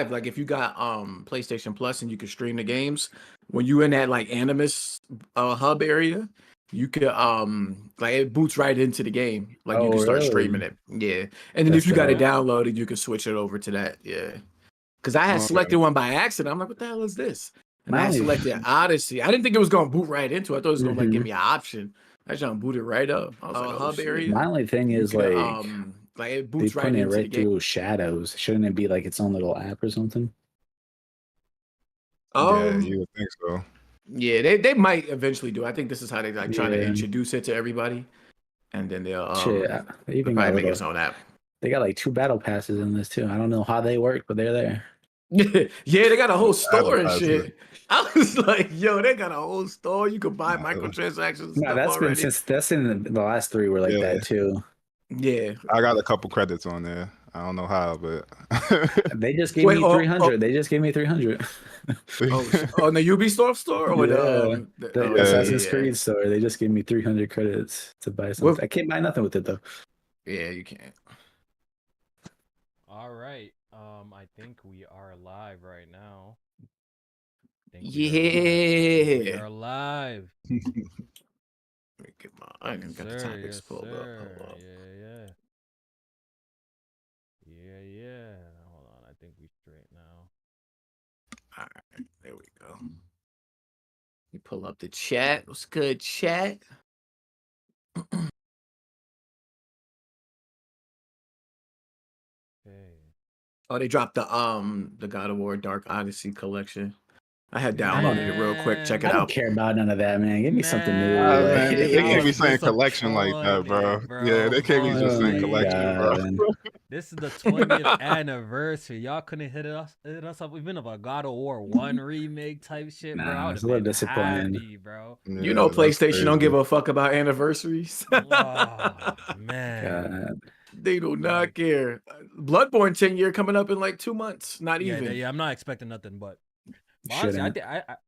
like if you got PlayStation Plus and you can stream the games, when you in that like Animus hub area, you could like it boots right into the game. Like you Oh, can start really? streaming it. Yeah. And then That's if you got it dope. downloaded, you can switch it over to that. Yeah. Because I had selected one by accident. I'm like, what the hell is this? And I had selected Odyssey. I didn't think it was gonna boot right into it. I thought it was gonna like give me an option. I just boot it right up. I was like, hub area. My only thing is could, like it they boots right putting it into the right game. through Shadows. Shouldn't it be like its own little app or something? Yeah, you would think so. Yeah, they might eventually do. I think this is how they like trying to introduce it to everybody, and then they'll they even probably got make its own app. They got like 2 battle passes in this too. I don't know how they work, but they're there. Yeah, they got a whole store and shit. I was like, yo, they got a whole store. You could buy microtransactions. No, that's been since that's in the last 3 were like that too. Yeah, I got a couple credits on there. I don't know how, but they just gave me 300. They just gave me 300. On the Ubisoft store or the Assassin's Creed store. They just gave me 300 credits to buy something. I can't buy nothing with it though. Yeah, you can't. All right. I think we are live right now. We are live. Let me get I got the topics pulled up. Hold up. Yeah. Hold on. I think we straight now. All right, there we go. You pull up the chat. What's good, chat? Oh, they dropped the God of War Dark Odyssey collection. I had downloaded it real quick. Check it out. I don't care about none of that, man. Give me something new. They can't be saying collection like that, bro. Yeah, they can't be just saying collection, bro. This is the 20th anniversary. Y'all couldn't hit us up even about God of War 1 remake type shit, bro. I was a little disappointed, happy, bro. Yeah, you know PlayStation don't give a fuck about anniversaries. Oh, man. God. They do not care. Bloodborne 10-year coming up in like 2 months. Not even. Yeah, I'm not expecting nothing, but honestly,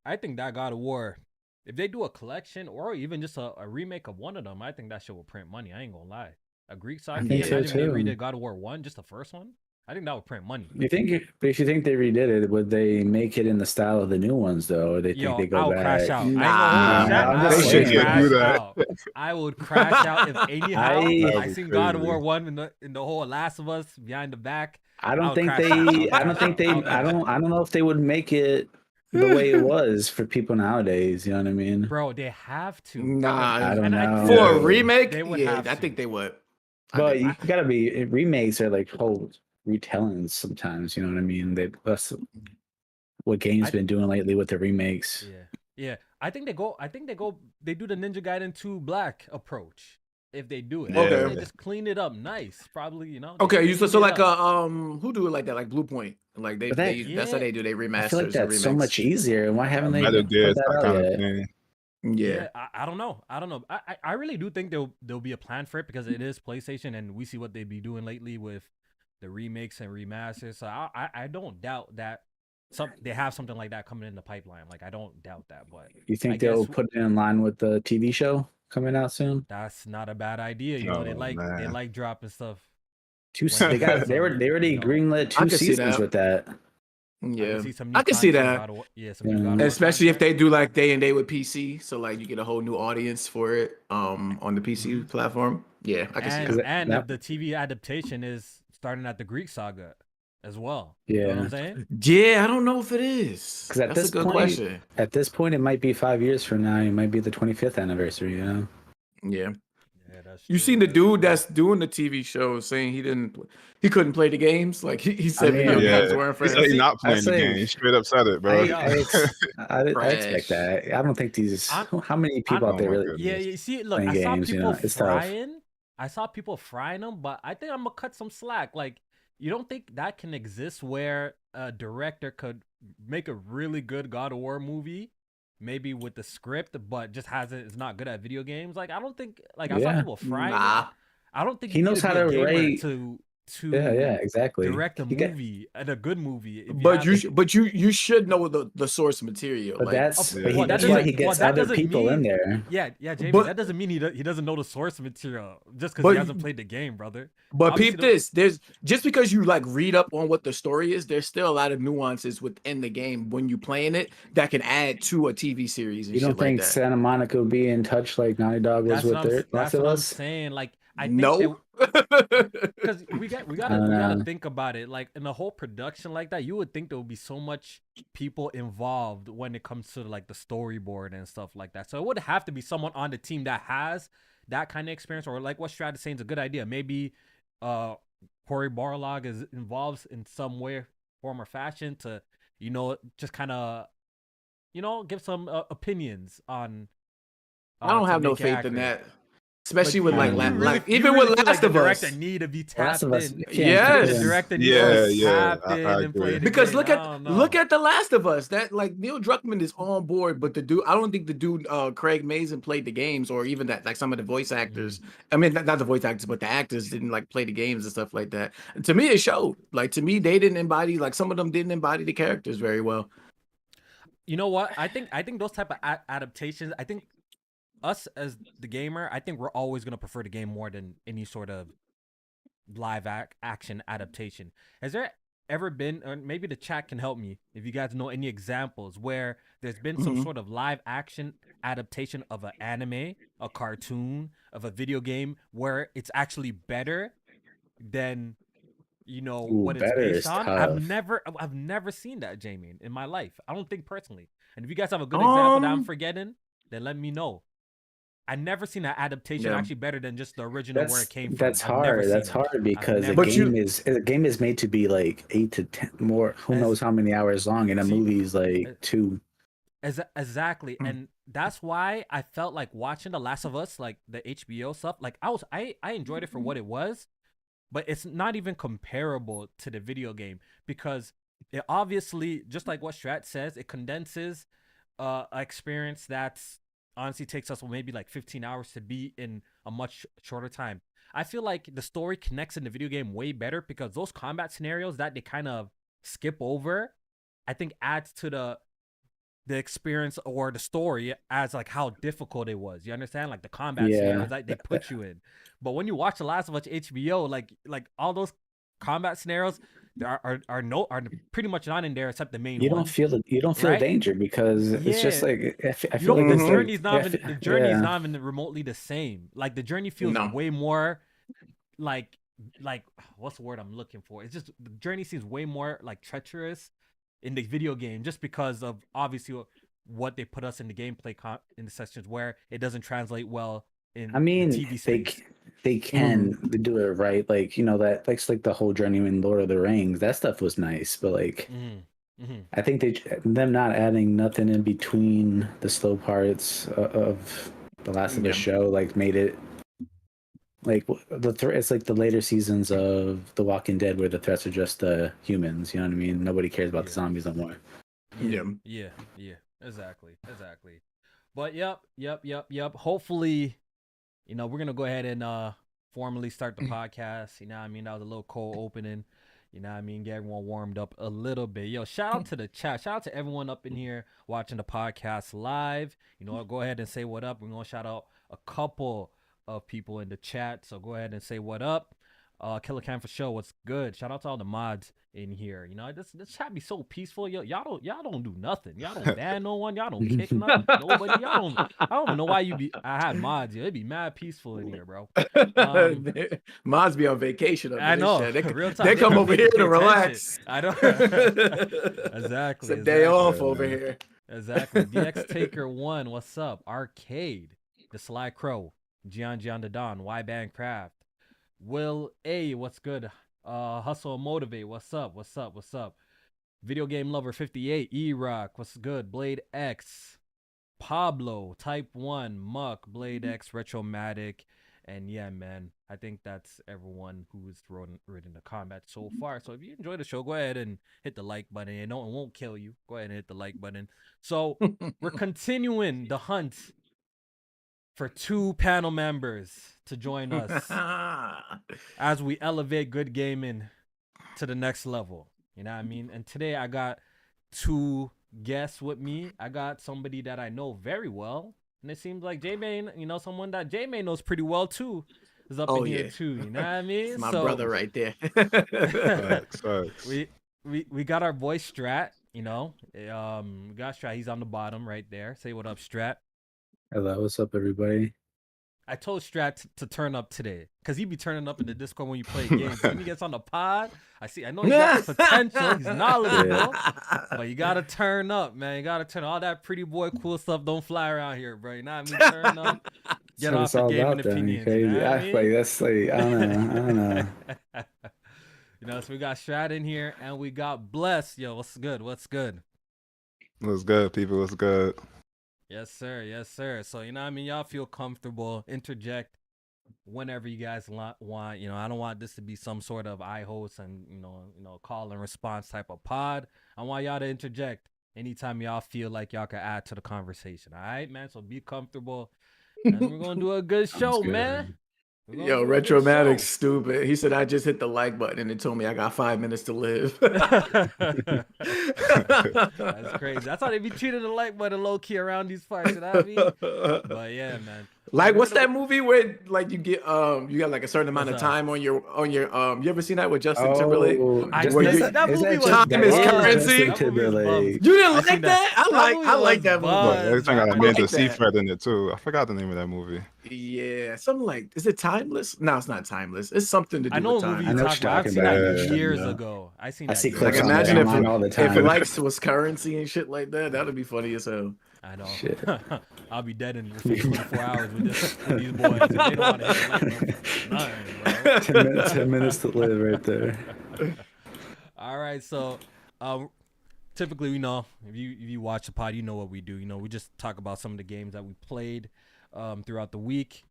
I think that God of War, if they do a collection or even just a remake of one of them, I think that shit will print money. I ain't gonna lie. A Greek side, imagine if they redid God of War 1, just the first one. I think that would print money. You think if you think they redid it, would they make it in the style of the new ones though, or they think they go back? Crash out. They should do that. I would crash out if anyhow I seen God of War 1 in the whole Last of Us behind the back. I don't know if they would make it the way it was for people nowadays. You know what I mean? Bro, they have to. Nah, I don't know. For a remake, I think they would. But you gotta be remakes are like whole retellings sometimes. You know what I mean? That's what game's been doing lately with the remakes. Yeah. I think they do the Ninja Gaiden 2 Black approach. If they do it, they just clean it up nice. Probably, you know. Okay, so like who do it like that? Like Blue Point, like that's how they do. They remaster. I feel like that's so much easier. Why haven't they put that out yet? Yeah, I don't know. I really do think there'll be a plan for it because it is PlayStation, and we see what they be doing lately with the remakes and remasters. So I don't doubt that they have something like that coming in the pipeline. Like I don't doubt that. But you think they'll put it in line with the TV show coming out soon? That's not a bad idea. You know, they like dropping stuff. They already greenlit 2 seasons with that. Yeah, I can see that. Especially if they do like day and day with PC, so like you get a whole new audience for it on the PC platform. Yeah, I can see that. And if the TV adaptation is starting at the Greek saga as well. Yeah, you know what I'm saying? Yeah, I don't know if it is. Because that's a good question. At this point, it might be 5 years from now. It might be the 25th anniversary. You know? Yeah. You seen the dude that's doing the TV show saying he couldn't play the games? Like he said, video games weren't for him. He's not playing the game. He straight up said it, bro. I expect that. I don't think how many people out there really? Yeah, you see, look, I saw people frying. I saw people frying them, but I think I'm gonna cut some slack. Like, you don't think that can exist where a director could make a really good God of War movie? Maybe with the script, but just is not good at video games. Like I don't think I saw people frying. I don't think he knows how to write. to exactly. direct a movie and a good movie. But you should know the source material. But like, that's that's why he gets other people in there. Yeah, Jamie. That doesn't mean he doesn't know the source material just because he hasn't played the game, brother. But peep this: there's just because you like read up on what the story is, there's still a lot of nuances within the game when you playing it that can add to a TV series. And you don't think Santa Monica would be in touch like Naughty Dog was with their Last of Us? That's what I'm saying. Like, I think no, because we gotta think about it. Like in the whole production like that, you would think there would be so much people involved when it comes to like the storyboard and stuff like that. So it would have to be someone on the team that has that kind of experience, or like what Strat is saying is a good idea. Maybe Corey Barlog is involved in some way, form, or fashion to, just kind of, give some opinions on. I don't have no faith in that. Especially with even with Last of Us, the director need to be tapped in. Yes, the director needs to be tapped in and play the because game. look at the Last of Us. That like Neil Druckmann is on board, but I don't think the dude Craig Mazin played the games, or even that like some of the voice actors. I mean, not the voice actors, but the actors didn't like play the games and stuff like that. And to me, it showed. Like to me, they didn't embody some of them didn't embody the characters very well. You know what? I think those type of adaptations. I think us as the gamer, I think we're always going to prefer the game more than any sort of live action adaptation. Has there ever been, or maybe the chat can help me if you guys know any examples where there's been some sort of live action adaptation of an anime, a cartoon, of a video game where it's actually better than what it's based on? I've never seen that, Jamie, in my life. I don't think personally. And if you guys have a good example that I'm forgetting, then let me know. I've never seen that adaptation actually better than just the original where it came from. That's hard. That's hard because a game is made to be like 8 to 10 more. Who knows how many hours long, and a movie is like 2. Exactly, and that's why I felt like watching The Last of Us, like the HBO stuff. Like I enjoyed it for what it was, but it's not even comparable to the video game because it obviously, just like what Strat says, it condenses an experience that's honestly takes us maybe like 15 hours to be in a much shorter time. I feel like the story connects in the video game way better because those combat scenarios that they kind of skip over, I think adds to the experience or the story as like how difficult it was. You understand? Like the combat scenarios that they put you in. But when you watch The Last of Us HBO, like all those combat scenarios are pretty much not in there except the main. You don't feel danger because it's just like I feel like the journey is not even remotely the same. Like the journey feels way more like what's the word I'm looking for? It's just the journey seems way more like treacherous in the video game just because of obviously what they put us in the gameplay in the sections where it doesn't translate well in the TV space. They can do it right, like that like the whole journey in Lord of the Rings. That stuff was nice, but like I think them not adding nothing in between the slow parts of the Last of Us show like made it like it's like the later seasons of The Walking Dead where the threats are just the humans. You know what I mean? Nobody cares about the zombies no more. Yeah. Exactly. But yep. Hopefully, we're gonna go ahead and formally start the podcast. You know what I mean? That was a little cold opening. You know what I mean? Get everyone warmed up a little bit. Yo, shout out to the chat. Shout out to everyone up in here watching the podcast live. Go ahead and say what up. We're gonna shout out a couple of people in the chat. So go ahead and say what up. Killer Cam for show. What's good? Shout out to all the mods in here. This chat be so peaceful. Y'all don't do nothing. Y'all don't ban no one. Y'all don't kick nobody. I don't even know why I had mods. It'd be mad peaceful in here, bro. Mods be on vacation. I know. They come over here to relax. I know. Exactly. It's a day off over here. Exactly. DX Taker 1. What's up? Arcade. The Sly Crow. Gian the Don. Y Band Craft. Will A, what's good? Hustle and Motivate, what's up? Video Game Lover 58, E-Rock, what's good? Blade X, Pablo, Type 1, Muck, Blade X, Retromatic, and yeah, man, I think that's everyone who's written the combat so far. So if you enjoy the show, go ahead and hit the like button. It won't kill you. Go ahead and hit the like button. So we're continuing the hunt for 2 panel members to join us as we elevate good gaming to the next level. You know what I mean? And today I got 2 guests with me. I got somebody that I know very well, and it seems like J-May, someone that J-May knows pretty well too, is up in here too. You know what I mean? It's my brother right there. Sucks. We got our boy Strat. We got Strat. He's on the bottom right there. Say what up, Strat. Hello, what's up, everybody? I told Strat to turn up today because he be turning up in the Discord when you play games. When he gets on the pod, I know he got potential. He's knowledgeable, but you gotta turn up, man. You gotta turn all that pretty boy cool stuff. Don't fly around here, bro. You know what I mean? Turn up. Get off the gaming opinions. Crazy. You know what I mean? That's like I don't know. So we got Strat in here and we got Bless. Yo, what's good? What's good? What's good, people? What's good? Yes, sir. Yes, sir. So, you know what I mean? Y'all feel comfortable. Interject whenever you guys want. I don't want this to be some sort of I host and, call and response type of pod. I want y'all to interject anytime y'all feel like y'all can add to the conversation. All right, man? So be comfortable. And we're going to do a good show, man. Yo, Retromatic's stupid. He said, I just hit the like button and it told me I got 5 minutes to live. That's crazy. That's how they be treating the like button low key around these parts. You know what I mean? But yeah, man. Like, what's that movie where like you get you got like a certain amount of time on your you ever seen that with Justin Timberlake? That movie was time is currency. You didn't like that? I like that movie. Everything got Amanda Seyfried in it too. I forgot the name of that movie. Yeah, something like, is it Timeless? No, it's not Timeless. It's something to do with time. I know what you're I've talking seen about. that years ago. I see Like, imagine if likes was currency and shit like that. That'd be funny as hell. I know. Shit. I'll be dead in 24 hours with these boys. They don't want to hit nothing, bro. 10 minutes to live right there. All right, so typically, if you watch the pod, you know what we do. We just talk about some of the games that we played throughout the week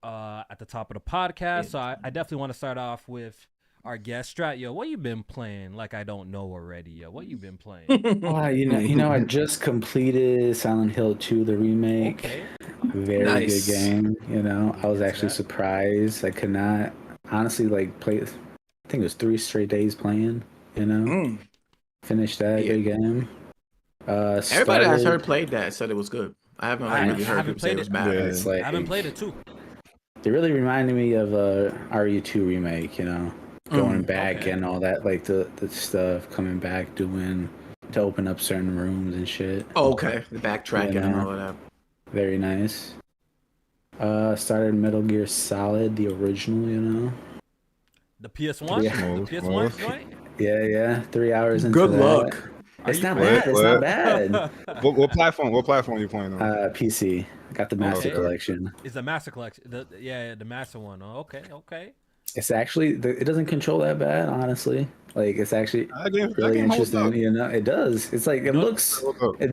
at the top of the podcast. So I definitely want to start off with our guest Strat. Yo, what you been playing? Like I don't know already. Yo, what you been playing? I just completed Silent Hill 2, the remake. Okay. Very good game. I was actually surprised. I could not honestly play. I think it was 3 straight days playing. Finished that good game. Everybody I heard played that said it was good. I haven't really heard people say it was bad. Yeah, I haven't played it too. It really reminded me of RE2 remake. Going back and all that, like the stuff coming back, to open up certain rooms and shit. Oh, okay, the backtracking and all of that. Very nice. Started Metal Gear Solid, the original. The PS1. The PS1 joint. Yeah. 3 hours into Good that. luck. It's not bad. It's not bad. What platform? What platform are you playing on? PC. Got the Master Collection. It's the Master Collection. The Master one. Oh, okay. It's actually it doesn't control that bad, honestly. Like it's actually really interesting. It does. It's like it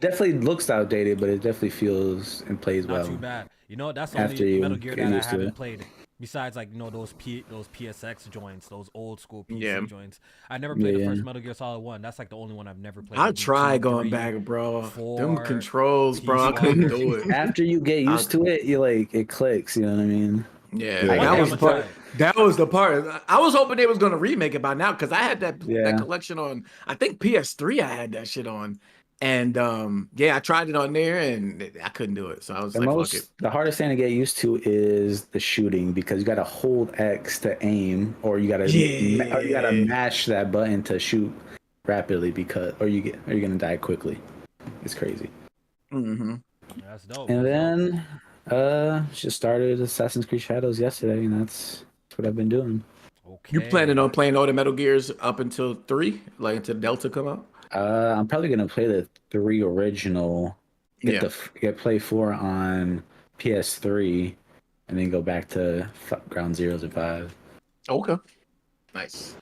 definitely looks outdated, but it definitely feels and plays well. Not too bad. That's the only Metal Gear that I haven't played. Besides, those PSX joints, those old school PC joints. I never played the first Metal Gear Solid 1. That's like the only one I've never played. I tried going back, bro. 4, them controls, bro. I couldn't do it. After you get used to it, it clicks. You know what I mean? Yeah, that was the part. That was the part. I was hoping they was gonna remake it by now because I had that collection on. I think PS3. I had that shit on, and I tried it on there and I couldn't do it. So I was fuck it. The hardest thing to get used to is the shooting because you got to hold X to aim, or you got to mash that button to shoot rapidly or you're gonna die quickly. It's crazy. Mm-hmm. That's dope. And then just started Assassin's Creed Shadows yesterday, and that's what I've been doing. Okay. You planning on playing all the Metal Gears up until 3, like until Delta come out? I'm probably gonna play the 3 original, get play 4 on PS3, and then go back to Ground Zeroes and 5. Okay, nice.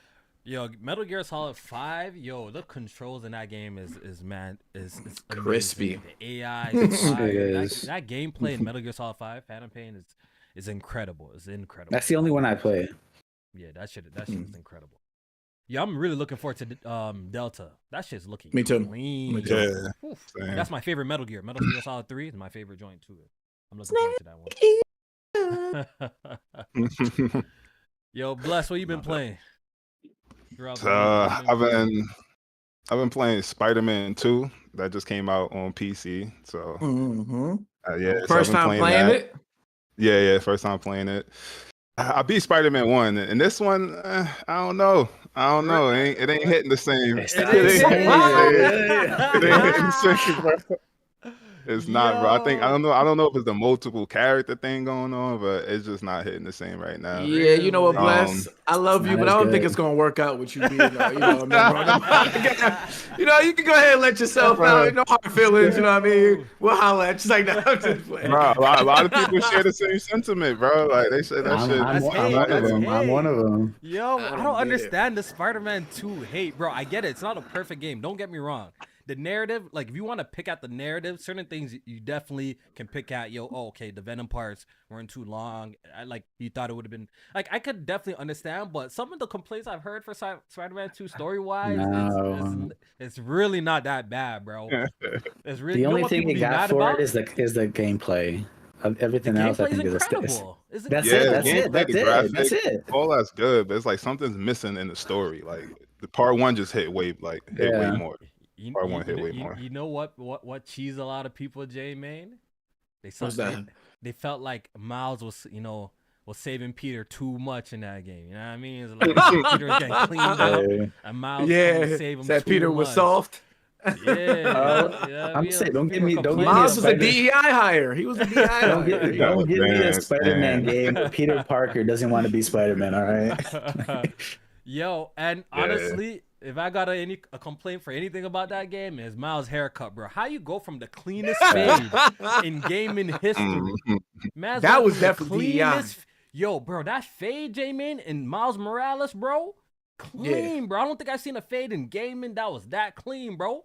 Yo, Metal Gear Solid 5, the controls in that game is crispy. Amazing. The AI is fire. That gameplay in Metal Gear Solid 5, Phantom Pain is incredible. It's incredible. That's the only one I play. Yeah, that shit is incredible. Yeah, I'm really looking forward to Delta. That shit's looking Me too. clean. Me too. Yeah. That's my favorite Metal Gear. Metal Gear Solid 3 is my favorite joint too. I'm looking forward to that one. Yo, Bless, what you been playing? I've been playing Spider-Man 2 that just came out on PC. So yeah, first time playing it. Yeah, first time playing it. I beat Spider-Man 1, and this one, I don't know. It ain't hitting the same. It ain't hitting the same, bro. It's not, bro. I don't know if it's the multiple character thing going on, but it's just not hitting the same right now. Yeah, you know what, Bless? I love you, but I don't think it's gonna work out with you being, you know, you can go ahead and let yourself out. No hard feelings, you know what I mean? We'll holler at you like that. I'm just playing. Bro, a lot of people share the same sentiment, bro. Like they say that shit. I'm one of them. Yo, I don't understand the Spider-Man 2 hate, bro. I get it. It's not a perfect game. Don't get me wrong. The narrative, like if you want to pick out the narrative, certain things you definitely can pick out. Okay, the Venom parts weren't too long. You thought it would have been like I could definitely understand, but some of the complaints I've heard for Spider-Man 2 story-wise, it's really not that bad, bro. It's really the only thing it got for it is the gameplay. Everything else, I think, is incredible. That's it. All that's good, but it's like something's missing in the story. Like the part 1 just hit way more. You know what cheese a lot of people, J-Main? They felt like Miles was saving Peter too much in that game. You know what I mean? It's like Peter was getting cleaned up, and Miles was saving him that too Peter much. was soft. I'm saying, don't give me. Miles was a DEI hire. He was a DEI hire. Don't give me a Spider-Man game where Peter Parker doesn't want to be Spider-Man. All right. Yo, and honestly, if I got a complaint for anything about that game, is Miles' haircut, bro. How you go from the cleanest fade in gaming history? That was definitely cleanest. Yo, bro, that fade, J-Man, and Miles Morales, bro, clean, bro. I don't think I've seen a fade in gaming that was that clean, bro.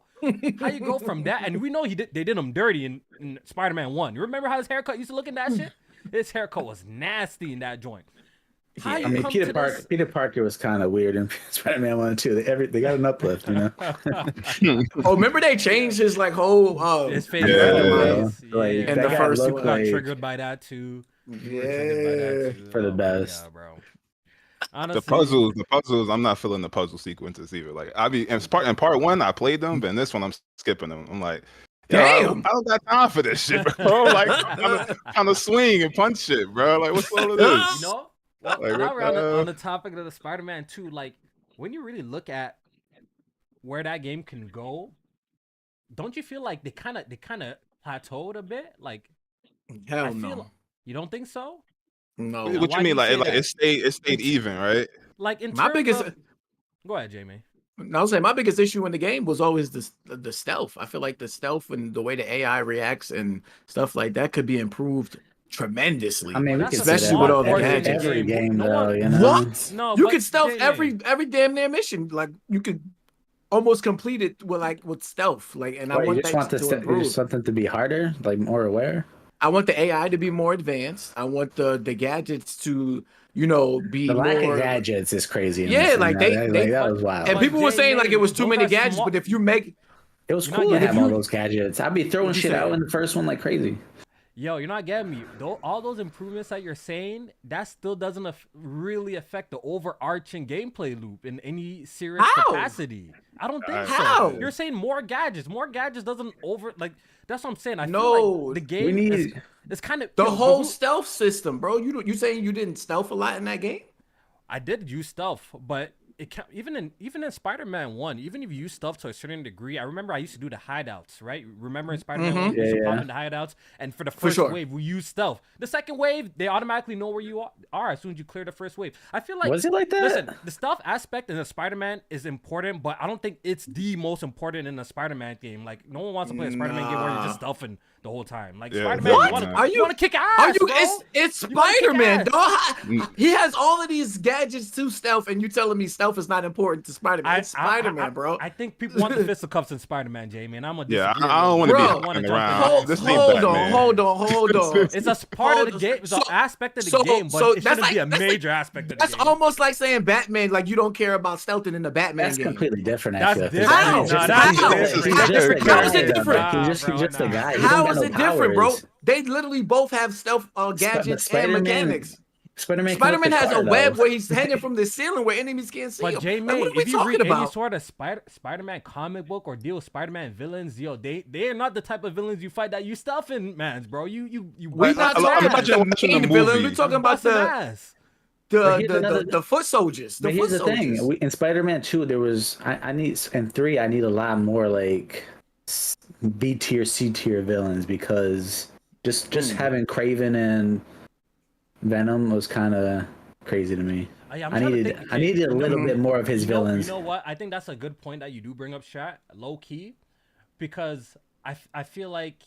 How you go from that? And we know they did him dirty in Spider-Man 1. You remember how his haircut used to look in that shit? His haircut was nasty in that joint. I mean, Peter Parker was kind of weird in Spider-Man 1 and 2. They got an uplift, you know. Remember they changed his whole his face. And the first one got triggered by that too. Yeah, for the best, yeah, bro. Honestly, the puzzles. I'm not feeling the puzzle sequences either. Like in part 1, I played them, but in this one, I'm skipping them. I'm like, damn, I don't got time for this shit, bro. Like, kind of swing and punch shit, bro. Like, what's all of this? You know. On the topic of the Spider-Man 2, like when you really look at where that game can go, don't you feel like they kind of plateaued a bit? Like, hell no. You don't think so? No. What you mean? Like it stayed even, right? Like in terms of... Go ahead, Jamie. I was saying my biggest issue in the game was always the stealth. I feel like the stealth and the way the AI reacts and stuff like that could be improved tremendously. I mean, especially with all the gadgets. Every game, though, you know? What? No, you could stealth every damn near mission. Like you could almost complete it with stealth. Like, and I want that to improve. Something to be harder, like more aware. I want the AI to be more advanced. I want the gadgets to, be the lack more... of gadgets is crazy. Yeah, like that was wild. And people were saying like it was too many gadgets, but if you make it was cool to have all those gadgets. I'd be throwing shit out in the first one like crazy. Yo, you're not getting me. All those improvements that you're saying, that still doesn't really affect the overarching gameplay loop in any serious capacity. I don't think so. You're saying more gadgets. More gadgets doesn't that's what I'm saying. I feel like the game is kind of... The whole stealth system, bro. You saying you didn't stealth a lot in that game? I did use stealth, but... Even in Spider-Man 1, even if you use stealth to a certain degree, I remember I used to do the hideouts, right? Remember in Spider-Man 1, we used to pop in the hideouts, and for the first wave, we use stealth. The second wave, they automatically know where you are as soon as you clear the first wave. I feel like... Was it like that? Listen, the stealth aspect in the Spider-Man is important, but I don't think it's the most important in a Spider-Man game. Like, no one wants to play a Spider-Man game where you're just stealthing the whole time. Like, Spider-Man, you want to kick ass, bro. It's Spider-Man, dog. He has all of these gadgets to stealth, and you telling me stealth is not important to Spider-Man. It's Spider-Man, bro. I think people want the fisticuffs in Spider-Man, Jamie, and I'm gonna disagree. I don't want to be walking around. Hold on. It's a part of the game. It's an aspect of the game, but it shouldn't be a major aspect of the game. That's almost like saying Batman, like you don't care about stealthing in the Batman game. That's completely different. That's different. How is it different? He's just a guy. How is it different, bro? They literally both have stealth gadgets and mechanics. Spider-Man has a web where he's hanging from the ceiling where enemies can't see him. But J-May, like, what are we if you talking read about? any sort of Spider-Man comic book or deal with Spider-Man villains, yo, they are not the type of villains you fight that you stealthing, mans, bro. We're not talking about the main villain. We're talking about the foot soldiers. The foot soldiers. Thing. In Spider-Man 2, there was in 3 I need a lot more like B tier, C tier villains because just having Kraven and Venom was kind of crazy to me. I needed a little bit more of his villains. You know what? I think that's a good point that you do bring up, Shat, low key, because I feel like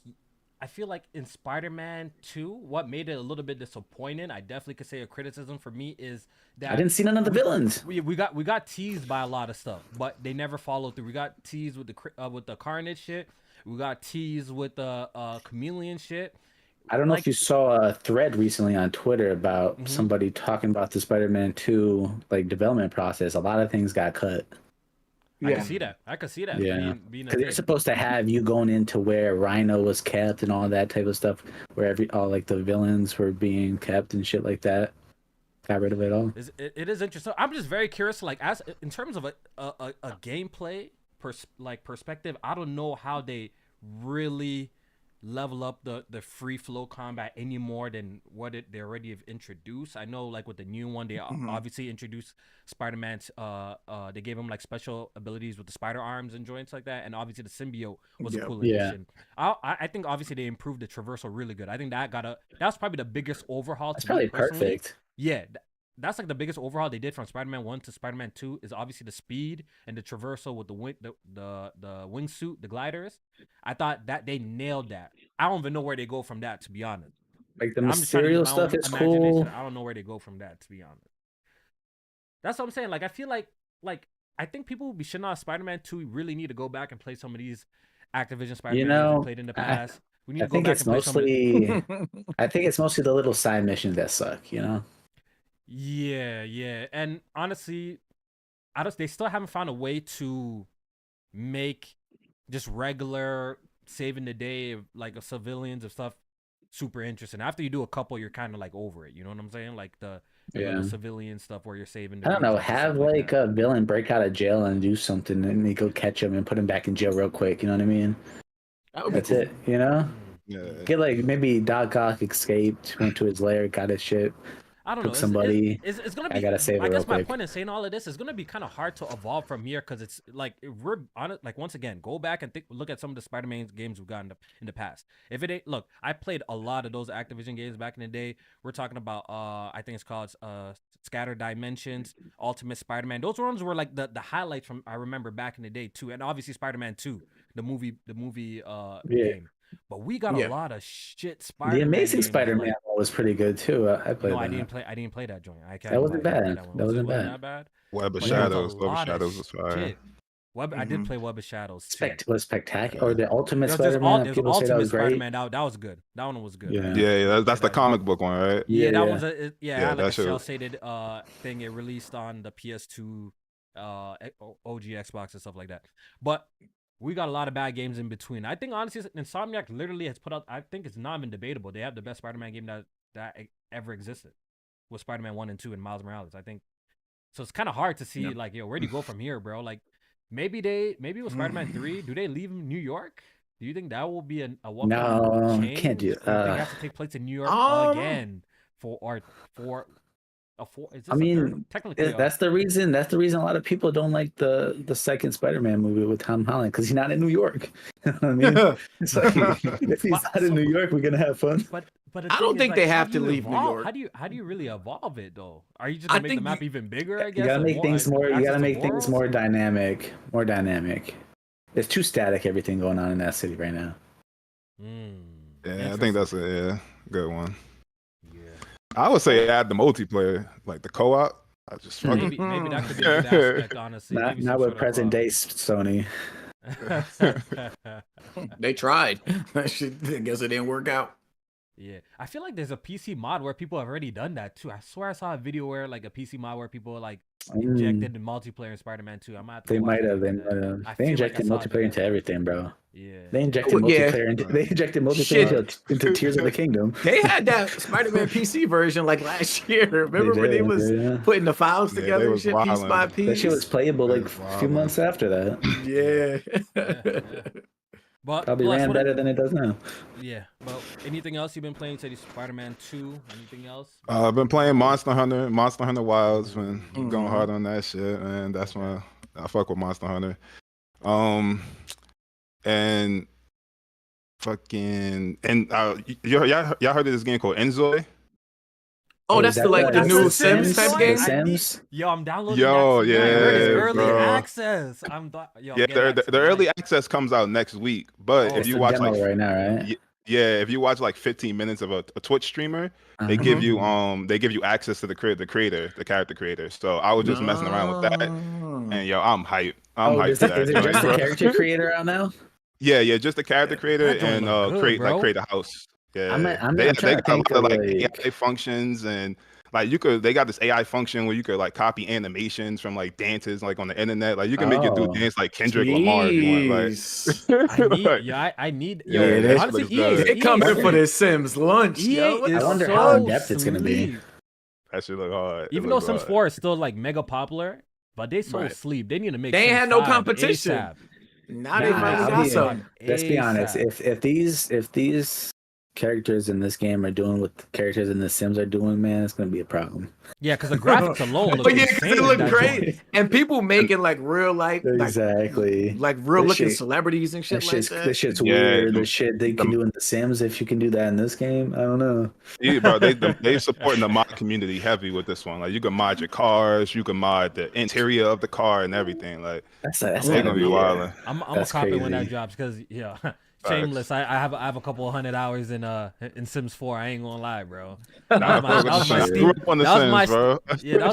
in Spider-Man 2, what made it a little bit disappointing, I definitely could say a criticism for me is that I didn't see none of the villains. We got teased by a lot of stuff, but they never followed through. We got teased with the Carnage shit. We got teased with the Chameleon shit. I don't know if you saw a thread recently on Twitter about somebody talking about the Spider-Man 2 like development process. A lot of things got cut. Yeah. I could see that. Yeah, because they're supposed to have you going into where Rhino was kept and all that type of stuff, where all like the villains were being kept and shit like that. Got rid of it all. It is interesting. I'm just very curious, like as in terms of a gameplay perspective. I don't know how they really level up the free flow combat any more than what they already have introduced. I know like with the new one they obviously introduced Spider-Man's they gave him like special abilities with the spider arms and joints like that, and obviously the symbiote was a cool addition. I think obviously they improved the traversal really good. I think that's probably the biggest overhaul. That's probably perfect. Yeah, that's like the biggest overhaul they did from Spider-Man 1 to Spider-Man 2 is obviously the speed and the traversal with the wingsuit, the gliders. I thought that they nailed that. I don't even know where they go from that, to be honest. Like the Mysterio stuff is cool. I don't know where they go from that, to be honest. That's what I'm saying. Like I feel like I think people who be shitting on Spider-Man 2 really need to go back and play some of these Activision Spider-Man we played in the past. We need to go back and play some of these. I think it's mostly the little side missions that suck, you know? Yeah. And honestly, they still haven't found a way to make just regular saving the day of like civilians and stuff super interesting. After you do a couple, you're kind of like over it. You know what I'm saying? Like the civilian stuff where you're saving. I don't know. Have like a villain break out of jail and do something, and they go catch him and put him back in jail real quick. You know what I mean? That's it. You know? Yeah. Get like maybe Doc Ock escaped, went to his lair, got his shit. I don't know. Somebody. It's gonna be. I gotta save it. I guess real quick. my point in saying all of this is gonna be kind of hard to evolve from here because it's like we're on it. Like once again, go back and look at some of the Spider-Man games we've gotten in the past. If it ain't, look, I played a lot of those Activision games back in the day. We're talking about I think it's called Scattered Dimensions, Ultimate Spider-Man. Those ones were like the highlights from I remember back in the day too, and obviously Spider-Man 2, the movie game. But we got a lot of shit. The Amazing Spider-Man was pretty good too. I played. No, that. I didn't play that joint. That wasn't bad. That wasn't bad. Web of Shadows. Web of Shadows was fire. I did play Web of Shadows. Was spectacular. Or the Ultimate Spider-Man. People say that was great. Spider-Man. That was good. That one was good. Yeah. That's the comic book one, right? Yeah, that one's I had like a shell-shaded thing. It released on the PS2, OG Xbox and stuff like that. But we got a lot of bad games in between. I think honestly, Insomniac literally has put out. I think it's not even debatable. They have the best Spider-Man game that ever existed, with Spider-Man 1 and 2 and Miles Morales. I think so. It's kind of hard to see like, yo, where do you go from here, bro? Like maybe with Spider-Man 3, do they leave New York? Do you think that will be a welcome change? Can't do. They have to take place in New York again for. I mean, technically, that's the reason. That's the reason a lot of people don't like the second Spider-Man movie with Tom Holland, because he's not in New York. You know what I mean? It's like, if he's not in New York, we're gonna have fun. But I don't think they have to leave New York. How do you really evolve it though? Are you just gonna make the map even bigger? I guess you gotta make things more. You gotta make things more dynamic. More dynamic. It's too static. Everything going on in that city right now. Yeah, I think that's a good one. I would say add the multiplayer, like the co-op. I just maybe that could be a good aspect, honestly. Not with present day Sony. They tried. I guess it didn't work out. Yeah, I feel like there's a PC mod where people have already done that too. I swear I saw a video where like a PC mod where people like injected the multiplayer in Spider-Man 2. They might have. They injected multiplayer into everything, bro. Yeah, They injected multiplayer. They injected multiplayer into Tears of the Kingdom. They had that Spider-Man PC version like last year. Remember when they was putting the files together and shit, piece by piece? That shit was playable like a few months after that. Yeah. But probably ran better than it does now. Yeah. Well, anything else you've been playing? You said Spider-Man 2. Anything else? I've been playing Monster Hunter Wilds, man. Going hard on that shit, man. That's why I fuck with Monster Hunter. And fucking y'all heard of this game called Enzoy? Oh, that's the new Sims type game. Sims. Yo, I'm downloading. Yo, that. Yeah, I heard it's early bro. access. The early access comes out next week. But if you watch like right now, right? Yeah, if you watch like 15 minutes of a Twitch streamer, they give you access to the character creator. So I was just messing around with that, and yo, I'm hyped. I'm hyped for that. Is it just the character creator out now? Yeah, just the character creator and create a house. Yeah, they got a lot of like AI functions and like they got this AI function where you could like copy animations from like dances like on the internet. Like you can make it do dance like Kendrick Lamar if you want. Like, I need. Honestly, it comes in for this Sims lunch. I wonder how in depth it's gonna be. That should look hard. Even though Sims 4 is still like mega popular, but they so sleep. They need to make. They Sims had no 5 competition. ASAP. Now they finally got some. Let's be honest. If these characters in this game are doing what the characters in the Sims are doing, man, it's gonna be a problem. Yeah, because the graphics alone look insane. They look great, and people making like real life, like real looking celebrities and shit like that. This shit's weird. The shit they can do in the Sims, if you can do that in this game, I don't know. Yeah, bro, they supporting the mod community heavy with this one. Like you can mod your cars, you can mod the interior of the car and everything. Like that's gonna be wild. I'm a copy when that drops because shameless. I have a couple of 100 hours in Sims 4. I ain't gonna lie, bro. That was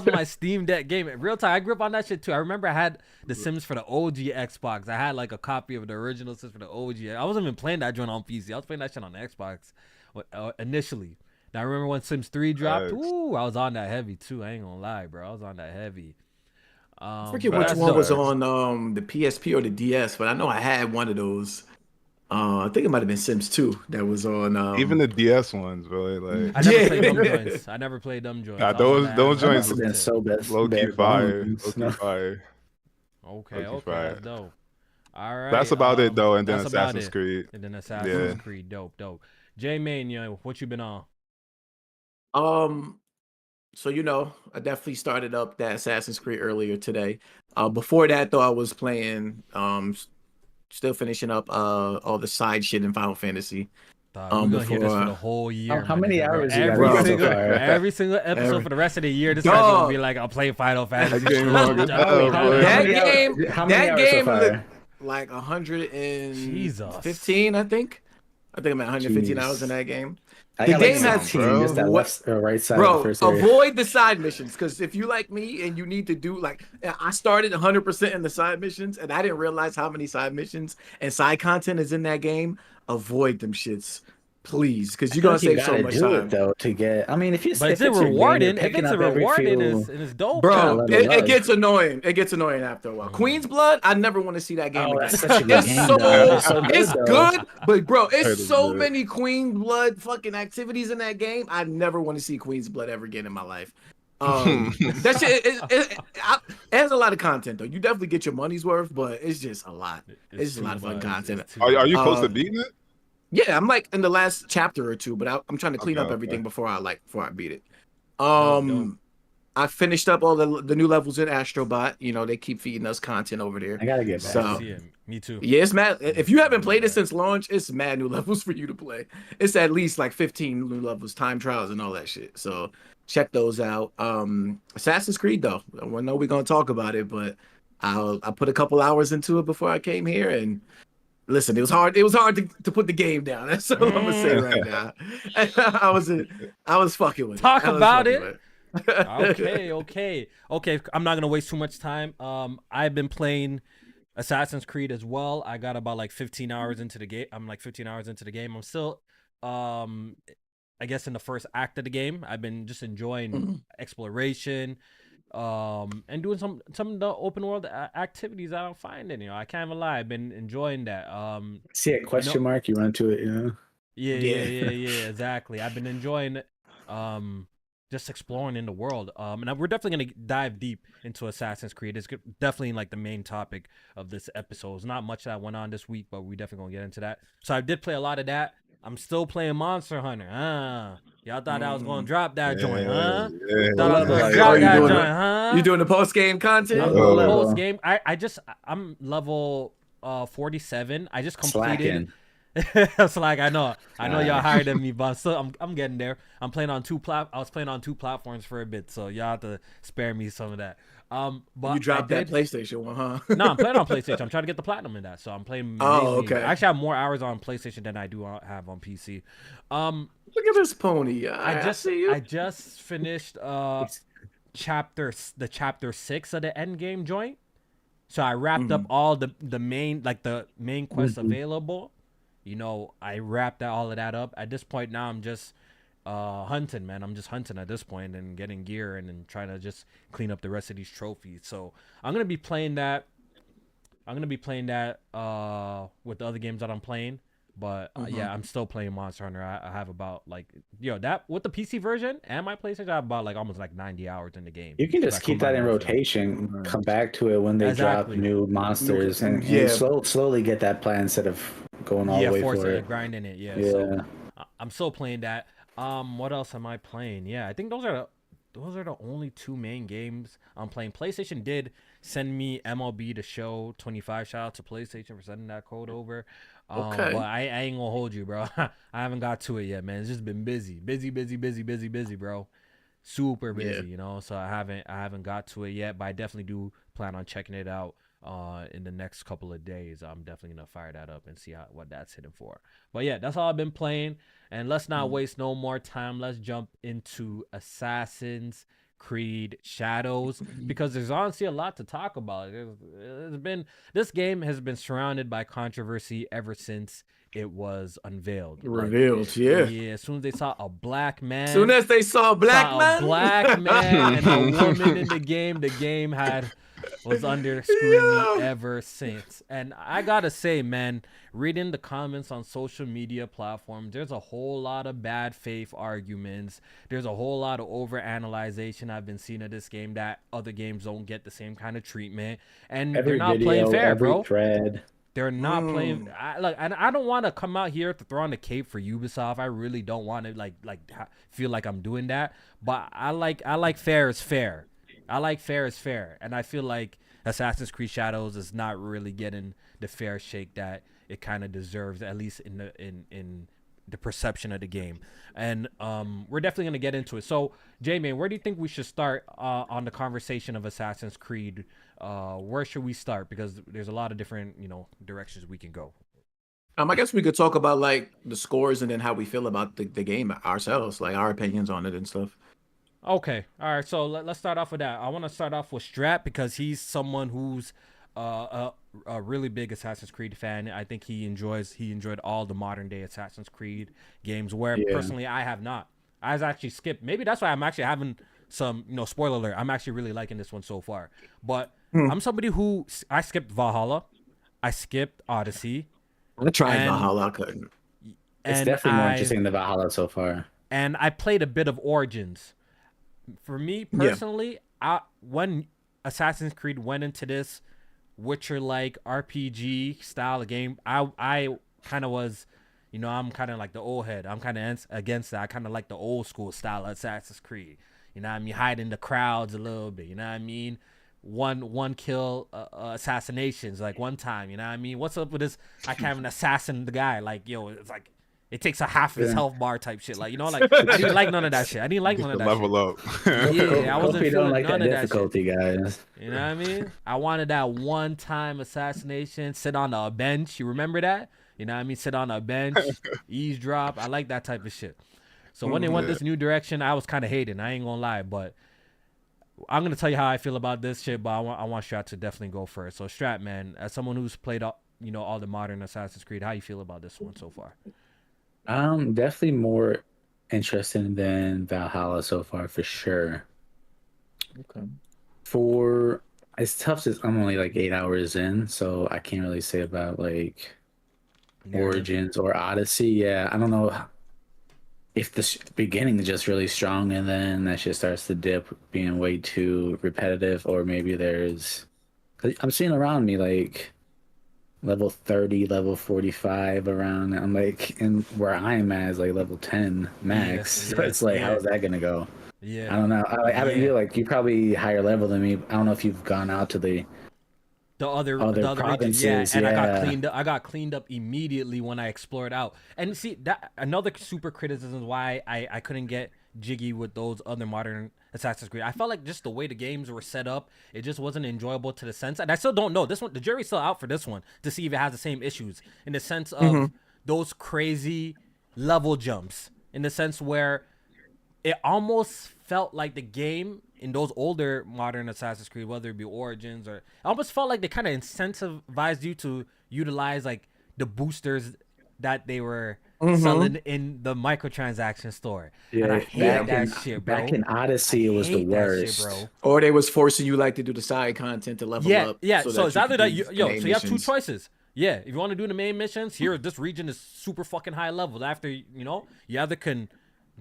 my Steam Deck game. In real time, I grew up on that shit too. I remember I had the Sims for the OG Xbox. I had like a copy of the original Sims for the OG. I wasn't even playing that joint on PC. I was playing that shit on the Xbox initially. Now I remember when Sims 3 dropped. Ooh, I was on that heavy too. I ain't gonna lie, bro. I was on that heavy. I forget which one was on the PSP or the DS, but I know I had one of those. I think it might have been Sims 2 that was on. Even the DS ones, really. Like I never played them joints. Those joints have been so bad. Low key fire. Fire. Okay, that's dope. All right. That's about it though, and then Assassin's Creed. Creed, dope. J-Main, what you been on? So I definitely started up that Assassin's Creed earlier today. Before that though, I was playing still finishing up all the side shit in Final Fantasy. We're gonna hear this for the whole year. How many hours every single episode for the rest of the year? This guy's gonna be like, I'll play Final Fantasy. That game looked like 115, I think. I think I'm at 115 hours in that game. The game has just that left or right side. Bro, of the first area. Avoid the side missions because if you like me and you need to do I started 100% in the side missions and I didn't realize how many side missions and side content is in that game. Avoid them shits, please, because you're gonna save so much time. Though to get, I mean, if but it's rewarding. It gets rewarding and it's dope, bro. It gets annoying. It gets annoying after a while. Queen's Blood, I never want to see that game again. It's good, but bro, it's so many Queen's Blood fucking activities in that game. I never want to see Queen's Blood ever again in my life. That shit, it has a lot of content though. You definitely get your money's worth, but it's just a lot. It's just a lot of fun content. Are you close to beating it? Yeah, I'm like in the last chapter or two, but I'm trying to clean up everything before I beat it. I finished up all the new levels in Astrobot. They keep feeding us content over there. I gotta get back. So, me too. Yeah, it's mad. If you haven't played it since launch, it's mad new levels for you to play. It's at least like 15 new levels, time trials, and all that shit. So check those out. Assassin's Creed though, I know we're gonna talk about it, but I put a couple hours into it before I came here and. Listen, it was hard. It was hard to put the game down. That's all I'm gonna say right now. I was fucking with it. Talk about it. Okay. I'm not gonna waste too much time. I've been playing Assassin's Creed as well. I got about like 15 hours into the game. I'm still, I guess in the first act of the game. I've been just enjoying exploration. and doing some of the open world activities I don't find in. I can't even lie, I've been enjoying that. See a question mark, you run to it, Yeah, exactly. I've been enjoying just exploring in the world. And we're definitely gonna dive deep into Assassin's Creed. It's definitely like the main topic of this episode. There's not much that went on this week, but we definitely gonna get into that. So I did play a lot of that. I'm still playing Monster Hunter. Y'all thought I was gonna drop that joint, huh? Thought I was gonna drop that joint, huh? You doing the post game content? Post game. I'm level 47. I just completed. It's like I know y'all higher than me, but I'm getting there. I was playing on two platforms for a bit, so y'all have to spare me some of that. But you dropped that PlayStation one, huh? No, I'm playing on PlayStation. I'm trying to get the platinum in that, so I'm playing. Okay. I actually have more hours on PlayStation than I do have on PC. Look at this pony. I just finished chapter 6 of the end game joint. So I wrapped up all the main quests available. I wrapped all of that up. At this point now, I'm just hunting, man. I'm just hunting at this point and getting gear and then trying to just clean up the rest of these trophies. So I'm gonna be playing that. with the other games that I'm playing. But yeah, I'm still playing Monster Hunter. I have about that with the PC version and my PlayStation, I have about almost 90 hours in the game. You can just keep that in rotation, come back to it when they drop new monsters, and slowly get that plan instead of going all the way for it. Grinding it. Yeah. So I'm still playing that. What else am I playing? Yeah, I think those are the only two main games I'm playing. PlayStation did send me MLB The Show 25. Shout out to PlayStation for sending that code over. Okay. But I ain't gonna hold you, bro. I haven't got to it yet, man. It's just been busy, bro. Super busy, So I haven't got to it yet, but I definitely do plan on checking it out in the next couple of days. I'm definitely gonna fire that up and see what that's hitting for. But yeah, that's all I've been playing. And let's not waste no more time. Let's jump into Assassin's Creed Shadows, because there's honestly a lot to talk about. This game has been surrounded by controversy ever since it was unveiled. Yeah. As soon as they saw a black man. And a woman in the game was under scrutiny ever since. And I gotta say, man, reading the comments on social media platforms, there's a whole lot of bad faith arguments. There's a whole lot of overanalyzation I've been seeing of this game that other games don't get the same kind of treatment. And they're not playing fair, bro. They're not playing. I don't want to come out here to throw on the cape for Ubisoft. I really don't want to feel like I'm doing that. But I like fair is fair. I like fair is fair, and I feel like Assassin's Creed Shadows is not really getting the fair shake that it kind of deserves, at least in the perception of the game. And we're definitely gonna get into it. So, J-Man, where do you think we should start on the conversation of Assassin's Creed? Where should we start? Because there's a lot of different directions we can go. I guess we could talk about the scores and then how we feel about the game ourselves, our opinions on it and stuff. Okay. All right. So let's start off with that. I want to start off with Strat because he's someone who's a really big Assassin's Creed fan. I think he enjoyed all the modern day Assassin's Creed games, where personally I have not. I've actually skipped. Maybe that's why I'm actually having some, spoiler alert. I'm actually really liking this one so far. But I'm somebody who I skipped Valhalla. I skipped Odyssey. I tried Valhalla. I couldn't. It's definitely more interesting than Valhalla so far. And I played a bit of Origins. For me personally, when Assassin's Creed went into this Witcher-like RPG style of game, I kind of was, I'm kind of like the old head. I'm kind of against that. I kind of like the old school style of Assassin's Creed. Hide in the crowds a little bit. One kill assassinations one time. What's up with this? I can't even assassin the guy. It's like. It takes a half of his health bar type shit. I didn't like none of that shit. I didn't like none of that level up. Yeah, I wasn't feeling like none that of that difficulty, shit. Guys. You know what I mean? I wanted that one-time assassination, sit on a bench. You remember that? You know what I mean? Sit on a bench, eavesdrop. I like that type of shit. So when they went this new direction, I was kind of hating. I ain't gonna lie, but I'm gonna tell you how I feel about this shit. But I want Strat to definitely go first. So Strat, man, as someone who's played all the modern Assassin's Creed, how you feel about this one so far? Definitely more interesting than Valhalla so far, for sure. Okay. For it's tough since I'm only like 8 hours in, so I can't really say about like Origins or Odyssey. Yeah, I don't know if the beginning is just really strong and then that shit starts to dip, being way too repetitive, or maybe there's. I'm seeing around me like level 30, level 45 around. I'm like, and where I am at is like level 10 max. So it's like, how's that gonna go? Yeah. I don't know. You're like, you're probably higher level than me. I don't know if you've gone out to the other provinces. Yeah, and I got cleaned up immediately when I explored out. And see, that another super criticism is why I couldn't get jiggy with those other modern Assassin's Creed. I felt like just the way the games were set up, it just wasn't enjoyable to the sense. And I still don't know this one. The jury's still out for this one to see if it has the same issues in the sense of those crazy level jumps. In the sense where it almost felt like the game in those older modern Assassin's Creed, whether it be Origins or, it almost felt like they kind of incentivized you to utilize like the boosters that they were selling in the microtransaction store. Yeah, and I hate that shit, bro. Back in Odyssey, it was the worst, shit, bro. Or they was forcing you like to do the side content to level up. Yeah. So it's either that so you have two choices. Yeah, if you want to do the main missions, here this region is super fucking high level. After you either can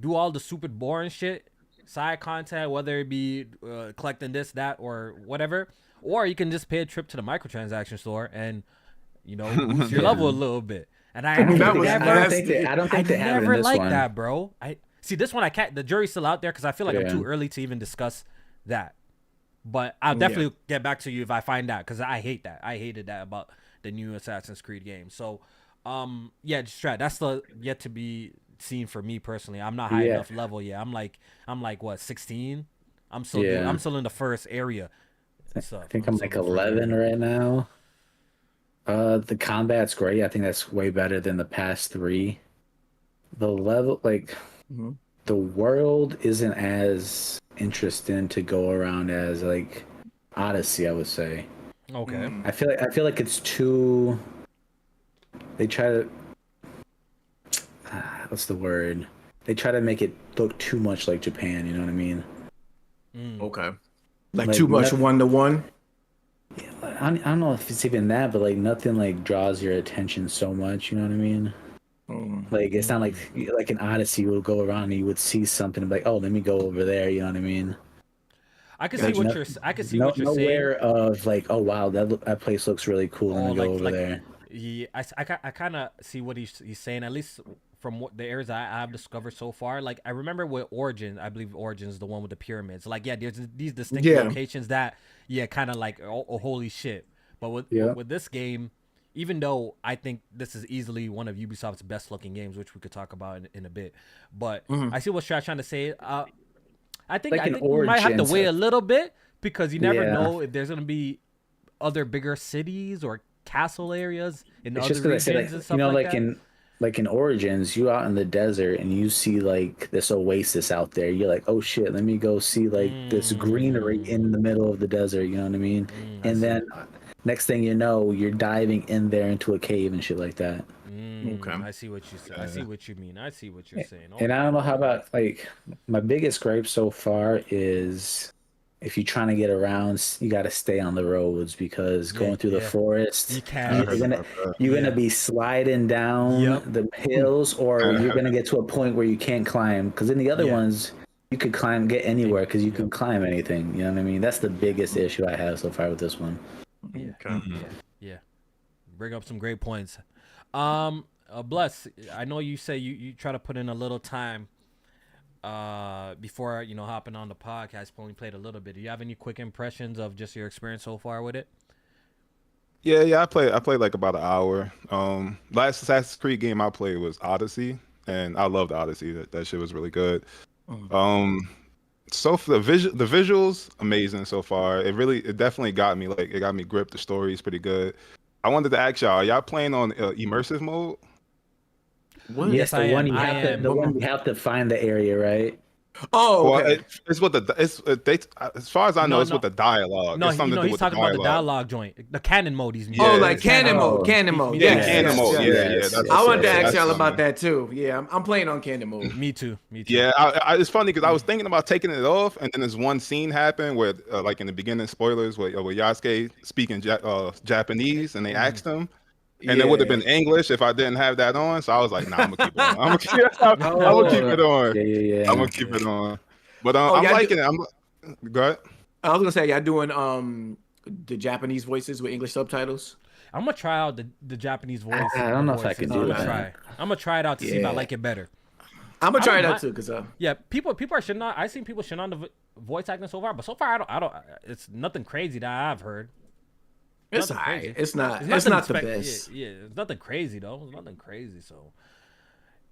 do all the super boring shit, side content, whether it be collecting this, that, or whatever, or you can just pay a trip to the microtransaction store and boost your level a little bit. And I don't think they have that, bro. I see this one. I can't. The jury's still out there because I feel like I'm too early to even discuss that. But I'll definitely get back to you if I find out, because I hate that. I hated that about the new Assassin's Creed game. So, just try. That's the yet to be seen for me personally. I'm not high enough level yet. I'm like what, 16? I'm still in the first area. So I think I'm like 11 right now. The combat's great. I think that's way better than the past 3. The level, the world isn't as interesting to go around as like Odyssey, I would say. Okay. I feel like it's too. They try to. What's the word? They try to make it look too much like Japan. You know what I mean? Okay. Like too much 1-to-1. Yeah, I don't know if it's even that, but like nothing like draws your attention so much. You know what I mean? Like it's not like in Odyssey, you would go around and you would see something and be like, oh, let me go over there. You know what I mean? I can see what you're saying. Nowhere of like, oh wow, that place looks really cool. Let me go over there. Yeah, I kind of see what he's saying, at least from what the areas I've discovered so far. Like I remember with Origin, I believe Origin is the one with the pyramids. Like there's these distinct locations that kind of like oh holy shit. But with this game, even though I think this is easily one of Ubisoft's best looking games, which we could talk about in a bit, but I see what Strat's trying to say. I think we might have to wait a little bit, because you never know if there's gonna be other bigger cities or castle areas in other regions and stuff like that. Like in Origins, you out in the desert and you see like this oasis out there. You're like, oh shit, let me go see like this greenery in the middle of the desert. You know what I mean? And then next thing you know, you're diving in there into a cave and shit like that. Okay. I see what you say. I see what you mean. I see what you're saying. And I don't know how about like my biggest gripe so far is if you're trying to get around, you got to stay on the roads, because going through the forest, you're gonna be sliding down the hills, or you're gonna get to a point where you can't climb. Because in the other ones, you could get anywhere because you can climb anything. You know what I mean? That's the biggest issue I have so far with this one. Yeah. Bring up some great points. Bless, I know you say you try to put in a little time before hopping on the podcast. Only played a little bit. Do you have any quick impressions of just your experience so far with it? Yeah, I played like about an hour. Last Assassin's Creed game I played was Odyssey, and I loved Odyssey. That shit was really good. So for the visuals, amazing so far. It definitely got me. Like it got me gripped. The story is pretty good. I wanted to ask y'all playing on immersive mode? Yes, the one you have to find the area, right? Oh, Well, okay. it's what they as far as I know, it's No. with the dialogue. No, It's something to do he's with the talking about the dialogue. dialogue joint, the canon mode. He's Oh, Yeah. like canon mode. Canon mode. Yeah, Yes, canon yes, mode. yes. Yeah. That's I wanted to ask that's y'all something. about that too. Yeah, I'm playing on canon mode. Me too. Yeah, it's funny because I was thinking about taking it off, and then there's one scene happened where, like in the beginning, spoilers, where Yasuke speaking Japanese, and they asked him, and it would have been English if I didn't have that on. So I was like, nah, I'm gonna keep it on. I'm gonna keep it on. Yeah. I'm gonna keep it on. But Oh, I'm liking it. Go ahead. I was gonna say, y'all doing the Japanese voices with English subtitles? I'm gonna try out the Japanese voice. I don't know if I can do that. I'm gonna try it out to see if I like it better. I'm gonna try it out too, cause people are shitting on. I seen people shitting on the voice acting so far, but so far I don't. It's nothing crazy that I've heard. It's alright. It's not the best. Yeah, it's nothing crazy though. It's nothing crazy. So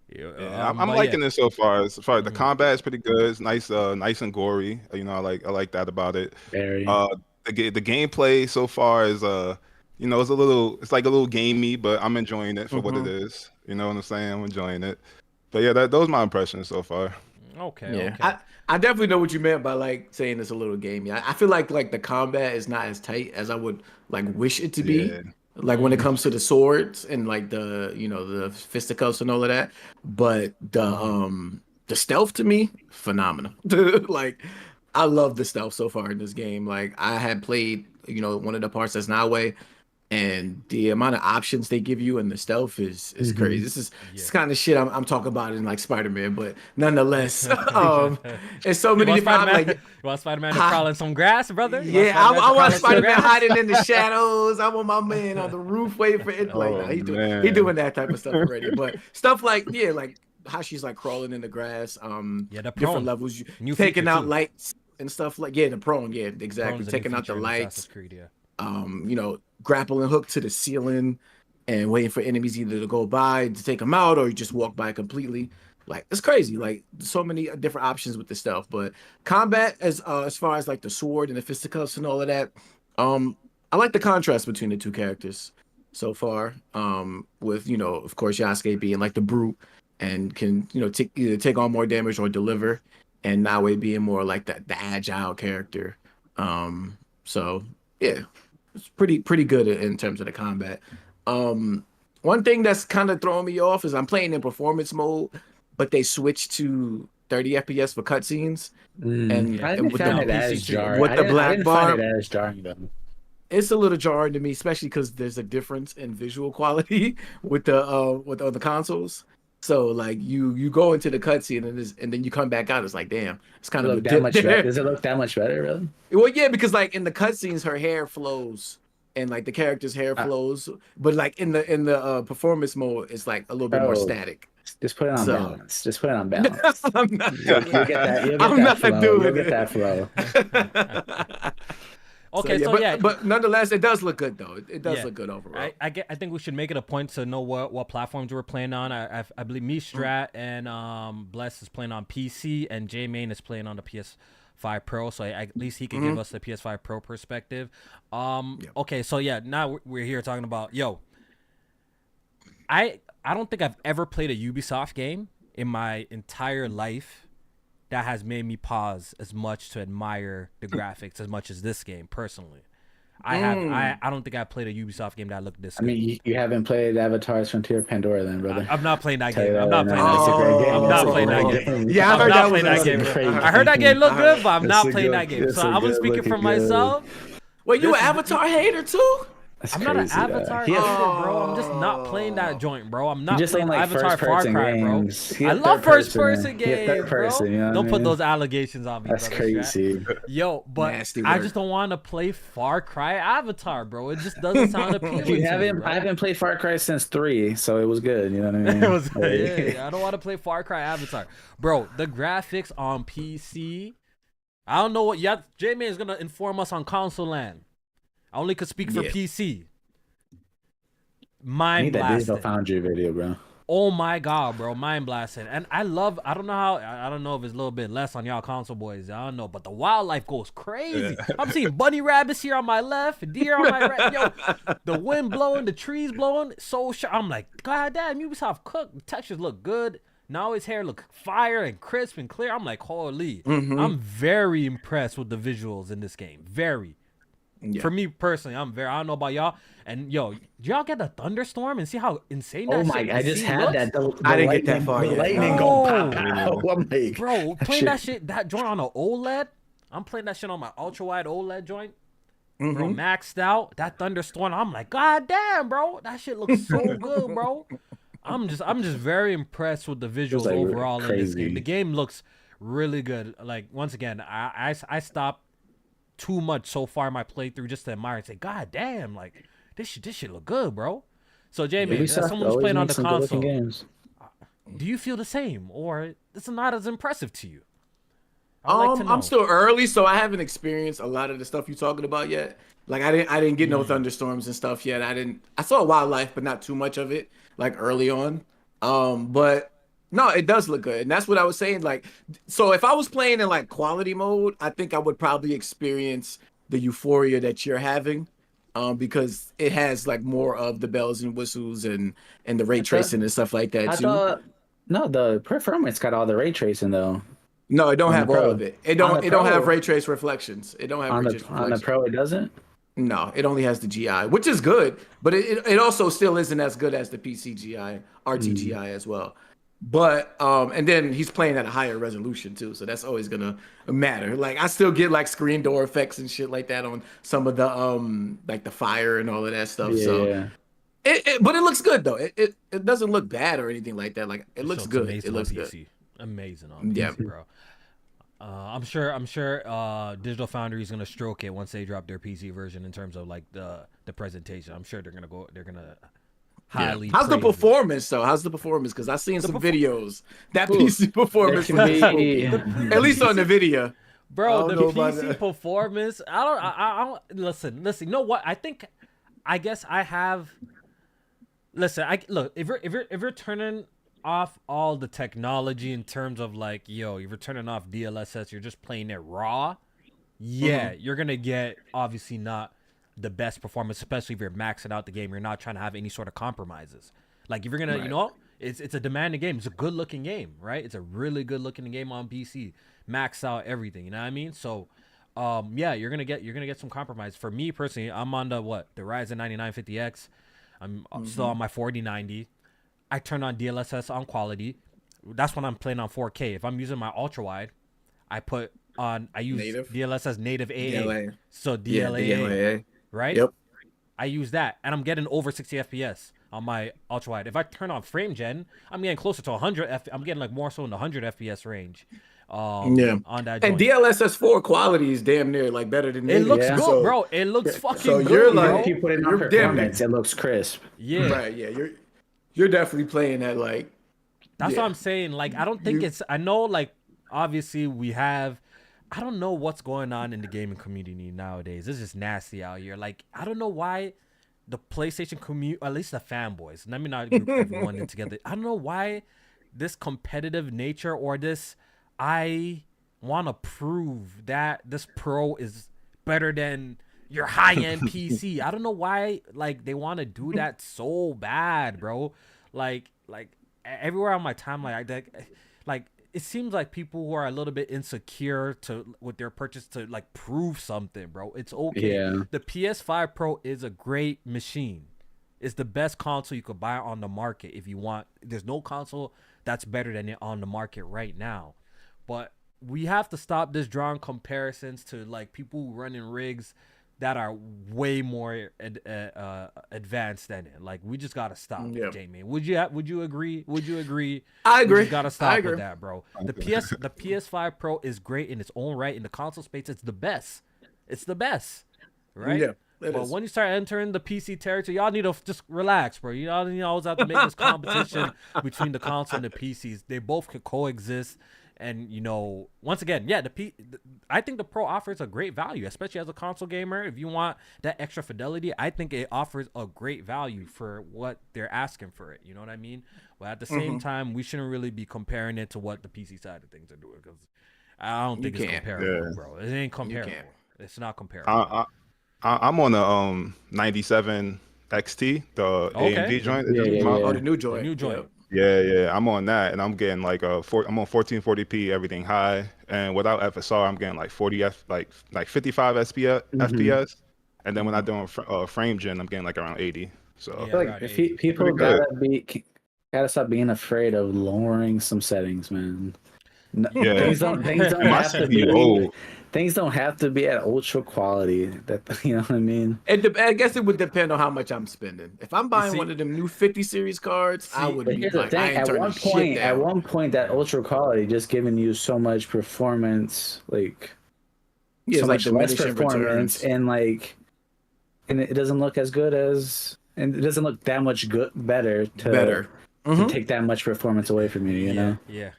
yeah, I'm liking it so far. As far as the combat is pretty good. It's nice, nice and gory. You know, I like that about it. Very. The gameplay so far is you know, it's like a little gamey, but I'm enjoying it for what it is. You know what I'm saying? I'm enjoying it. But yeah, those are my impressions so far. Okay. Yeah, Okay. I definitely know what you meant by like saying it's a little gamey. I feel like the combat is not as tight as I would like wish it to be. Like when it comes to the swords and like the the fisticuffs and all of that. But the stealth to me, phenomenal. Like I love the stealth so far in this game. Like I had played one of the parts that's now way. And the amount of options they give you and the stealth is crazy. This is kind of shit I'm talking about in like Spider-Man, but nonetheless, it's so many different. Like, you want Spider-Man to crawl in some grass, brother? Yeah, I want Spider-Man hiding in the shadows. I want my man on the roof waiting for it. Like, he doing that type of stuff already. But stuff like like how she's like crawling in the grass. The different levels. You taking out lights and stuff like the prone. Yeah, exactly. Taking out the lights. Grappling hook to the ceiling and waiting for enemies either to go by to take them out or you just walk by completely. Like it's crazy. Like so many different options with the stealth. But combat as far as like the sword and the fisticuffs and all of that, I like the contrast between the two characters so far. With of course Yasuke being like the brute and can either take on more damage or deliver, and Naoe being more like the agile character. So yeah. It's pretty good in terms of the combat. One thing that's kind of throwing me off is I'm playing in performance mode, but they switched to 30 FPS for cutscenes. And I didn't find it as jarring. With the black bar, find it as jarring though. It's a little jarring to me, especially because there's a difference in visual quality with the consoles. So like you go into the cutscene and then you come back out. It's like damn, it's kind of that much better. Does it look that much better, really? Well, yeah, because like in the cutscenes, her hair flows and like the character's hair flows, but like in the performance mode, it's like a little bit more static. Just put it on balance. Just put it on balance. I'm not doing that flow. Okay, but nonetheless, it does look good though. It does look good overall. I think we should make it a point to know what platforms we're playing on. I believe me, Strat, and Bless is playing on PC, and J Main is playing on the PS5 Pro. So at least he can give us the PS5 Pro perspective. Okay, so now we're here talking about I don't think I've ever played a Ubisoft game in my entire life that has made me pause as much to admire the graphics as much as this game personally. I don't think I've played a Ubisoft game that looked this good. I mean, you haven't played Avatar's Frontier of Pandora then, brother. I'm not playing that game. I'm not playing that game. Yeah, I heard that was that game. I heard that game looked good, but I'm not playing that game. So I'm just speaking for myself. Wait, you an Avatar hater too? I'm not an Avatar hater, bro. I'm just not playing that joint, bro. I'm not playing Avatar Far Cry, bro. I love first-person games, bro. Don't put those allegations on me, That's crazy. Yo, but I just don't want to play Far Cry Avatar, bro. It just doesn't sound appealing to me, bro. I haven't played Far Cry since 3, so it was good. You know what I mean? It was I don't want to play Far Cry Avatar, bro. The graphics on PC. I don't know what J-Man is gonna inform us on console land. I only could speak for PC. Mind blasting. That Digital Foundry video, bro. Oh my god, bro, mind blasting. And I don't know if it's a little bit less on y'all console boys. I don't know, but the wildlife goes crazy. Yeah. I'm seeing bunny rabbits here on my left, deer on my right. Yo, the wind blowing, the trees blowing, so sharp. I'm like, god damn, Ubisoft cooked. The textures look good. Now his hair look fire and crisp and clear. I'm like, holy. I'm very impressed with the visuals in this game. Very. Yeah. For me personally, I don't know about y'all. And yo, did y'all get the thunderstorm and see how insane that shit I just had looks? that. I didn't get that far yet. Lightning go pop out. I'm like, bro, playing that joint on an OLED. I'm playing that shit on my ultra wide OLED joint. Bro, maxed out. That thunderstorm. I'm like, god damn, bro. That shit looks so good, bro. I'm just very impressed with the visuals like overall in this game. The game looks really good. Like once again, I stopped too much so far in my playthrough just to admire and say, god damn, like this shit look good, bro. So Jamie, as someone who's playing on the console, do you feel the same, or it's not as impressive to you? I'm still early, so I haven't experienced a lot of the stuff you're talking about yet. Like I didn't get no thunderstorms and stuff yet. I saw wildlife, but not too much of it, like early on. But no, it does look good. And that's what I was saying. Like, so if I was playing in like quality mode, I think I would probably experience the euphoria that you're having. Because it has like more of the bells and whistles and the ray tracing and stuff like that too. No, the performance got all the ray tracing though. No, it don't have all of it. It don't have ray trace reflections. It don't have on ray trace reflections. On the Pro, it doesn't? No, it only has the GI, which is good, but it also still isn't as good as the PC GI, RTGI as well. But and then he's playing at a higher resolution too, so that's always gonna matter. Like I still get like screen door effects and shit like that on some of the like the fire and all of that stuff. Yeah. So but it looks good though. It doesn't look bad or anything like that. Like it looks good. It looks good. Amazing on PC, bro. I'm sure Digital Foundry is gonna stroke it once they drop their PC version in terms of like the presentation. I'm sure they're gonna highly. How's the performance though? How's the performance? Because I've seen some videos. That PC performance, at least on the video, bro. The PC performance. I don't listen. You know what? I guess I have. Listen, look. If you're turning off all the technology in terms of like, if you're turning off DLSS, you're just playing it raw. Yeah, you're gonna get obviously not the best performance, especially if you're maxing out the game. You're not trying to have any sort of compromises. Like if you're gonna, it's a demanding game. It's a good looking game, right? It's a really good looking game on PC. Max out everything, you know what I mean? So, you're gonna get some compromise. For me personally, I'm on the Ryzen 9950X. I'm still on my 4090. I turn on DLSS on quality. That's when I'm playing on 4K. If I'm using my ultra wide, I use native. DLSS native AA. DLA. So DLA. Right? Yep. I use that, and I'm getting over 60 FPS on my ultra wide. If I turn on frame gen, I'm getting closer to 100. I'm getting like more so in the 100 FPS range. On that joint. And DLSS 4 quality is damn near like better than it looks good, bro. It looks fucking so good. You're like, if you put it on performance, it looks crisp. Yeah. Right. Yeah. You're definitely playing at like. That's what I'm saying. Like I don't think I know. Like obviously we have. I don't know what's going on in the gaming community nowadays. It's just nasty out here. Like, I don't know why the PlayStation community, at least the fanboys, let me not group everyone in together. I don't know why this competitive nature or this, I want to prove that this Pro is better than your high-end PC. I don't know why, like, they want to do that so bad, bro. Like everywhere on my timeline, like, it seems like people who are a little bit insecure with their purchase to like prove something, bro. It's okay. Yeah. The PS5 Pro is a great machine. It's the best console you could buy on the market if you want. There's no console that's better than it on the market right now. But we have to stop this drawing comparisons to like people running rigs that are way more advanced than it. Like we just gotta stop, Jamie. Would you agree? I agree. We gotta stop with that, bro. The PS5 Pro is great in its own right. In the console space, it's the best. It's the best, right? Yeah. But when you start entering the PC territory, y'all need to just relax, bro. You always have to make this competition between the console and the PCs. They both could coexist. And, once again, I think the Pro offers a great value, especially as a console gamer. If you want that extra fidelity, I think it offers a great value for what they're asking for it. You know what I mean? But at the same time, we shouldn't really be comparing it to what the PC side of things are doing because I don't think it's comparable, bro. It ain't comparable. It's not comparable. I'm on the 97 XT, the AMD joint. Oh, the new joint. Yeah, I'm on that, and I'm getting like I'm on 1440p, everything high, and without FSR, I'm getting like 55 FPS, and then when I'm doing frame gen, I'm getting like around 80. So Yeah, like if people gotta stop being afraid of lowering some settings, man. No, yeah, things don't and my have to CPU be old. things don't have to be at ultra quality. That you know what I mean? I guess it would depend on how much I'm spending. If I'm buying one of them new 50 series cards, I would But be here's like, the I thing: ain't turning shit down. at one point, that ultra quality just giving you so much performance, like Yeah, so it's like much less diminishing performance, returns. and it doesn't look as good as, and it doesn't look that much better Better. to take that much performance away from you. You know? Yeah,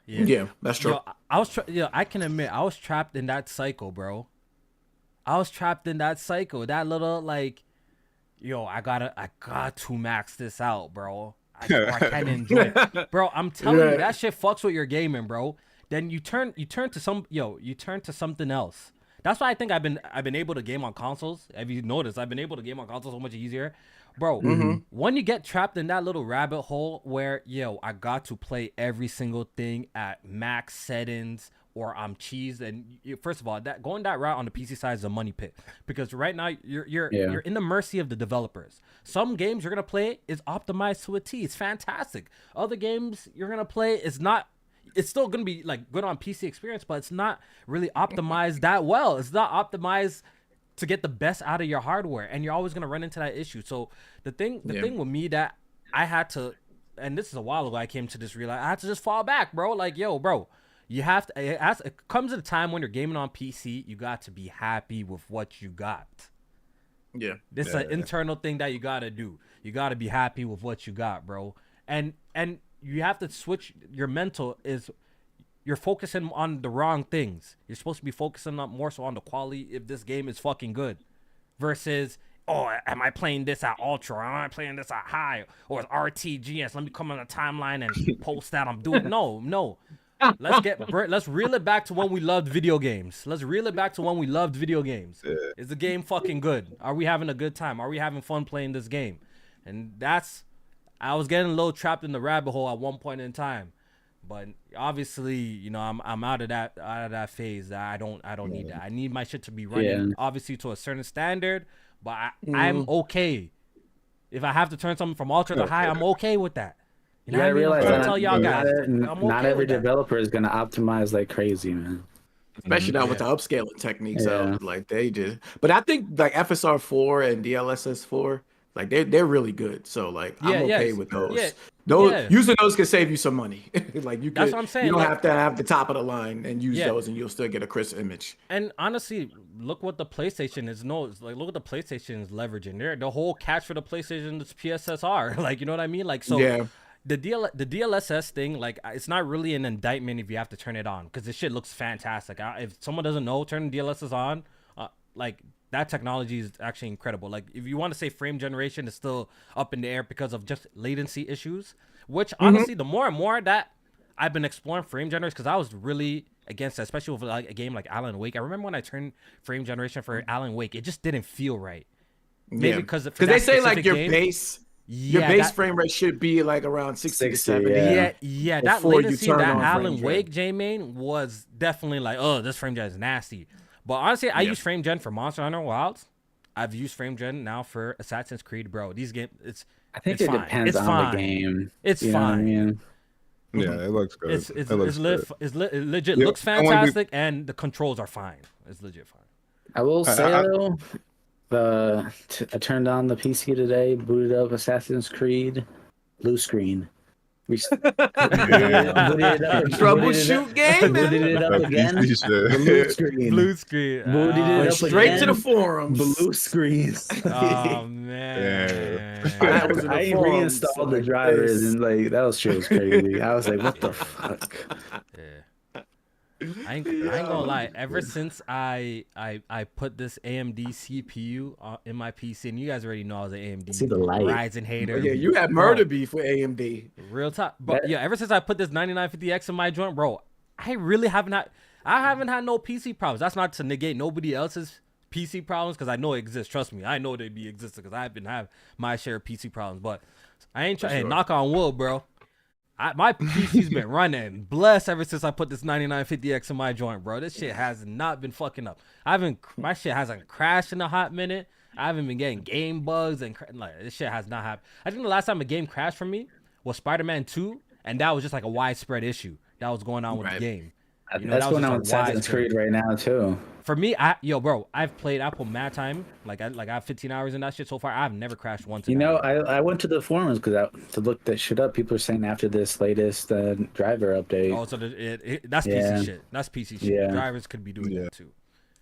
that's true. I can admit I was trapped in that cycle, bro. I was trapped in that cycle. That little like, I got to max this out, bro. Or I can't enjoy it. Bro, I'm telling you, that shit fucks with your gaming, bro. Then you turn to something else. That's why I think I've been able to game on consoles. Have you noticed? I've been able to game on consoles so much easier. Bro, when you get trapped in that little rabbit hole where, I got to play every single thing at max settings or I'm cheesed, and first of all, going that route on the PC side is a money pit, because right now you're in the mercy of the developers. Some games you're gonna play is optimized to a T. It's fantastic. Other games you're gonna play is not. It's still gonna be like good on PC experience, but it's not really optimized that well. It's not optimized to get the best out of your hardware, and you're always gonna run into that issue. So the thing with me that I had to, and this is a while ago, I came to this realize I had to just fall back, bro. Like, bro, you have to. It comes at a time when you're gaming on PC, you got to be happy with what you got. Yeah, this is an internal thing that you gotta do. You gotta be happy with what you got, bro. And you have to switch your mental. You're focusing on the wrong things. You're supposed to be focusing more so on the quality if this game is fucking good, versus, am I playing this at ultra? Or am I playing this at high? Or it's RTGS? Let me come on the timeline and post that I'm doing. No. Let's reel it back to when we loved video games. Is the game fucking good? Are we having a good time? Are we having fun playing this game? And I was getting a little trapped in the rabbit hole at one point in time. But obviously, I'm out of that phase. That I don't need that. I need my shit to be running obviously to a certain standard, but I'm okay. If I have to turn something from ultra to high, I'm okay with that. You gotta realize that tell y'all guys, not every developer is gonna optimize like crazy, man. Especially now with the upscaling techniques out, like they just. But I think like FSR 4 and DLSS 4, like they're really good. So like I'm okay with those. Using those can save you some money. Like you could, that's what I'm saying. You don't have to have the top of the line and use those, and you'll still get a crisp image. And honestly, look what the PlayStation is. Look what the PlayStation is leveraging. The whole catch for the PlayStation is PSSR. Like, you know what I mean? Like, so the DLSS thing, like, it's not really an indictment if you have to turn it on, because this shit looks fantastic. If someone doesn't know, turn DLSS on, like, that technology is actually incredible. Like, if you want to say frame generation is still up in the air because of just latency issues, which honestly, the more and more that I've been exploring frame generation, because I was really against that, especially with like a game like Alan Wake. I remember when I turned frame generation for Alan Wake, it just didn't feel right. Maybe because they say like your base frame rate should be like around 60 to 70. Yeah. That latency that Alan Wake J-Main was definitely like, this frame gen is nasty. But honestly, I use frame gen for Monster Hunter Wilds. I've used frame gen now for Assassin's Creed, bro. These games, I think it depends on the game. It's fine. I mean? Yeah, it looks good. It legit looks fantastic, and the controls are fine. It's legit fine. I will say though, I turned on the PC today, booted up Assassin's Creed, blue screen. Troubleshoot game. Booted it up again. Blue screen. Booted it up straight again. To the forums. Blue screen. Oh man. I reinstalled the drivers and like that was crazy. I was like, what the fuck? I ain't gonna lie. Ever since I put this AMD CPU in my PC, and you guys already know I was an AMD Ryzen hater. Yeah, you had murder beef with AMD. Real talk. But ever since I put this 9950X in my joint, bro, I haven't had no PC problems. That's not to negate nobody else's PC problems, because I know it exists. Trust me, I know they be existing, because I've been having my share of PC problems. But I ain't trying. Hey, knock on wood, bro. My PC's been running blessed ever since I put this 9950X in my joint, bro. This shit has not been fucking up. My shit hasn't crashed in a hot minute. I haven't been getting game bugs and like this shit has not happened. I think the last time a game crashed for me was Spider-Man 2, and that was just like a widespread issue that was going on with the game. You know, that's going on with Assassin's Creed right now too. For me, bro, I've played Apple mad time. Like I have 15 hours in that shit so far. I've never crashed once. You know, I went to the forums to look that shit up. People are saying after this latest driver update. Oh, so that's PC shit. That's PC shit. Yeah. Drivers could be doing that too.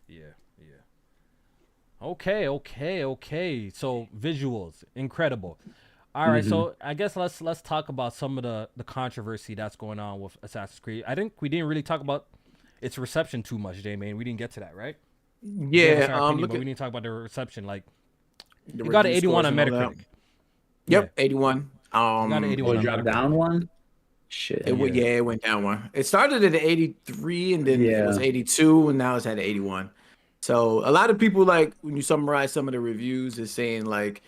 Yeah. Okay. So visuals, incredible. All right, so I guess let's talk about some of the controversy that's going on with Assassin's Creed. I think we didn't really talk about its reception too much, J-Man. We didn't get to that, right? Yeah, but we didn't talk about the reception. Like, you got an 81 on Metacritic. Yep, 81. Got an 81 it dropped down one. Shit. It went down one. It started at 83, and then it was 82, and now it's at 81. So a lot of people, like, when you summarize some of the reviews, is saying like,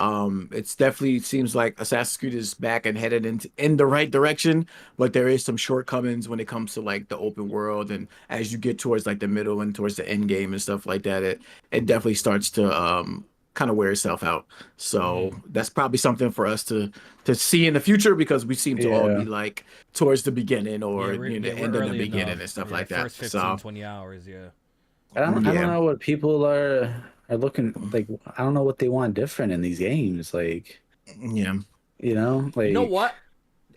it's definitely seems like Assassin's Creed is back and headed in the right direction, but there is some shortcomings when it comes to like the open world, and as you get towards like the middle and towards the end game and stuff like that, it definitely starts to kind of wear itself out. So that's probably something for us to see in the future, because we seem to all be like towards the beginning or end of the beginning and stuff like that. First 15, 20 hours, I don't know what people are looking like. I don't know what they want different in these games. Like, you know, like, you know what?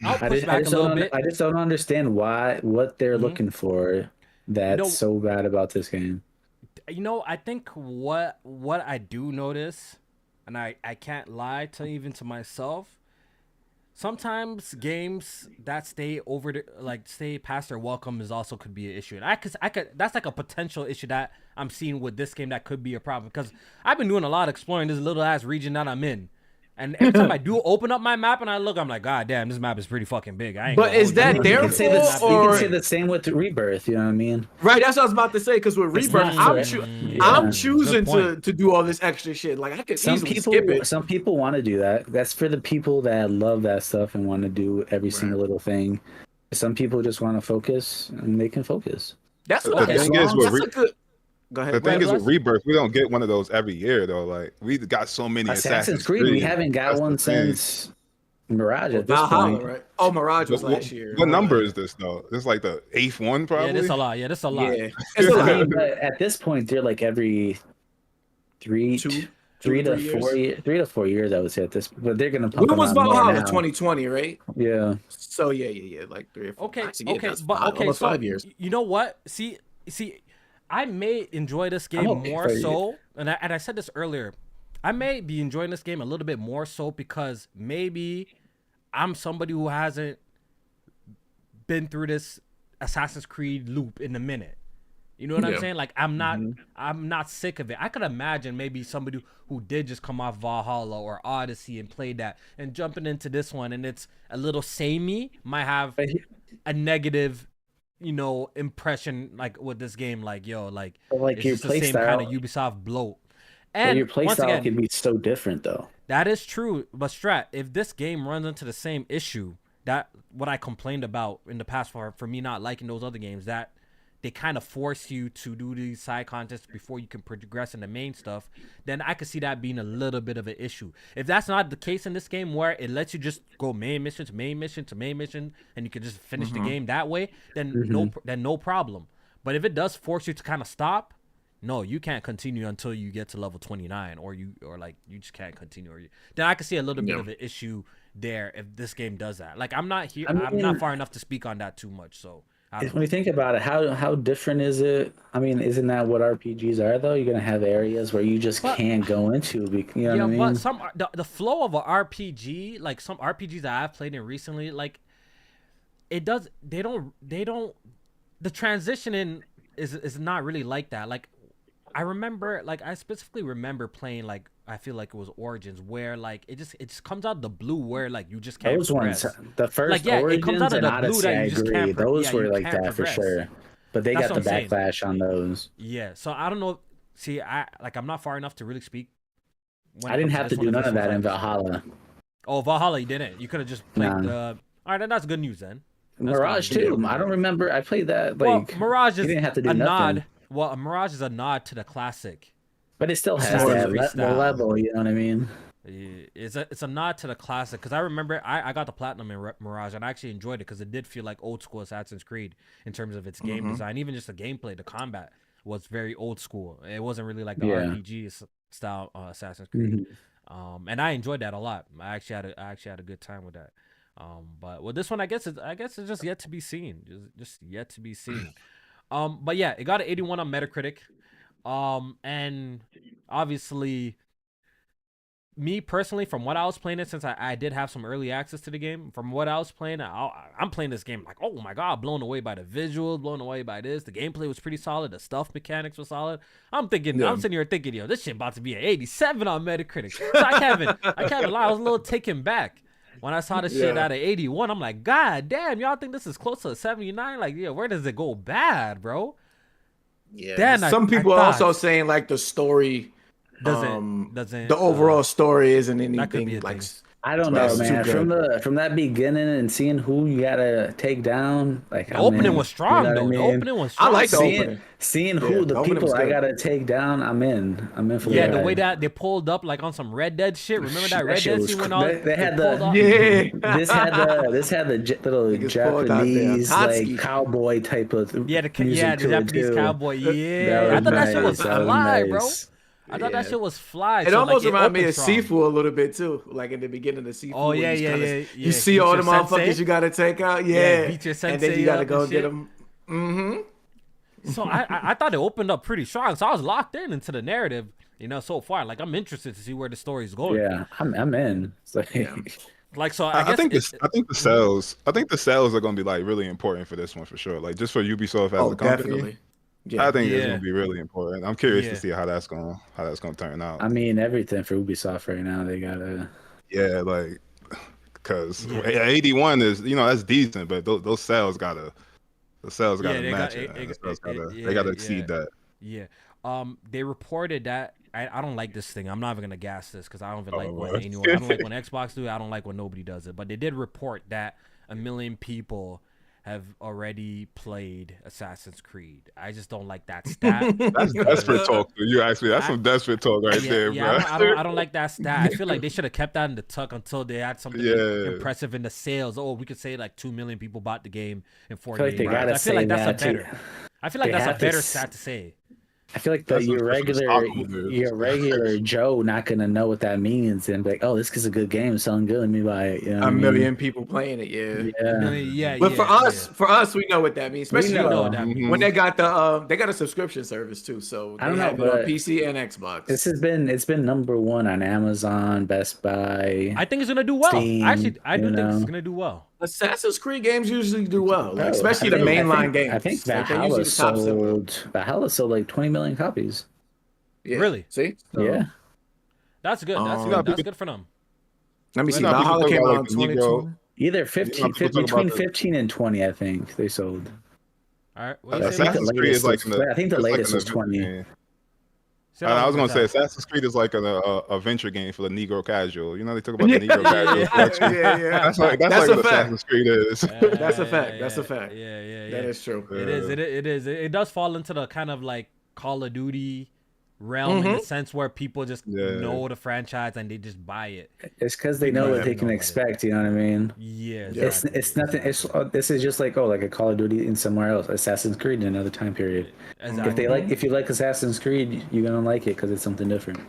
I'll push back a little bit. I just don't understand what they're looking for that's so bad about this game. You know, I think what I do notice, and I can't lie to myself, sometimes games that stay past their welcome could be an issue. And I could that's like a potential issue that I'm seeing with this game that could be a problem, because I've been doing a lot of exploring this little ass region that I'm in. And every time I do open up my map and I look, I'm like, God damn, this map is pretty fucking big. But is that their fault? You can say the same with Rebirth, you know what I mean? Right, that's what I was about to say, because with Rebirth, I'm choosing to do all this extra shit. Like, I could easily skip it. Some people want to do that. That's for the people that love that stuff and want to do every single little thing. Some people just want to focus, and they can focus. That's what the thing is. Go ahead. The thing is with Rebirth, we don't get one of those every year though. Like, we got so many Assassin's Creed. We haven't got one since Mirage at this point. Right? Oh, Mirage was last year. What number is this though? It's like the 8th one, probably. Yeah, that's a lot. Yeah, that's a lot. Yeah, it's a lot. But at this point, they're like every 3 to 4 years, I would say at this. But they're gonna pump. When was Valhalla? 2020, right? Yeah. So yeah, like 3 or 4. Almost 5 years. You know what? See. I may enjoy this game more so, and I said this earlier, I may be enjoying this game a little bit more so because maybe I'm somebody who hasn't been through this Assassin's Creed loop in a minute. You know what I'm saying? Like, I'm not sick of it. I could imagine maybe somebody who did just come off Valhalla or Odyssey and played that and jumping into this one and it's a little samey might have a negative, impression, like, with this game, like, it's your the same kind of Ubisoft bloat. And your playstyle can be so different, though. That is true, but Strat, if this game runs into the same issue that what I complained about in the past for me not liking those other games, that they kind of force you to do these side contests before you can progress in the main stuff, then I could see that being a little bit of an issue. If that's not the case in this game, where it lets you just go main mission to main mission to main mission, and you can just finish the game that way, then no problem. But if it does force you to kind of stop, no, you can't continue until you get to level 29, or you just can't continue. Then I could see a little bit of an issue there if this game does that. Like, I'm not not far enough to speak on that too much, so. When you think about it, how different is it? I mean, isn't that what RPGs are, though? You're gonna have areas where you just can't go into. You know what I mean? But the flow of an RPG, like some RPGs that I've played in recently, like they don't. The transitioning is not really like that. Like, I specifically remember playing, like, I feel like it was Origins, where like it just comes out of the blue, where like you just can't. Those ones, the first Origins and Odyssey, I agree. Those were like that for sure. But they got the backlash on those. Yeah, so I don't know. See, I'm not far enough to really speak. I didn't have to do none of that in Valhalla. Oh, Valhalla, you didn't. You could have just played All right, then that's good news then. That's Mirage too. I don't remember. I played that. Like, well, Mirage is didn't have to do a nothing. nod. Well, a Mirage is a nod to the classic. But it still has Assassin's that Creed level. You know what I mean? It's a nod to the classic because I remember I got the platinum in Mirage and I actually enjoyed it because it did feel like old school Assassin's Creed in terms of its game design, even just the gameplay, the combat was very old school. It wasn't really like the RPG style Assassin's Creed, and I enjoyed that a lot. I actually had a good time with that. But with this one, I guess it's just yet to be seen, just yet to be seen. But yeah, it got an 81 on Metacritic, and obviously. Me personally, from what I was playing it, since I did have some early access to the game, from what I was playing, I'm playing this game like, oh my god, blown away by the visuals, blown away by this. The gameplay was pretty solid. The stealth mechanics were solid. I'm sitting here thinking, yo, this shit about to be an 87 on Metacritic. So I can't lie. I was a little taken back when I saw this shit at an 81. I'm like, god damn, y'all think this is close to a 79? Like, yeah, where does it go bad, bro? Yeah. Then some people are also saying like the story. Doesn't the overall story isn't anything like I don't know, man. From that beginning and seeing who you gotta take down, like the opening was strong, though. The opening was strong. I like the opening. Seeing who the people I gotta take down, I'm in for the the way that they pulled up like on some Red Dead shit. Remember that Red Dead scene when all they had this had the little Japanese like cowboy type of the Japanese cowboy. Yeah, I thought that shit was fly, bro. I thought that shit was fly. It almost reminded me of Sifu a little bit too, like in the beginning of Sifu. Oh yeah. You see all the motherfuckers you gotta take out, beat your sensei, and then you gotta go get them. So I thought it opened up pretty strong, so I was locked into the narrative, so far. Like I'm interested to see where the story's going. Yeah, I'm in. Like so, I think the sales are gonna be like really important for this one for sure. Like just for Ubisoft as a company. Definitely. Yeah. I think it's gonna be really important. I'm curious to see how that's gonna turn out. I mean, everything for Ubisoft right now, they gotta. Yeah, like, cause 81 is that's decent, but those sales gotta match it. They gotta exceed that. Yeah. They reported that I don't like this thing. I'm not even gonna gas this because I don't even like when anyone. I don't like when Xbox do it. I don't like when nobody does it. But they did report that 1 million people have already played Assassin's Creed. I just don't like that stat. That's desperate talk. You actually, that's some desperate talk right there, bro. I don't like that stat. I feel like they should have kept that in the tuck until they had something impressive in the sales. Oh, we could say like 2 million people bought the game in 4 days. I feel like that's a better stat to say. I feel like your regular Joe not gonna know what that means and be like, oh, this is a good game, selling good, let me buy it. You know 1 million people playing it, yeah. But for us, we know what that means. Especially when they got a subscription service too. So they have it on PC and Xbox. It's been number one on Amazon, Best Buy. I think it's gonna do well. Steam, I do think it's gonna do well. Assassin's Creed games usually do well, especially the mainline games. I think Valhalla sold like 20 million copies. Yeah. Really? See? Yeah. That's good. That's good for them. Let me see. Valhalla came out in 2020. Either 15, between 15 and 20, I think they sold. All right. Assassin's Creed is like I think the latest was 20. I was gonna say Assassin's Creed is like a venture game for the Negro casual. They talk about the Negro casual. Yeah. That's like what Assassin's Creed is. That's a fact. That's a fact. Yeah. That is true. It is. It does fall into the kind of like Call of Duty realm in the sense where people just know the franchise and they just buy it. It's because they know what they can expect. You know what I mean? Yeah. Exactly. It's nothing. This is just like a Call of Duty in somewhere else. Assassin's Creed in another time period. Exactly. If you like Assassin's Creed, you're gonna like it because it's something different.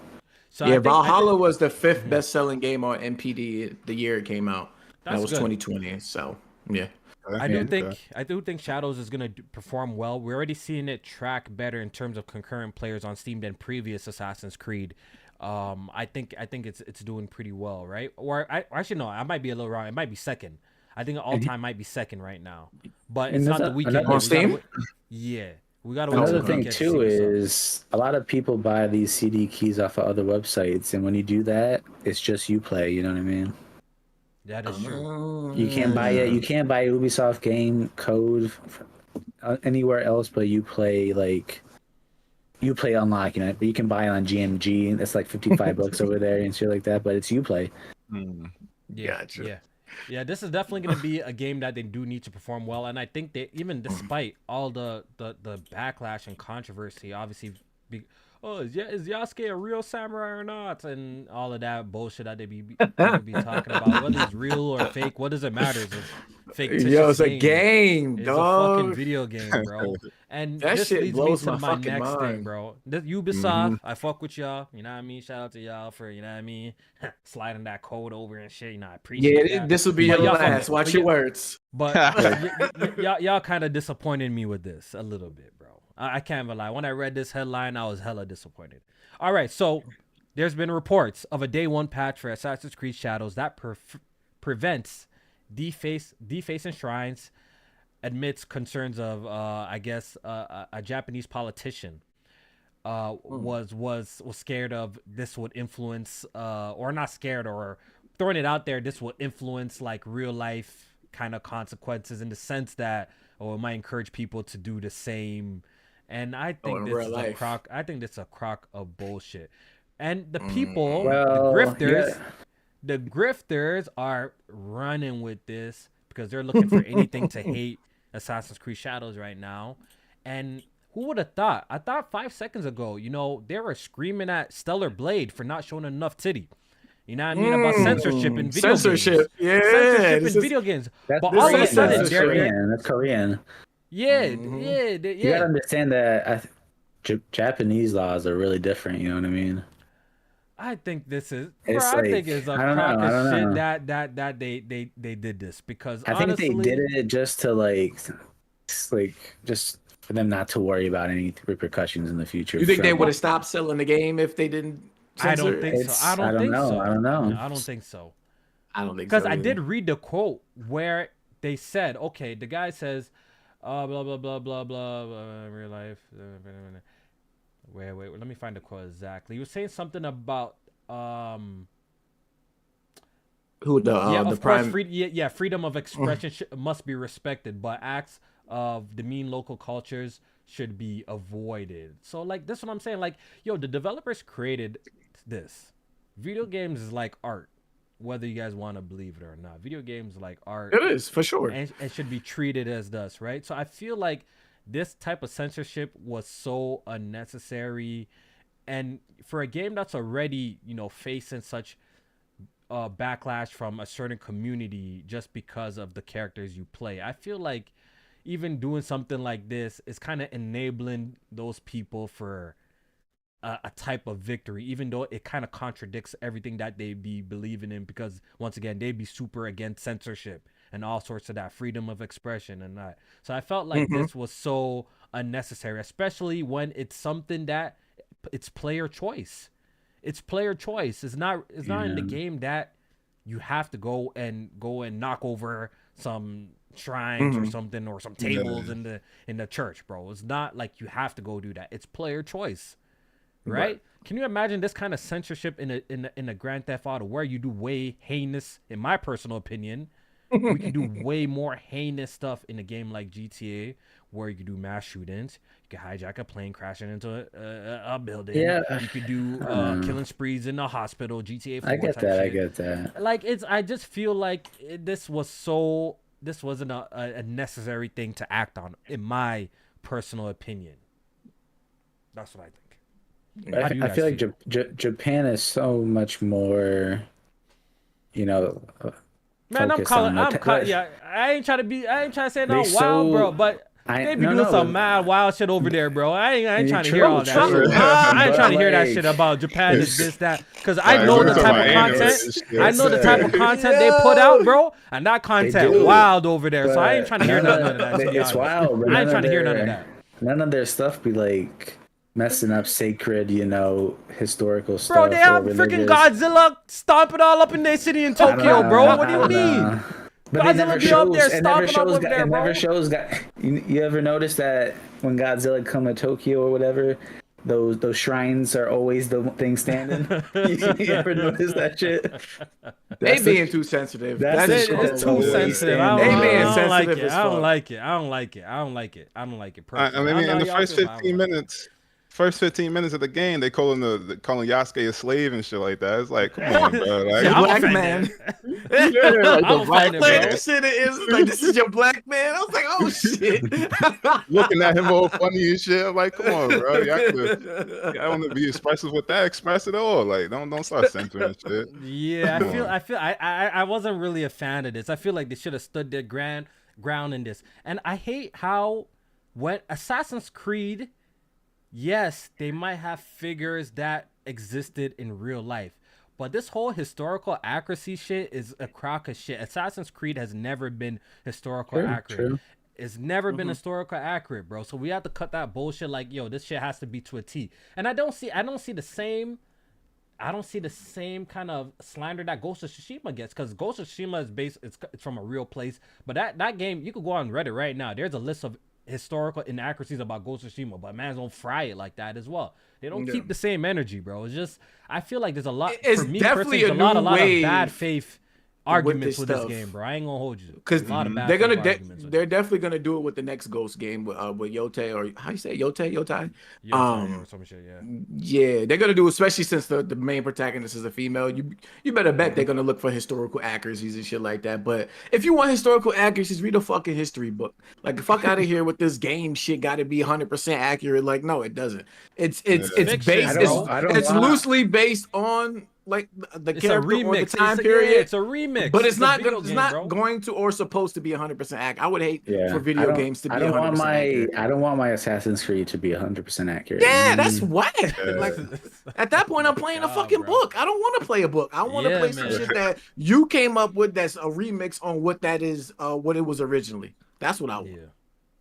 So Valhalla was the 5th best-selling game on NPD the year it came out. That was good. 2020. So yeah. I do think Shadows is gonna perform well. We're already seeing it track better in terms of concurrent players on Steam than previous Assassin's Creed. I think it's doing pretty well, right? Or actually no, I might be a little wrong. It might be second. I think all time might be second right now, but it's not the weekend on Steam. We got another thing too is a lot of people buy these CD keys off of other websites, and when you do that, it's just Uplay. You know what I mean? That is true. You can't buy it. You can't buy Ubisoft game code anywhere else, but Uplay Unlock, but you can buy it on GMG, and it's like $55 over there and shit like that. But it's Uplay. Yeah. Yeah, this is definitely going to be a game that they do need to perform well, and I think they even despite all the backlash and controversy, obviously, is Yasuke a real samurai or not, and all of that bullshit that people be talking about, whether it's real or fake, what does it matter? It's a fictitious a game, It's dog. a fucking video game, bro. And that this shit leads blows me to my fucking next mind. thing, bro. This Ubisoft, I fuck with y'all. You know what I mean? Shout out to y'all for, you know what I mean, sliding that code over and shit. You know, I appreciate that. This will be your last. Watch your words. But y'all kind of disappointed me with this a little bit, bro. I can't even lie. When I read this headline, I was hella disappointed. All right, so there's been reports of a day one patch for Assassin's Creed Shadows that prevents defacing shrines amidst concerns of, I guess, a Japanese politician was scared of this would influence, or not scared, or throwing it out there, this would influence like real life kind of consequences in the sense that, it might encourage people to do the same. And I think this is a crock. I think this is a crock of bullshit. And the people, the grifters are running with this because they're looking for anything to hate Assassin's Creed Shadows right now. And who would have thought? I thought 5 seconds ago, they were screaming at Stellar Blade for not showing enough titty. You know what I mean? About censorship in video games. Yeah. Censorship in video games. But all of a sudden, that's Korean. Yeah. You gotta understand that Japanese laws are really different. You know what I mean? I think this is. I think it's a crock of shit that they did this because I think they did it just to just for them not to worry about any repercussions in the future. You think they would have stopped selling the game if they didn't? I don't think so. I don't think so. I don't know. I don't think so. I don't think so. Because I did read the quote where they said, okay, the guy says, blah blah blah blah blah real life. Wait, let me find the quote exactly. He was saying something about who the prime freedom of expression must be respected, but acts of demean local cultures should be avoided. So like this is what I'm saying. Like, the developers created this. Video games is like art, whether you guys want to believe it or not. Video games like art. It is for sure, and should be treated as thus, right? So I feel like this type of censorship was so unnecessary, and for a game that's already facing such backlash from a certain community just because of the characters you play, I feel like even doing something like this is kind of enabling those people for a type of victory, even though it kind of contradicts everything that they be believing in, because once again they be super against censorship and all sorts of that freedom of expression and that. So I felt like this was so unnecessary, especially when it's something that it's player choice. It's player choice. It's not in the game that you have to go and knock over some shrines or something, or some tables in the church, bro. It's not like you have to go do that. It's player choice, right? Can you imagine this kind of censorship in a Grand Theft Auto where you do way heinous, in my personal opinion, we can do way more heinous stuff in a game like GTA, where you can do mass shootings, you can hijack a plane crashing into a building, you could do killing sprees in a hospital, GTA 4 I get that. Like, I just feel like this wasn't a necessary thing to act on, in my personal opinion. That's what I think. I feel like Japan is so much more, man, I ain't trying to say no wild, bro, but they be doing some mad wild shit over there, bro. I ain't trying to hear all that shit. I ain't trying to hear that shit about Japan is this, that, because I know the type of content. I know the type of content they put out, bro, and that content wild over there. So I ain't trying to hear none of that. It's wild, but I ain't trying to hear none of that. None of their stuff be like messing up sacred, historical stuff. Bro, they have freaking Godzilla stomping all up in their city in Tokyo, bro. What do you mean? But Godzilla be up there stomping up over there, bro. Never shows. You ever notice that when Godzilla come to Tokyo or whatever, those shrines are always the thing standing? You ever notice that shit? They being too sensitive. It's too sensitive. I don't like it. I mean, in the first 15 minutes, first 15 minutes of the game, they calling Yasuke a slave and shit like that. It's like, come on, bro. Like, Yeah, black man. yeah, like I'm the black offended, Playing bro. that shit, it was like, this is your black man. I was like, oh shit. looking at him all funny and shit. I'm like, come on, bro. Y'all want to be expressive with that? Express it all. Like, don't start censoring shit. Yeah, I wasn't really a fan of this. I feel like they should have stood their ground in this. And I hate how when Assassin's Creed, yes, they might have figures that existed in real life. But this whole historical accuracy shit is a crock of shit. Assassin's Creed has never been historical accurate. True. It's never been historical accurate, bro. So we have to cut that bullshit like, yo, this shit has to be to a T. And I don't see the same kind of slander that Ghost of Tsushima gets, because Ghost of Tsushima is based, it's from a real place. But that game, you could go on Reddit right now. There's a list of historical inaccuracies about Ghost of Tsushima, but man, don't fry it like that as well. They don't keep the same energy, bro. It's just, I feel like there's a lot. It's for me definitely personally, a lot of bad faith arguments with with this this game, bro. I ain't gonna hold you. Because they're they're definitely gonna do it with the next Ghost game with Yote, or how you say Yotai? or some shit, Yeah, they're gonna do, especially since the main protagonist is a female. You better bet they're gonna look for historical accuracies and shit like that. But if you want historical accuracies, read a fucking history book. Like, fuck out of here with this game shit. Got to be 100% accurate. Like, no, it doesn't. It's based. It's loosely based on like the character or the time period. It's a remix, but it's not going to or supposed to be 100% accurate. I would hate for video games to be 100% accurate. I don't want my Assassin's Creed to be 100% accurate. Yeah, that's whack. Like, at that point, I'm playing a fucking book. I don't want to play a book. I want to play some shit that you came up with that's a remix on what that is, what it was originally. That's what I want.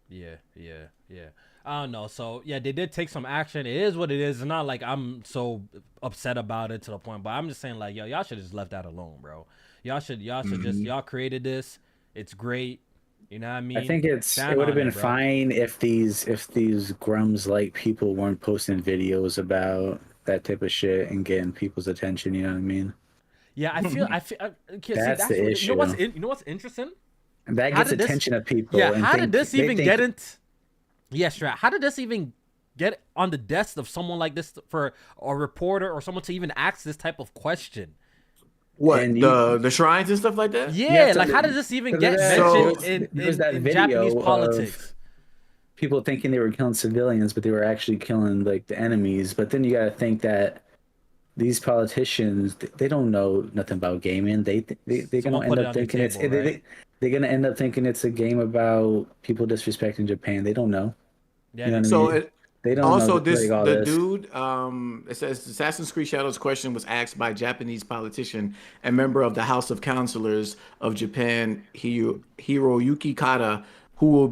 Yeah. I don't know. So yeah, they did take some action. It is what it is. It's not like I'm so upset about it to the point, but I'm just saying, like, yo, y'all should have just left that alone, bro. Y'all should just, y'all created this. It's great. You know what I mean? I think it would have been fine if these grums like people weren't posting videos about that type of shit and getting people's attention. You know what I mean? Yeah, I feel. That's the issue. You know what's interesting? And that gets attention of people. Yeah, how did this even get into? Yes, right. How did this even get on the desk of someone like this for a reporter or someone to even ask this type of question? What, the shrines and stuff like that? Yeah, like how did this even get mentioned in Japanese politics? People thinking they were killing civilians, but they were actually killing like the enemies. But then you got to think that these politicians, they don't know nothing about gaming. They're gonna end up thinking they're gonna end up thinking it's a game about people disrespecting Japan. They don't know. Yeah. You know So what I mean? They don't also know the dude, it says Assassin's Creed Shadows question was asked by Japanese politician and member of the House of Councilors of Japan, Hiroyuki Kata, who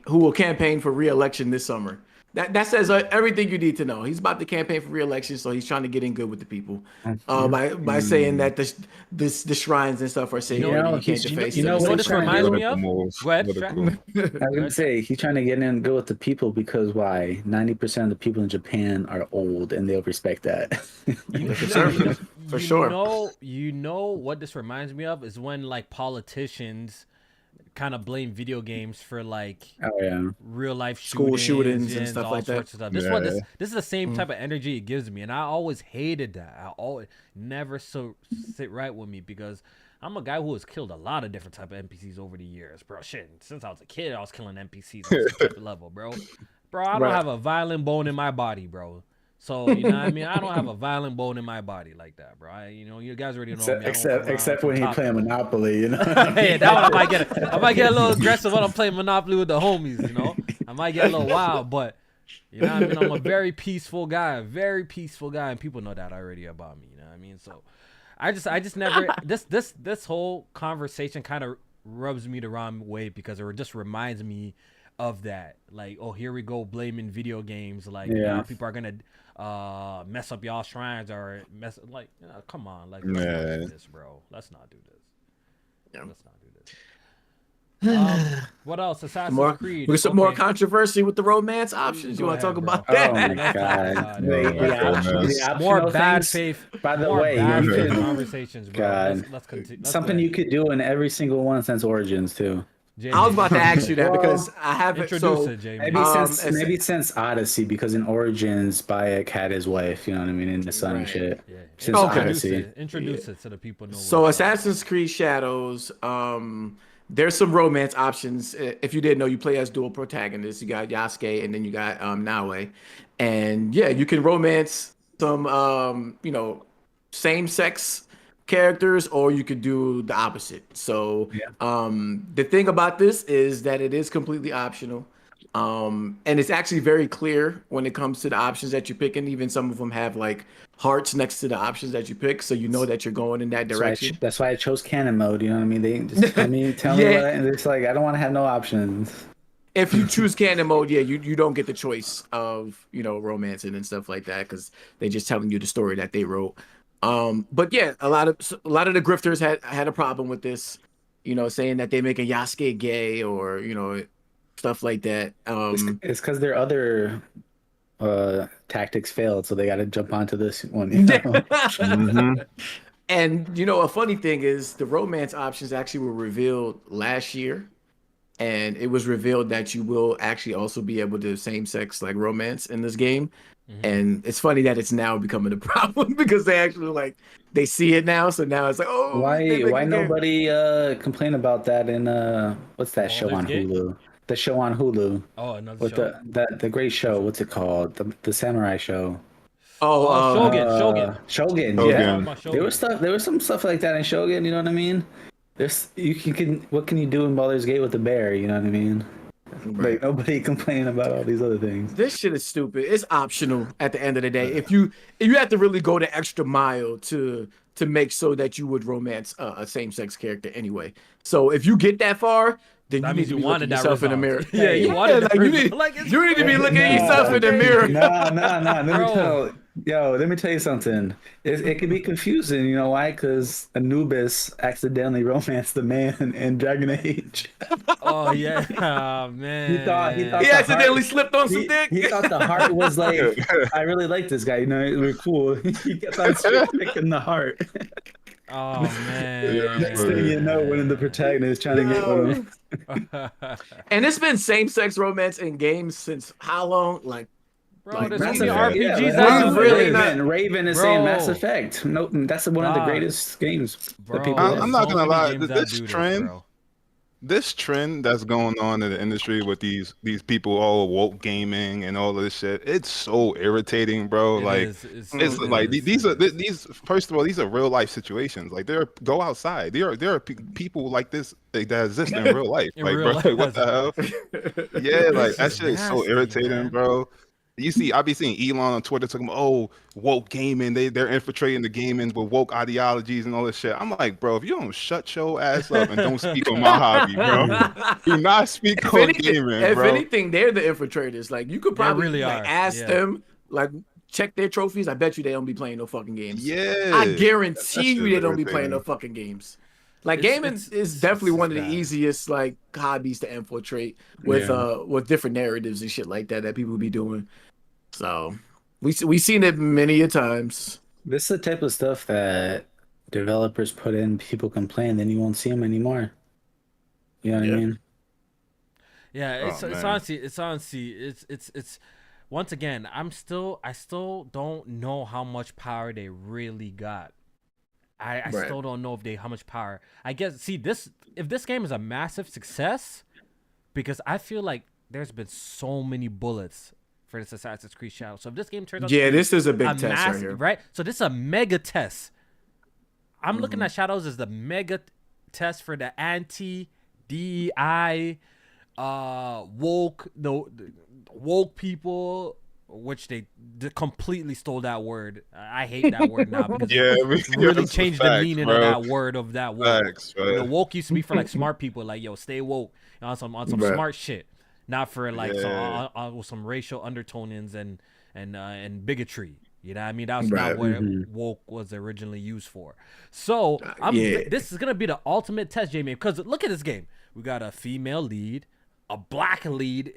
will campaign for re-election this summer. That says everything you need to know. He's about to campaign for re-election, so he's trying to get in good with the people by saying that the shrines and stuff are saying you can't deface. You know what this reminds me of? Go ahead. I was gonna say he's trying to get in good with the people because why? 90% of the people in Japan are old and they'll respect that. For sure. You know what this reminds me of is when like politicians kind of blame video games for like real life school shootings and stuff like that. This is the same type of energy it gives me, and I always hated that. I always never sit right with me because I'm a guy who has killed a lot of different type of NPCs over the years, bro. Shit, since I was a kid, I was killing NPCs on this type of level, bro. I don't have a violent bone in my body, bro. So you know what I mean? I don't have a violent bone in my body like that, bro. You guys already know me. Except when he playing Monopoly, you know. Hey, that one I might get a little aggressive when I'm playing Monopoly with the homies, you know. I might get a little wild, but you know what I mean? I'm a very peaceful guy, and people know that already about me, you know what I mean? So I just never this whole conversation kind of rubs me the wrong way because it just reminds me of that. Like, oh, here we go blaming video games, like now people are gonna mess up y'all shrines or come on, like let's not do this, bro. Let's not do this. Let's not do this. What else? Assassin's Creed. With some more controversy with the romance options. You want to talk about that? Oh my god! More bad faith. By the way, conversations, bro. God. Let's continue. Something you could do in every single one since Origins too. I was about to ask you that because I haven't. Introduce So it, Jamie. Maybe since Odyssey, because in Origins, Bayek had his wife, you know what I mean, in the sun and shit. Yeah. Since Odyssey. Introduce it so the people know. So Assassin's Creed Shadows, there's some romance options. If you didn't know, you play as dual protagonists. You got Yasuke and then you got Naue. And yeah, you can romance some same sex characters, or you could do the opposite. So the thing about this is that it is completely optional. And it's actually very clear when it comes to the options that you're picking. Even some of them have like hearts next to the options that you pick, so you know that you're going in that direction. That's why I chose canon mode. You know what I mean? They just tell me and it's like I don't want to have no options. If you choose canon mode, you don't get the choice of romancing and stuff like that because they're just telling you the story that they wrote. But yeah, a lot of the grifters had a problem with this, saying that they make a Yasuke gay or stuff like that. It's because their other tactics failed, so they got to jump onto this one. And a funny thing is the romance options actually were revealed last year, and it was revealed that you will actually also be able to same-sex like romance in this game. And it's funny that it's now becoming a problem because they actually they see it now. So now it's like, oh, why nobody complain about that in what's that show on Hulu? The show on Hulu. Oh, another with show. the great show. What's it called? The samurai show. Shogun. Shogun. Yeah. There was some stuff like that in Shogun. You know what I mean? What can you do in Baldur's Gate with the bear? You know what I mean? Right. Like nobody complaining about all these other things. This shit is stupid. It's optional at the end of the day. If you have to really go the extra mile to make so that you would romance a same-sex character anyway. So if you get that far, then you need to be looking at yourself in the mirror. Yeah, you wanted that. You need to be looking at yourself in the mirror. Nah. Let me tell you something. It can be confusing. You know why? Because Anubis accidentally romanced the man in Dragon Age. Oh yeah, man. He thought he accidentally slipped on some dick. He thought the heart was like, I really like this guy. You know, we're cool. He kept on picking the heart. Oh man. Next thing you know, one of the protagonists trying to get one of them. And it's been same-sex romance in games since how long? Bro, there's Mass many Effect, RPGs that Raven is saying Mass Effect. No, that's one of the greatest games. I'm not gonna lie. This trend that's going on in the industry with these people all woke gaming and all of this shit, it's so irritating, bro. These first of all, these are real life situations. Like go outside. There are people like this that exist in real life. What the hell? Yeah, that shit is so irritating, man. Bro. I be seeing Elon on Twitter talking about, woke gaming. They're infiltrating the gaming with woke ideologies and all this shit. I'm like, bro, if you don't shut your ass up and don't speak on my hobby, bro, do not speak on gaming, bro. If anything, they're the infiltrators. You could probably really ask them, check their trophies. I bet you they don't be playing no fucking games. Yeah, I guarantee you they don't be playing no fucking games. Gaming is definitely one of the easiest hobbies to infiltrate with different narratives and shit like that people be doing. So we seen it many a times. This is the type of stuff that developers put in, people complain, then you won't see them anymore. You know what I mean? Yeah, it's honestly it's once again, I still don't know how much power they really got. I still don't know how much power. I guess if this game is a massive success, because I feel like there's been so many bullets for this Assassin's Creed Shadows. So if this game turns out this is a big test right here. Right? So this is a mega test. I'm looking at Shadows as the mega test for the anti-DEI woke people, which they completely stole that word. I hate that word now because it really changed the meaning of that word. Facts, woke used to be for smart people, stay woke on some smart shit. Not for some racial undertones and bigotry. You know what I mean? That was not what woke was originally used for. So this is gonna be the ultimate test, Jamie. Because look at this game. We got a female lead, a black lead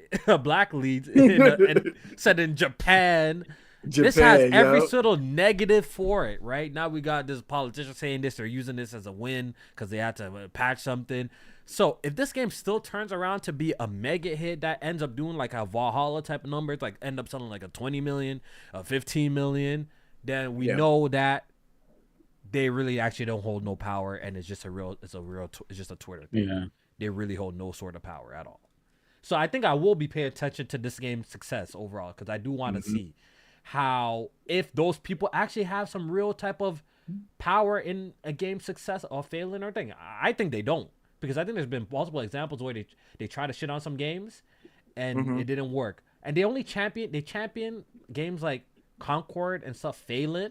set in Japan. This has every sort of negative for it, right? Now we got this politician saying this or using this as a win because they had to patch something. So if this game still turns around to be a mega hit that ends up doing like a Valhalla type of numbers, like end up selling like a 20 million, a 15 million, then we know that they really actually don't hold no power, and it's just it's just a Twitter thing. Yeah. They really hold no sort of power at all. So I think I will be paying attention to this game's success overall, because I do want to see how, if those people actually have some real type of power in a game's success or failing or thing. I think they don't, because I think there's been multiple examples where they try to shit on some games and it didn't work. And they champion games like Concord and stuff failing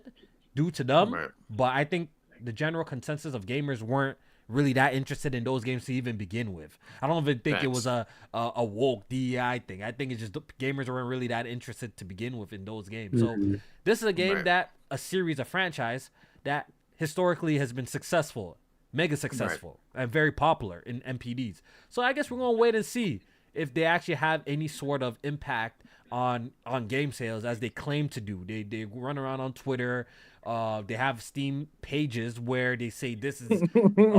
due to them. Right. But I think the general consensus of gamers weren't really that interested in those games to even begin with. I don't even think it was a woke DEI thing. I think it's just gamers weren't really that interested to begin with in those games. So this is a game that a franchise that historically has been successful, mega successful, and very popular in MPDs. So I guess we're gonna wait and see if they actually have any sort of impact on game sales as they claim to do. They run around on Twitter. They have Steam pages where they say this is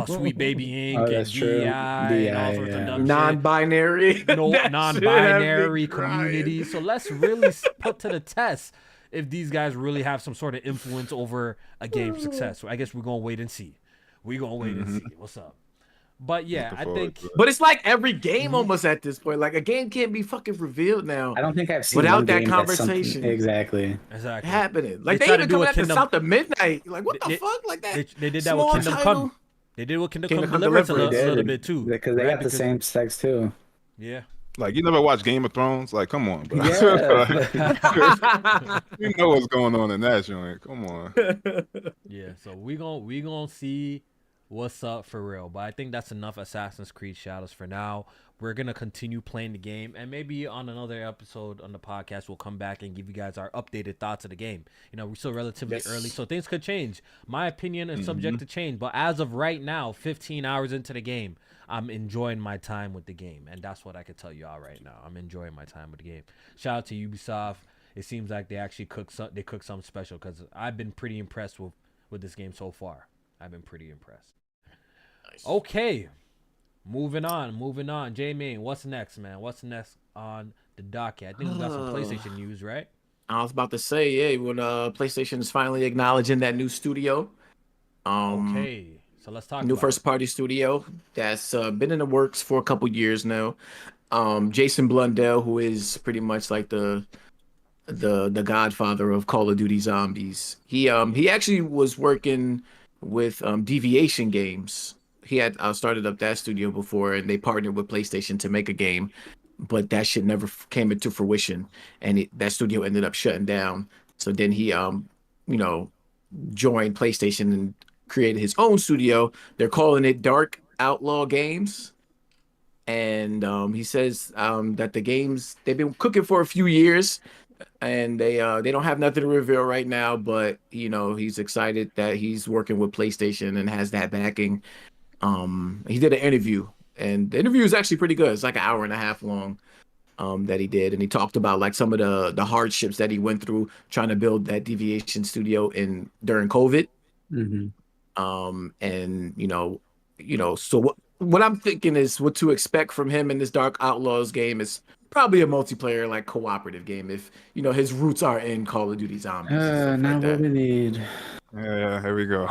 Sweet Baby Inc. and DEI and all sorts of dumb non-binary, shit. Non-binary community. So let's really put to the test if these guys really have some sort of influence over a game's success. So I guess we're gonna wait and see. We're gonna wait and see what's up. But yeah, I think. But it's like every game almost at this point. Like a game can't be fucking revealed now. I don't think I've seen without that conversation exactly happening. Like they even coming at the South of Midnight. Like what the fuck? Like that. They did that with Kingdom Come. They did with Kingdom Come Deliverance a little bit too. Because they got the same specs too. Yeah. Like, you never watch Game of Thrones? Like, come on, bro. Yeah. You know what's going on in that joint. Come on. Yeah, so we gonna see what's up for real. But I think that's enough Assassin's Creed Shadows for now. We're gonna continue playing the game, and maybe on another episode on the podcast we'll come back and give you guys our updated thoughts of the game. You know, we're still relatively early, so things could change. My opinion is subject to change, but as of right now, 15 hours into the game, I'm enjoying my time with the game, and that's what I could tell you all right now. I'm enjoying my time with the game. Shout out to Ubisoft. It seems like they actually cooked something special, because I've been pretty impressed with this game so far. I've been pretty impressed. Nice. Okay, moving on. J-Main, what's next, man? What's next on the docket? I think we got some PlayStation news, right? I was about to say, yeah, when PlayStation is finally acknowledging that new studio. Okay. So let's talk new first-party studio that's been in the works for a couple years now. Jason Blundell, who is pretty much like the godfather of Call of Duty Zombies. He actually was working with Deviation Games. He had started up that studio before, and they partnered with PlayStation to make a game, but that shit never came into fruition, and that studio ended up shutting down. So then he joined PlayStation and created his own studio. They're calling it Dark Outlaw Games. And he says that the games, they've been cooking for a few years, and they don't have nothing to reveal right now, but he's excited that he's working with PlayStation and has that backing. He did an interview, and the interview is actually pretty good. It's like an hour and a half long that he did, and he talked about like some of the hardships that he went through trying to build that Deviation studio during COVID. And so what I'm thinking is what to expect from him in this Dark Outlaws game is probably a multiplayer, like cooperative game. If his roots are in Call of Duty Zombies. Not what we need. Yeah, here we go.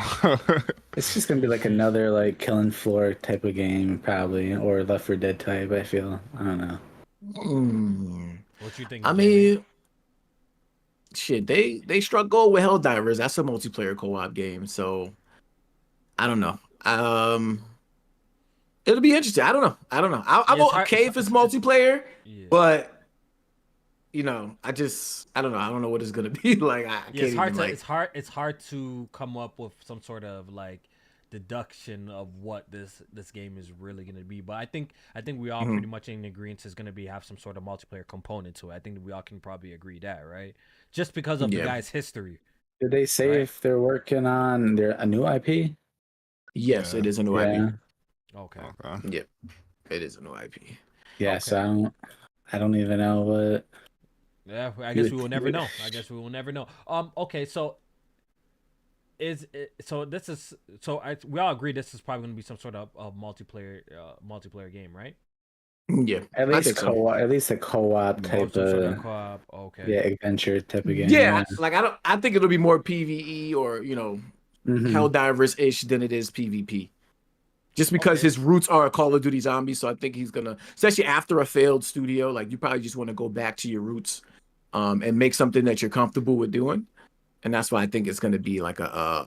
It's just gonna be like another like Killing Floor type of game, probably, or Left 4 Dead type. I feel. I don't know. What you think? I mean, shit, they struck gold with Helldivers. That's a multiplayer co-op game, so I don't know. It'll be interesting. I don't know. I'm okay if it's multiplayer, but I don't know. I don't know what it's gonna be like. It's hard to come up with some sort of like deduction of what this game is really gonna be. But I think we all pretty much in agreement is gonna have some sort of multiplayer component to it. I think we all can probably agree that, right? Just because of the guy's history. Did they say if they're working on a new IP? Yes, it is a new IP. Okay. Yep, it is a new IP. Yeah, so I don't even know what. Yeah, I guess we will never know. Okay, so so this is we all agree this is probably going to be some sort of multiplayer game, right? Yeah, at least at least a co-op type of co-op. Okay. Yeah, adventure type of game. Yeah, like I think it'll be more PvE or Helldivers-ish than it is PvP. Just because his roots are a Call of Duty zombie, so I think he's gonna, especially after a failed studio, like you probably just want to go back to your roots, and make something that you're comfortable with doing, and that's why I think it's gonna be like a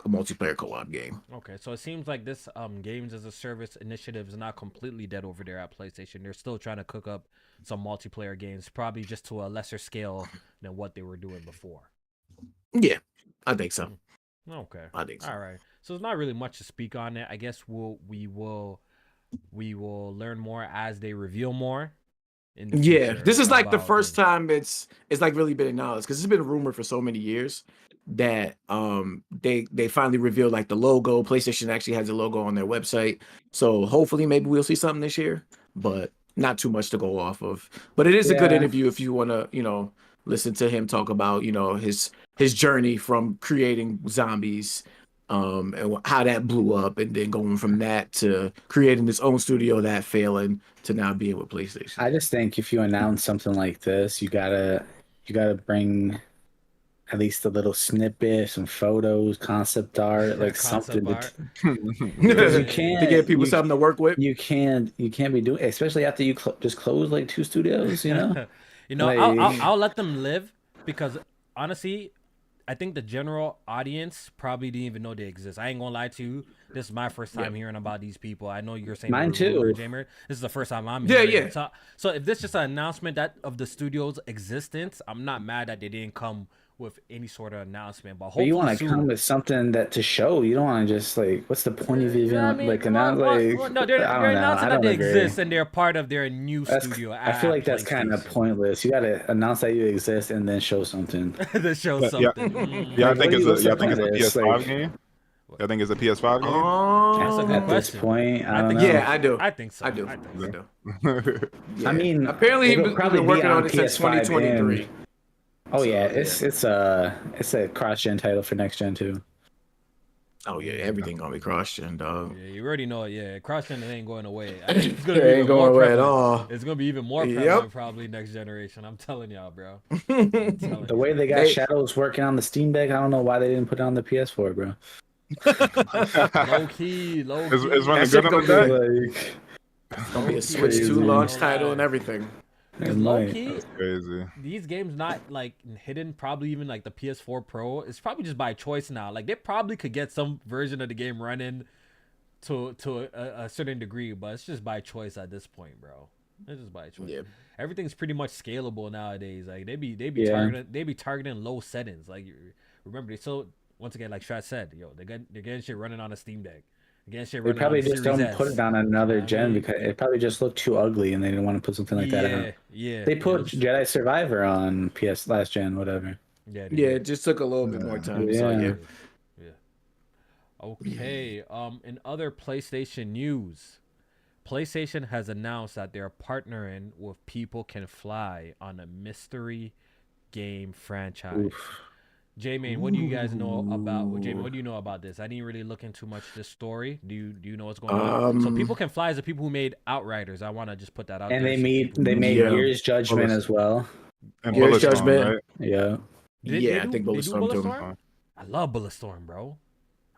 multiplayer co-op game. Okay, so it seems like this games as a service initiative is not completely dead over there at PlayStation. They're still trying to cook up some multiplayer games, probably just to a lesser scale than what they were doing before. Yeah, I think so. Okay, I think so. All right. So there's not really much to speak on it. I guess we will learn more as they reveal more. In the future this is like the first time it's like really been acknowledged, because it's been rumored for so many years that they finally revealed like the logo. PlayStation actually has a logo on their website, so hopefully maybe we'll see something this year, but not too much to go off of. But it is a good interview if you want to listen to him talk about his journey from creating zombies, and how that blew up, and then going from that to creating his own studio that failing to now being with PlayStation. I just think if you announce something like this, you gotta bring at least a little snippet, some photos, concept art, like something because you can't to give people something to work with. You can't be doing, especially after you just close like 2 studios. Like, I'll let them live, because honestly, I think the general audience probably didn't even know they exist. I ain't gonna lie to you. This is my first time hearing about these people. I know you're saying mine too. Jamer. This is the first time I'm hearing it. So if this is just an announcement of the studio's existence, I'm not mad that they didn't come with any sort of announcement. But hopefully you want to come with something that to show. You don't want to just like, what's the point of even announce no, they're announcing that they exist and they're part of their new studio. I feel like that's kind of pointless. You got to announce that you exist and then show something. Then show something. Yeah, I think it's a PS5 game. I think it's a PS5 game. That's a good at question. This point, I don't know. Yeah, I do. I think so. I do. I mean, apparently he's probably been working on it since 2023. Oh yeah, it's a cross-gen title for next gen too. Oh yeah, everything gonna be cross-gen, dog. Yeah, you already know it. Yeah, cross-gen ain't going away. I think it's gonna be ain't going away at all. It's gonna be even more prevalent probably next generation. I'm telling y'all, bro. The way they got Shadows working on the Steam Deck, I don't know why they didn't put it on the PS4, bro. low key. It's running good on the deck. It's gonna be a Switch 2 launch title and everything. Low key, that's crazy. These games not like hidden, probably even like the PS4 Pro. It's probably just by choice now. Like they probably could get some version of the game running to a certain degree, but it's just by choice at this point, bro. It's just by choice. Yeah. Everything's pretty much scalable nowadays. Like they be targeting low settings. Like remember, so once again, like Strat said, they're getting shit running on a Steam Deck. They probably just don't put it on another gen because it probably just looked too ugly and they didn't want to put something like that out. Yeah. They put Jedi Survivor on PS last gen, whatever. Yeah, it just took a little bit more time. Yeah. So, Okay. In other PlayStation news, PlayStation has announced that they're partnering with People Can Fly on a mystery game franchise. Oof. J-Man, what do you guys know about? J-Man, what do you know about this? I didn't really look into much this story. Do you know what's going on? So People Can Fly is the people who made Outriders. I want to just put that out. And there. they made Gears Judgment as well. And Gears Judgment, right? Yeah. I think Bulletstorm too. I love Bulletstorm, bro.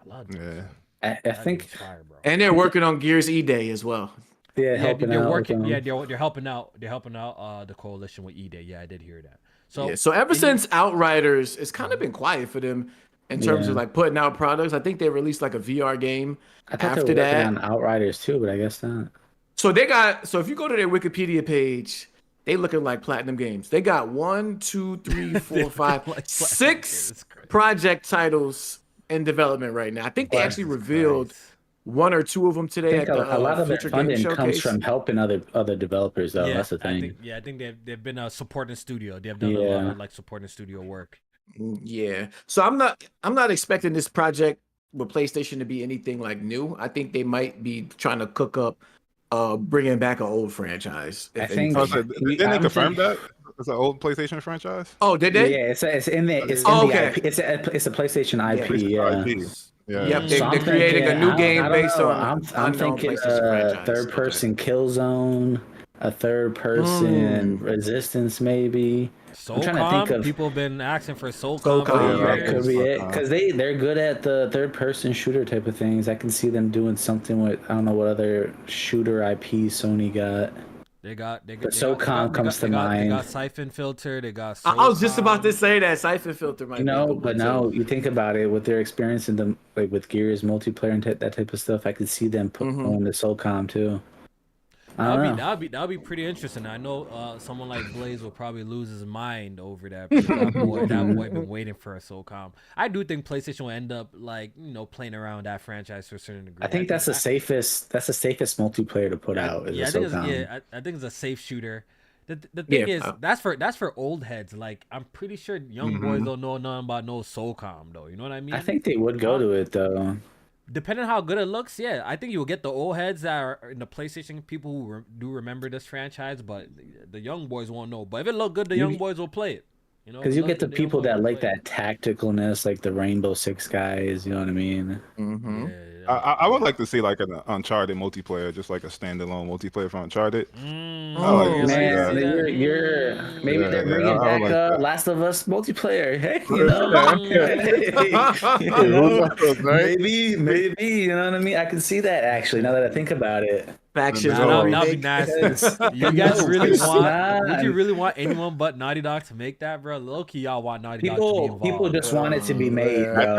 I love it. Yeah. I think. Fire, bro. And they're working on Gears E-Day as well. They're helping out. They're helping out. They're helping out the coalition with E-Day. Yeah, I did hear that. So ever since Outriders, it's kind of been quiet for them in terms of like putting out products. I think they released like a VR game after that. On Outriders too, but I guess not. So if you go to their Wikipedia page, they looking like Platinum Games. They got 1, 2, 3, 4, 5, 6 project titles in development right now. I think they actually revealed 1 or 2 of them today. At the, a lot of their funding comes from helping other developers, though. That's the thing. I think they've been a supporting studio. They have done a lot of like supporting studio work. Yeah. So I'm not expecting this project with PlayStation to be anything like new. I think they might be trying to cook up bringing back an old franchise. Didn't they confirm that? It's an old PlayStation franchise. Oh, did they? Yeah, it's in the okay. IP. It's a PlayStation IP. Yeah. Yep, So they're creating a new game I don't based know. on I'm thinking third person Killzone, a third person Resistance maybe. I'm trying to think of people have been asking for SOCOM. That could be it because they're good at the third person shooter type of things. I can see them doing something with I don't know what other shooter IP Sony got. They got SOCOM comes to mind. They got Siphon Filter. They got. SOCOM. I was just about to say that Siphon Filter might. But now you think about it with their experience in the with Gears multiplayer and that type of stuff. I could see them on the SOCOM too. That'd be pretty interesting. I know someone like Blaze will probably lose his mind over that. That boy been waiting for a SOCOM. I do think PlayStation will end up playing around that franchise to a certain degree. I think that's the safest multiplayer to put out. I think it's a safe shooter. The thing is that's for old heads. Like I'm pretty sure young boys don't know nothing about no SOCOM though. You know what I mean? I think they would go to it though. Depending on how good it looks, yeah, I think you will get the old heads that are in the PlayStation people who do remember this franchise, but the young boys won't know. But if it look good, the young boys will play it. Because you get the people that like that tacticalness, like the Rainbow Six guys. You know what I mean? Mm-hmm. I would like to see like an Uncharted multiplayer, just like a standalone multiplayer for Uncharted. Maybe they're bringing back Last of Us multiplayer. Hey, maybe you know what I mean. I can see that actually. Now that I think about it. Factions. That'd be nasty. You guys really want? Would you really want anyone but Naughty Dog to make that, bro? Low key, y'all want Naughty Dog to be involved. People just want it to be made, bro. At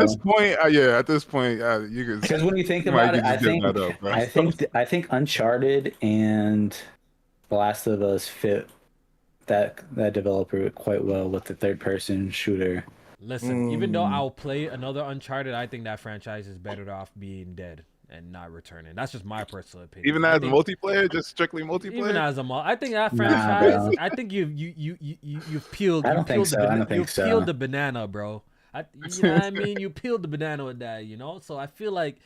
this point, you could. Because when you think about it, I think Uncharted and The Last of Us fit that developer quite well with the third person shooter. Listen, even though I'll play another Uncharted, I think that franchise is better off being dead and not returning. That's just my personal opinion. Even as multiplayer, just strictly multiplayer. Even as I think that franchise. I think you've peeled. I don't think so. Peeled the banana, bro. You know what I mean? You peeled the banana with that. So I feel like.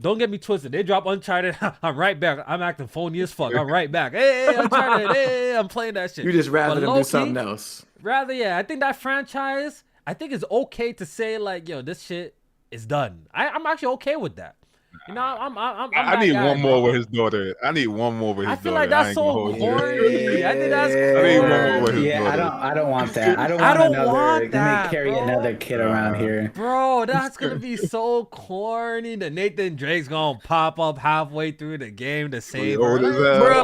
Don't get me twisted. They drop Uncharted. I'm right back. I'm acting phony as fuck. I'm right back. Hey, Uncharted. Hey, I'm playing that shit. You just rather them do something else. I think that franchise. I think it's okay to say like, yo, this shit is done. I'm actually okay with that. I need one more with his daughter. I feel like that's so corny. I think that's corny. I need one more with his daughter. I don't want that. I don't want that. Let me carry another kid around here. Bro, that's going to be so corny. The Nathan Drake's going to pop up halfway through the game to save her. Bro,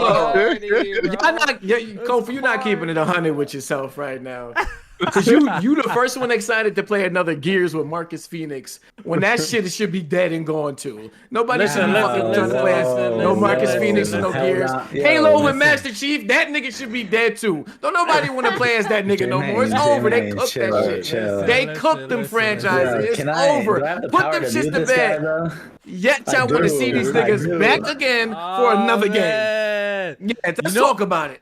Kofi, you're not keeping it 100 with yourself right now. Because you the first one excited to play another Gears with Marcus Phoenix when that shit should be dead and gone too. Nobody should be fucking trying to play no Marcus Phoenix and no Gears. Halo with Master Chief, that nigga should be dead too. Don't nobody want to play as that nigga no more. It's over. They cooked that shit. They cooked them franchises. It's over. Put them shit to bed. Yet y'all want to see these niggas back again for another game. Yeah, let's talk about it.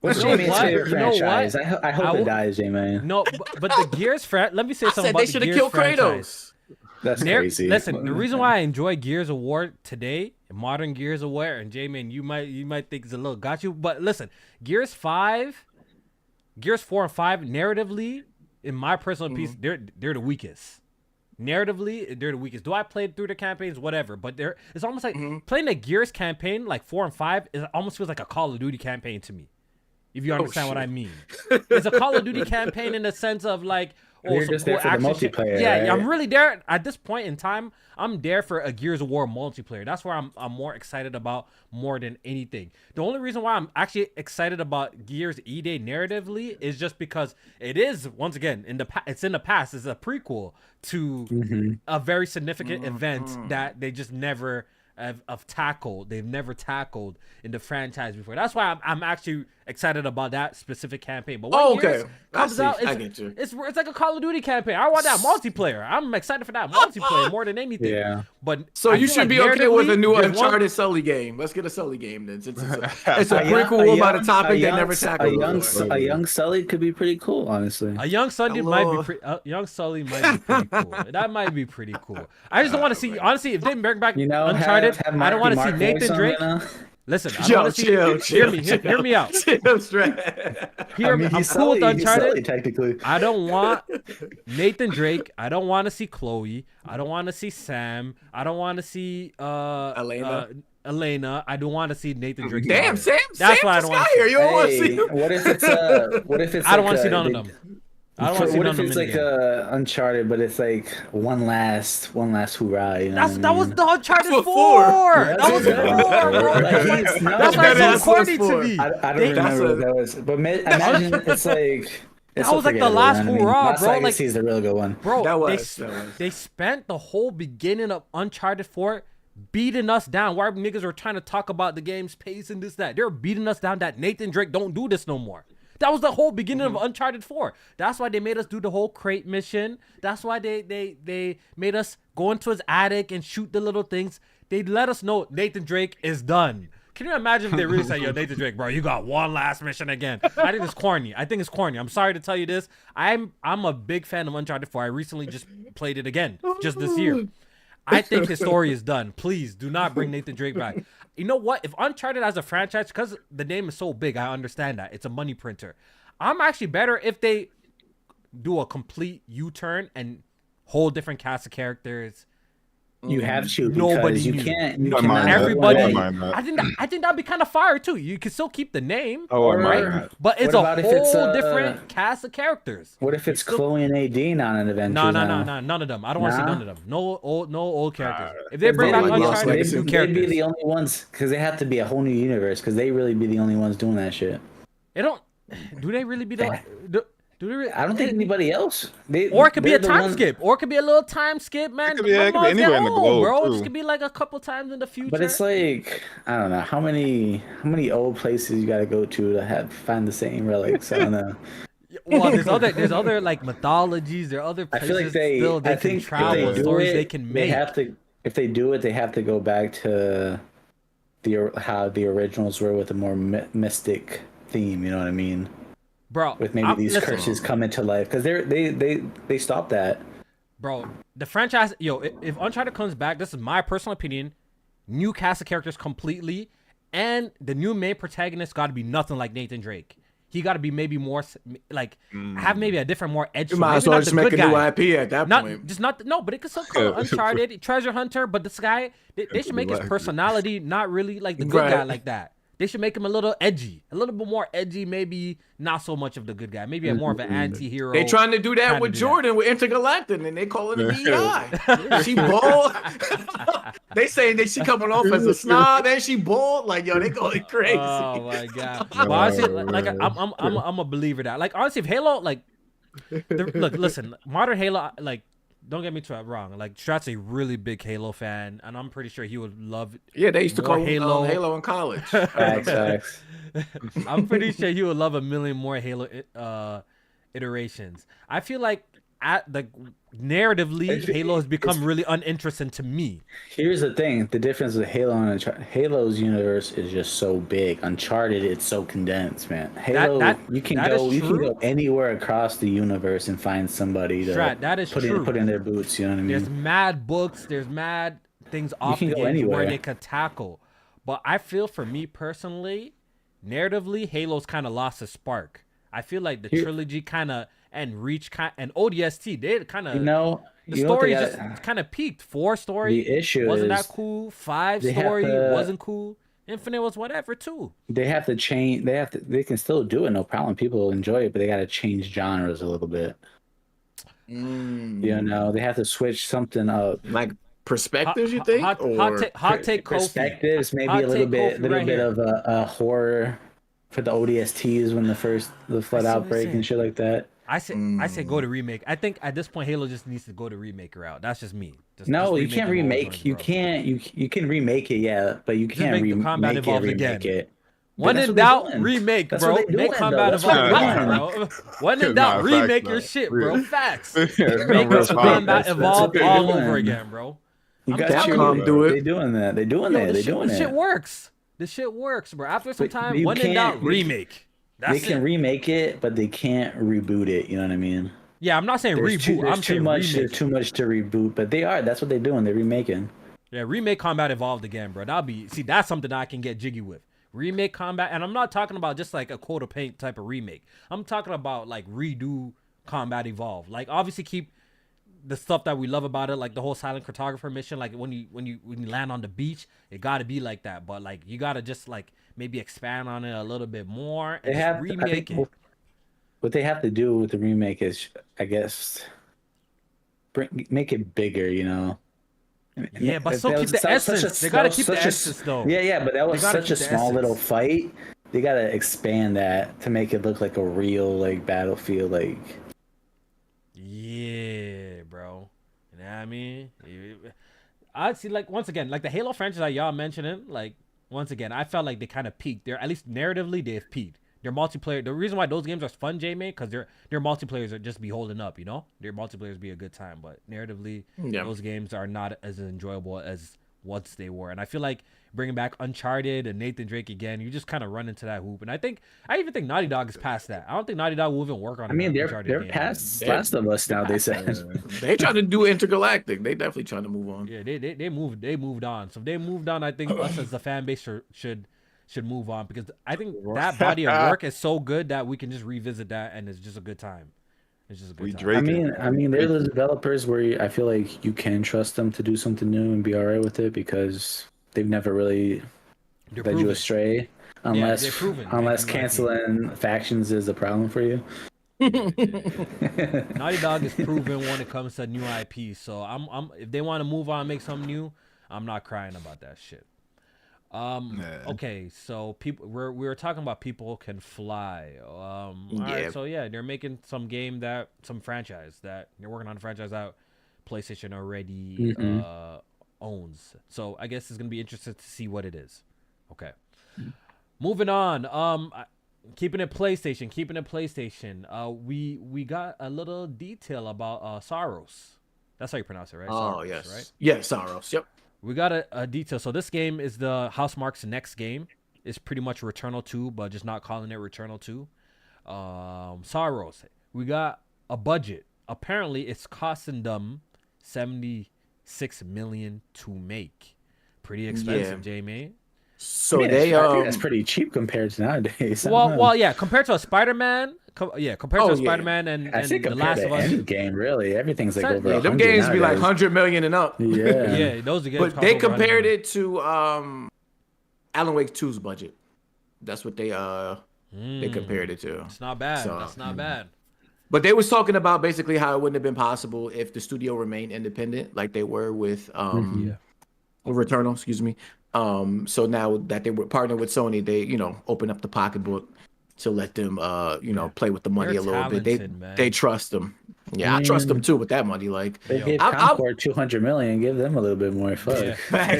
What's J-Man's favorite franchise? I hope it dies, J-Man. No, but the Gears franchise. Let me say something about the Gears franchise. They should have killed Kratos. That's crazy. Listen, the reason why I enjoy Gears of War today, modern Gears of War, and J-Man, you might think it's a little got you, but listen, Gears 4 and 5, narratively, in my personal piece, they're the weakest. Narratively, they're the weakest. Do I play through the campaigns? Whatever. But it's almost like playing the Gears campaign, like 4 and 5, it almost feels like a Call of Duty campaign to me. If you understand what I mean. It's a Call of Duty campaign in the sense of like, you're just there for the multiplayer. Yeah, right? I'm really there at this point in time. I'm there for a Gears of War multiplayer. That's where I'm more excited about more than anything. The only reason why I'm actually excited about Gears E-Day narratively is just because it is, once again, it's in the past. It's a prequel to a very significant event that they just never have tackled. They've never tackled in the franchise before. That's why I'm actually excited about that specific campaign. But when Gears comes out, it's like a Call of Duty campaign. I want that multiplayer. I'm excited for that multiplayer more than anything. Yeah. But so you should be okay with a new Uncharted Sully game. Let's get a Sully game then. It's a prequel about a topic they never tackled. A young Sully could be pretty cool, honestly. A young Sully might be pretty cool. That might be pretty cool. I just don't want to see, honestly, if they bring back Uncharted, I don't want to see Nathan Drake. Listen, I Yo, don't want to see. Hear me out. I'm cool with Uncharted. Technically, I don't want Nathan Drake. I don't want to see Chloe. I don't want to see Sam. I don't want to see Elena. I don't want to see Nathan Drake. Damn, Sam. That's Sam why I don't want to see. You don't want to see him. What if it's? I don't want to see none of them. I don't want to see what none if of it's them. like Uncharted, but it's like one last hoorah? You know That was the Uncharted 4. That was 4, bro. That's why it's so corny to me. I don't remember what that was, but imagine it's like. That was like the last hurrah, bro. Like, is the real good one. Bro, they spent the whole beginning of Uncharted 4 beating us down. Why niggas were trying to talk about the game's pace and this, that. They were beating us down that Nathan Drake don't do this no more. That was the whole beginning of Uncharted 4. That's why they made us do the whole crate mission. That's why they made us go into his attic and shoot the little things. They let us know Nathan Drake is done. Can you imagine if they really say, yo, Nathan Drake, bro, you got one last mission again? I think it's corny. I'm sorry to tell you this. I'm a big fan of Uncharted 4. I recently just played it again, just this year. I think his story is done. Please do not bring Nathan Drake back. You know what? If Uncharted as a franchise, because the name is so big, I understand that. It's a money printer. I'm actually better if they do a complete U-turn and whole different cast of characters. You have to. Nobody you knew. can't. Everybody. I think that'd be kind of fire too. You can still keep the name, right? But it's a whole different cast of characters. What if it's Chloe and AD on an adventure? No, none of them. I don't want to see none of them. No old characters. If they bring back Uncharted, new characters, they'd be the only ones because they have to be a whole new universe because they really be the only ones doing that shit. They don't. Do they really be the? I don't think anybody else. Or it could be a time skip. Or it could be a little time skip, man. It could be anywhere in the globe, bro. too. This could be like a couple times in the future. But it's like I don't know how many old places you got to go to find the same relics. I don't know. Well, there's other like mythologies. There are other places I feel like they can travel, stories they can make. If they do it, they have to go back to how the originals were with a more mystic theme. You know what I mean? Bro, with maybe these curses come into life because they stopped that. Bro, the franchise, if Uncharted comes back, this is my personal opinion, new cast of characters completely, and the new main protagonist got to be nothing like Nathan Drake. He got to be maybe more like have maybe a different, more edge. You might as well just make a new IP at that point. But it could still call it Uncharted, Treasure Hunter. But this guy, they should make his personality not really like the good guy like that. They should make him a little edgy, a little bit more edgy, maybe not so much of the good guy, maybe more of an anti-hero. They trying to do that with Jordan, with Intergalactic, and they call it an EI. She bald. They saying that she coming off as a snob, and she bald. Like, yo, they going crazy. Oh my god! But honestly, like I'm a believer that, like, honestly, if Halo, like, look, listen, modern Halo, like. Don't get me wrong. Like, Strat's a really big Halo fan, and I'm pretty sure he would love. Yeah, they used to call Halo in college. Facts. I'm pretty sure he would love a million more Halo iterations. I feel like narratively, Halo has become really uninteresting to me. Here's the thing: the difference with Halo and Uncharted. Halo's universe is just so big. Uncharted, it's so condensed, man. Halo, you can go anywhere across the universe and find somebody to put in their boots. You know what I mean? There's mad books. There's mad things off the game where they could tackle. But I feel, for me personally, narratively, Halo's kind of lost its spark. I feel like the trilogy and Reach and ODST, they kind of the story just kind of peaked. 4 story, the issue wasn't that cool. 5 story wasn't cool. Infinite was whatever too. They have to change. They can still do it, no problem. People enjoy it, but they got to change genres a little bit. You know, they have to switch something up. Like perspectives, you think? Hot take, Kofi. Perspectives, maybe a little bit of a horror for the ODSTs when the flood outbreak and shit like that. I say go to remake. I think at this point Halo just needs to go to remake route. That's just me. You can't remake. You can remake it, yeah, but you can't remake it. When in doubt, remake, bro. Make combat evolve, bro. When in doubt, remake your shit, bro. Facts. Make combat evolve all over again, bro. You got Capcom do it. They're doing that. They're doing it. This shit works. This shit works, bro. After some time, when in doubt, remake. They can remake it, but they can't reboot it. You know what I mean? Yeah, I'm not saying reboot. I'm saying remake. There's too much to reboot, but they are. That's what they're doing. They're remaking. Yeah, remake combat evolved again, bro. That's something that I can get jiggy with. Remake combat, and I'm not talking about just like a quota paint type of remake. I'm talking about like redo combat evolve. Like obviously keep the stuff that we love about it, like the whole silent cartographer mission. Like when you land on the beach, it gotta be like that. But like you gotta just like maybe expand on it a little bit more and just remake it. What they have to do with the remake is, I guess, make it bigger, you know. Yeah, but still keep the essence. They gotta keep the essence though. Yeah, but that was such a small little fight. They gotta expand that to make it look like a real like battlefield. Like, yeah, bro. You know what I mean? I'd see like once again, like the Halo franchise that y'all mentioning. Like once again, I felt like they kind of peaked. They're at least narratively they've peaked. Their multiplayer. The reason why those games are fun, J-Man, because their multiplayers are just be holding up. You know, their multiplayers be a good time, but narratively, those games are not as enjoyable as once they were. And I feel like bringing back Uncharted and Nathan Drake again, you just kind of run into that hoop. And I even think Naughty Dog is past that. I don't think Naughty Dog will even work on. I mean, they're past Last of Us now. They said they trying to do Intergalactic. They definitely trying to move on. Yeah, they moved on. So if they moved on, I think us as the fan base should move on, because I think that body of work is so good that we can just revisit that and it's just a good time. It's just a good time. I mean, they're the developers where I feel like you can trust them to do something new and be all right with it, because they've never really led you astray, unless canceling factions is a problem for you. Naughty Dog is proven when it comes to new IP. So I'm if they want to move on and make something new, I'm not crying about that shit. Okay, so we were talking about people can fly. All right, so yeah, they're making some franchise that they're working on a franchise that PlayStation already owns. So I guess it's gonna be interesting to see what it is. Okay, moving on. Keeping it PlayStation. We got a little detail about Saros. That's how you pronounce it, right? Oh, Saros, yes. Right? Yeah, Saros. Yep. We got a detail. So this game is the Housemarque's next game. It's pretty much Returnal 2, but just not calling it Returnal 2. Saros. We got a budget. Apparently, it's costing them $76 million to make. Pretty expensive, Jamie. So I think that's pretty cheap compared to nowadays. Well, yeah, compared to a Spider-Man. Compared to Spider-Man and The Last of Us. Any game, really, everything's like over. Them games be like 100 million and up. Yeah, yeah, those are games. But they compared it to Alan Wake 2's budget. That's what they compared it to. It's not bad. That's not bad. But they was talking about basically how it wouldn't have been possible if the studio remained independent, like they were with Returnal. Excuse me. So now that they were partnered with Sony, they open up the pocketbook to let them play with the money a little bit. They trust them. Yeah, I trust them too with that money. Like they gave Concord $200 million, give them a little bit more. Fuck. Yeah.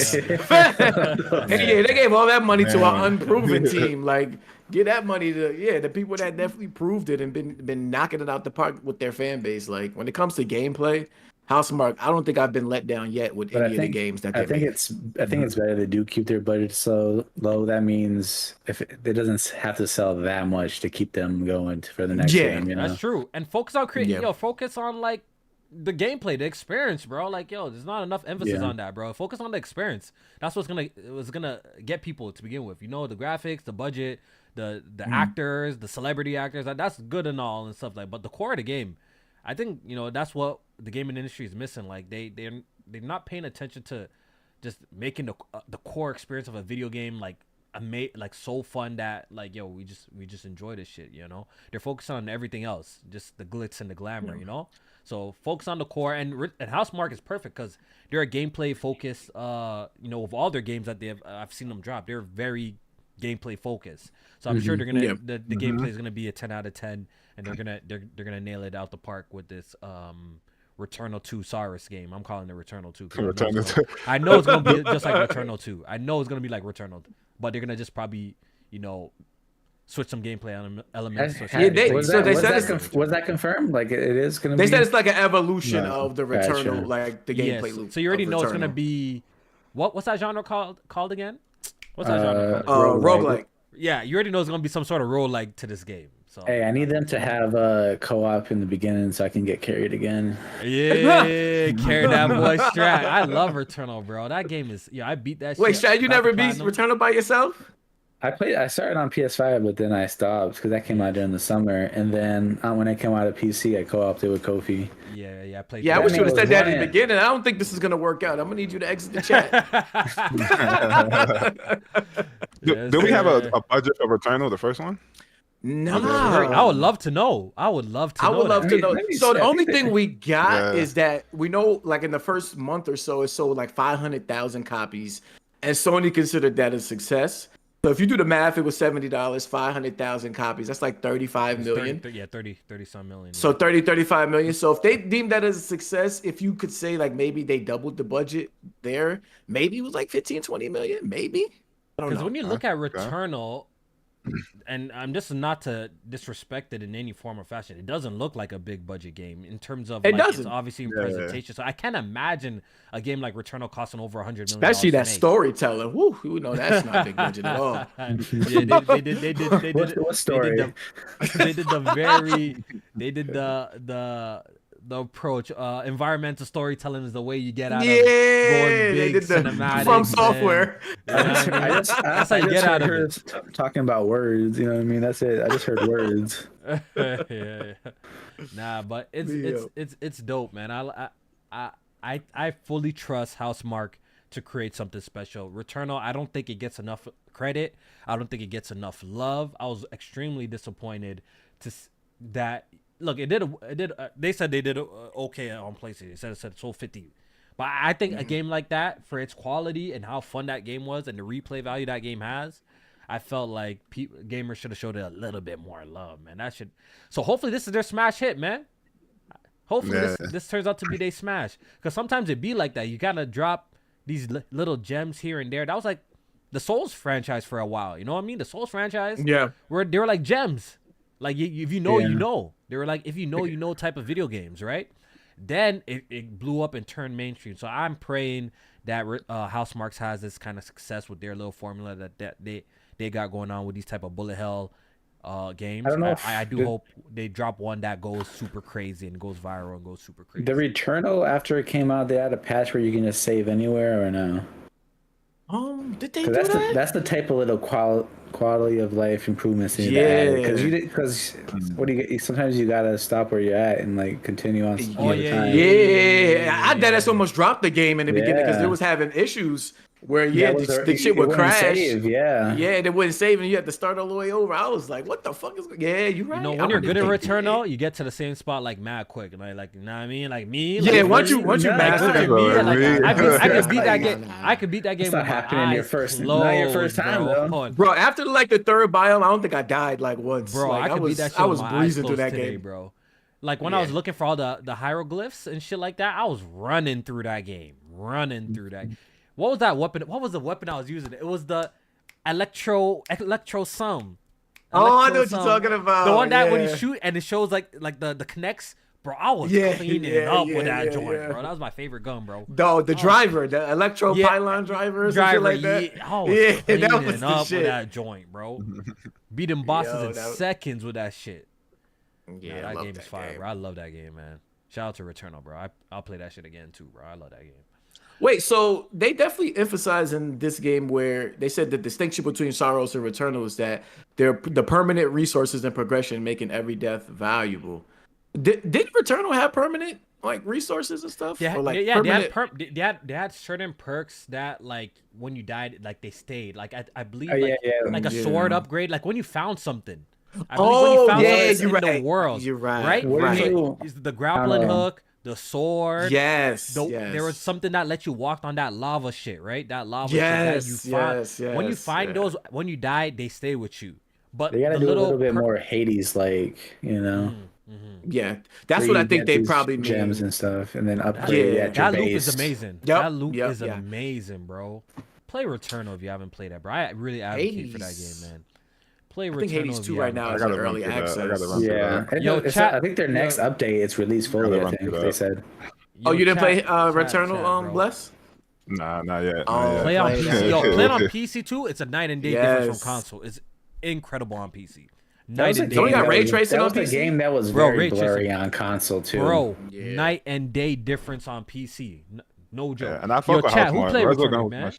They gave all that money to an unproven team. Like, get that money to the people that definitely proved it and been knocking it out the park with their fan base. Like when it comes to gameplay, Housemarque, I don't think I've been let down yet with any of the games that they make. I think it's better they do keep their budget so low. That means if it doesn't have to sell that much to keep them going for the next game. That's true. And focus on focus on like the gameplay, the experience, bro. Like, there's not enough emphasis on that, bro. Focus on the experience. That's what's gonna get people to begin with. The graphics, the budget, the actors, the celebrity actors. That's good and all and stuff like. But the core of the game, I think that's what the gaming industry is missing. Like they're not paying attention to just making the core experience of a video game like so fun that we just enjoy this shit. They're focused on everything else, just the glitz and the glamour. So focus on the core, and Housemarque is perfect because they're a gameplay focused. With all their games that I've seen them drop, they're very gameplay focused. So I'm sure they're gonna the gameplay is gonna be a 10 out of 10, and they're gonna nail it out the park with this Returnal 2 Saros game. I'm calling it Returnal 2. I know it's gonna be just like Returnal 2. I know it's gonna be like Returnal, but they're gonna just probably switch some gameplay elements. Was that confirmed? Like it is gonna. They said it's like an evolution of the Returnal, like the gameplay loop. So you already know it's gonna be what's that genre called again? What's that genre called? Roguelike. Yeah, you already know it's gonna be some sort of roguelike to this game. So hey, I need them to have a co-op in the beginning so I can get carried again. Yeah, carry that boy Strat. I love Returnal, bro. That game is I beat that Wait, shit. Strat, you never beat Returnal by yourself? I started on PS5, but then I stopped because that came out during the summer. And then when I came out of PC, I co-opted with Kofi. Yeah, I played. Yeah, I wish you would have said that in the running. beginning. I don't think this is gonna work out. I'm gonna need you to exit the chat. Do we have a budget for Returnal, the first one? No, I would love to know. I would love to know. So the only thing we got is that we know, like in the first month or so, it sold like 500,000 copies, and Sony considered that a success. So if you do the math, it was $70, 500,000 copies. That's like 35 million. 30 some million. So 35 million. So if they deem that as a success, if you could say like maybe they doubled the budget there, maybe it was like 15, 20 million, maybe. Because when you look at Returnal, and I'm just not to disrespect it in any form or fashion, it doesn't look like a big budget game in terms of it's obviously in presentation. So I can't imagine a game like Returnal costing over $100 million. Especially that storytelling. Woo, you know that's not big budget at all. Yeah, they did what story? They did the approach. Environmental storytelling is the way you get out of going big cinematics. From software. I just get out of it. Talking about words, you know what I mean? That's it. I just heard words. yeah. Nah, but it's dope, man. I fully trust Housemarque to create something special. Returnal, I don't think it gets enough credit. I don't think it gets enough love. I was extremely disappointed that. Look, they said they did okay on PlayStation. It said it sold 50. But I think a game like that, for its quality and how fun that game was and the replay value that game has, I felt like gamers should have showed it a little bit more love, man. So hopefully this is their smash hit, man. Hopefully this turns out to be their smash. Because sometimes it be like that. You gotta drop these little gems here and there. That was like the Souls franchise for a while. You know what I mean? The Souls franchise. Yeah. Where they were like gems. Like if you know, you know. They were like if you know type of video games, right? Then it blew up and turned mainstream. So I'm praying that Housemarque has this kind of success with their little formula that they got going on with these type of bullet hell games. I do hope they drop one that goes super crazy and goes viral and goes super crazy. The Returnal, after it came out, they had a patch where you can just save anywhere or no? Did they do that? That's the type of little quality of life improvements in because what do you get? Sometimes you gotta stop where you're at and like continue on. I that's almost dropped the game in the beginning because it was having issues where the shit would crash. Save, they wouldn't save and you had to start all the way over. I was like, what the fuck is? Yeah, you right. You know, when you're good at Returnal, you get to the same spot like mad quick. Like you know what I mean? Like me. Yeah, once you master it, I could beat that game. I could beat that game. It's not happening your first time, though. Bro, after like the third biome, I don't think I died like once. Bro, like, I could beat that shit. I was breezing through that game, bro. Like when I was looking for all the hieroglyphs and shit like that, I was running through that game. What was that weapon? What was the weapon I was using? It was the electro sum. Oh, I know what you're talking about. The one that when you shoot and it shows like the connects. Bro, I was cleaning up with that joint, bro. That was my favorite gun, bro. The driver, the electro pylon driver, or something like that. I was cleaning up shit. with that joint, bro. Beating bosses in seconds with that shit. Yeah, that game is fire, bro. I love that game, man. Shout out to Returnal, bro. I'll play that shit again too, bro. I love that game. Wait, so they definitely emphasize in this game where they said the distinction between Saros and Returnal is that they're the permanent resources and progression, making every death valuable. Did Returnal have permanent like resources and stuff? They had certain perks that like when you died, like they stayed. Like I believe like a sword upgrade, like when you found something. I believe when you found something in the world. You're right. So the grappling hook, the sword. Yes. There was something that let you walk on that lava shit, right? That lava shit that you find. When you find those, when you die, they stay with you. But they gotta do a little bit more Hades, like, you know. Yeah, that's what I think they probably mean. Gems and stuff, and then upgrade at your that base. loop is amazing. That loop is amazing, bro. Play Returnal if you haven't played that, bro. I really advocate for that game, man. Play Returnal. I think Hades 2 right now is in early access. I think their next update it's released fully. I think they said. You didn't play Returnal, Bless? Nah, not yet. Play on PC. Play it on PC too. It's a night and day difference from console. It's incredible on PC. Night and day. Don't got ray tracing that on was PC? a game that was very blurry on console too. Bro, night and day difference on PC. No joke. Yeah, and I fuck with chat, who played Returnal, man?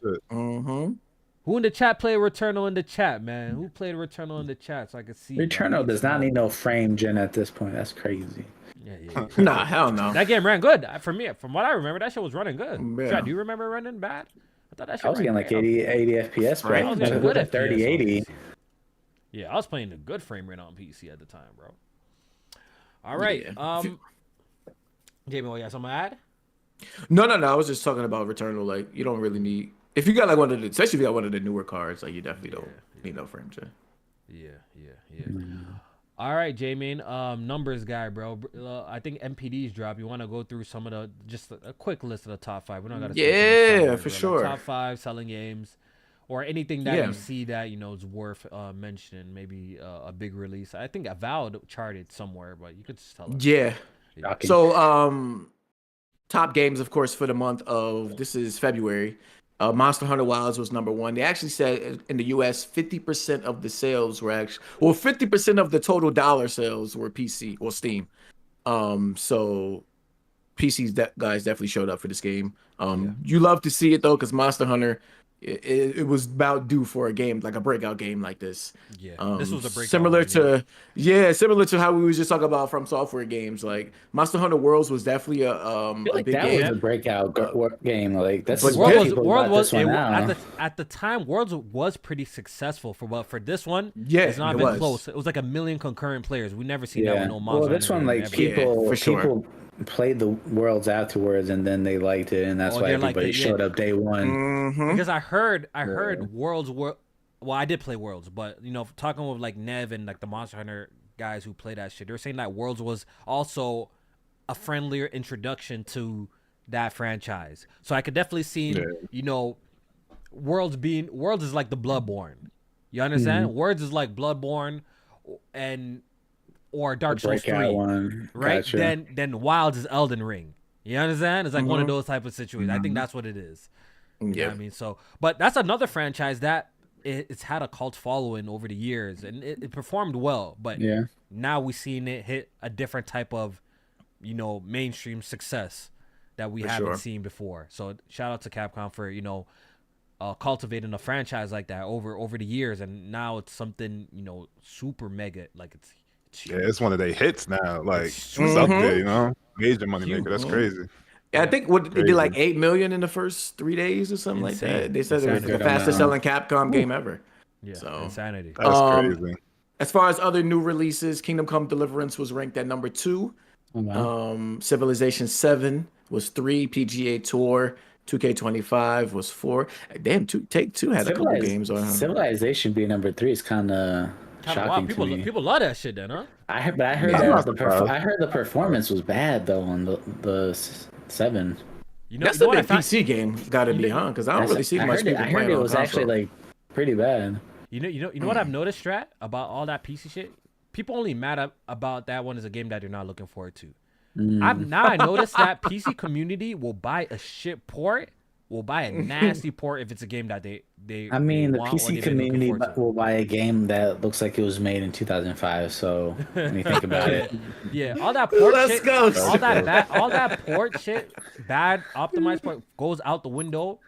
Who in the chat played Returnal in the chat, man? Who played Returnal in the chat so I could see? Returnal does not need no frame gen at this point. That's crazy. Yeah. Nah, hell no. That game ran good for me. From what I remember, that shit was running good. Yeah. Chat, do you remember running bad? I thought that shit I was getting like 80 FPS, bro. I was getting good at 3080. Yeah, I was playing a good frame rate on PC at the time, bro. All right. Jamie, what you got something to add? No. I was just talking about Returnal. Like, you don't really need, if you got like one of the, especially if you got one of the newer cards, like you definitely don't need no frame gen. Yeah. All right, Jamie. Numbers guy, bro. I think MPD's drop. You want to go through some of the, just a quick list of the top 5. We don't got to for sure. Like top 5 selling games, or anything that you see that is worth mentioning. Maybe a big release. I think Avowed charted somewhere, but you could just tell us. Yeah. So top games, of course, for the month of, this is February. Monster Hunter Wilds was number 1. They actually said in the US, 50% of the sales were 50% of the total dollar sales were PC or Steam. So PC guys definitely showed up for this game. You love to see it though, because Monster Hunter, it was about due for a game, like a breakout game like this. Yeah, this was a breakout. Similar to how we was just talking about From Software games. Like Monster Hunter Worlds was definitely a big game. Was a breakout game. Like that's World was at the time. Worlds was pretty successful for this one. Yeah, it's not been close. It was like 1 million concurrent players. We never seen that with no Monster Hunter. This one, like people played the Worlds afterwards, and then they liked it, and that's why everybody showed up day one. Because I heard Worlds were. Well, I did play Worlds, but talking with like Nev and like the Monster Hunter guys who play that shit, they were saying that Worlds was also a friendlier introduction to that franchise. So I could definitely see, Worlds is like the Bloodborne. You understand? Worlds is like Bloodborne, or Dark Souls 3, right? Gotcha. Then Wilds is Elden Ring. You understand? It's like one of those type of situations. I think that's what it is. You know what I mean? So, but that's another franchise that it's had a cult following over the years, and it performed well. But now we've seen it hit a different type of, mainstream success that we haven't seen before. So shout out to Capcom for cultivating a franchise like that over the years, and now it's something super mega, like it's it's one of their hits now. Like it's up there, major money maker. That's crazy. Yeah, I think they did like 8 million in the first 3 days or something like that. They said it was the fastest selling Capcom game ever. Yeah, so insanity. That's crazy. As far as other new releases, Kingdom Come Deliverance was ranked at number 2. Civilization 7 was 3. PGA Tour 2K25 was 4. Damn, Take-Two had a couple games on. Civilization being number 3 is kind of shocking to me. People love that shit, then, huh? I heard the performance was bad though on the 7. That's a big PC game. Got to be on, because I don't really see much people playing. I heard it was actually like pretty bad. You know what I've noticed, Strat, about all that PC shit? People only mad about that one as a game that they're not looking forward to. I noticed that PC community will buy a shit port, will buy a nasty port if it's a game that they I mean, the PC community will buy a game that looks like it was made in 2005. So when you think about it, yeah, all that port shit, all that port shit, bad optimized port goes out the window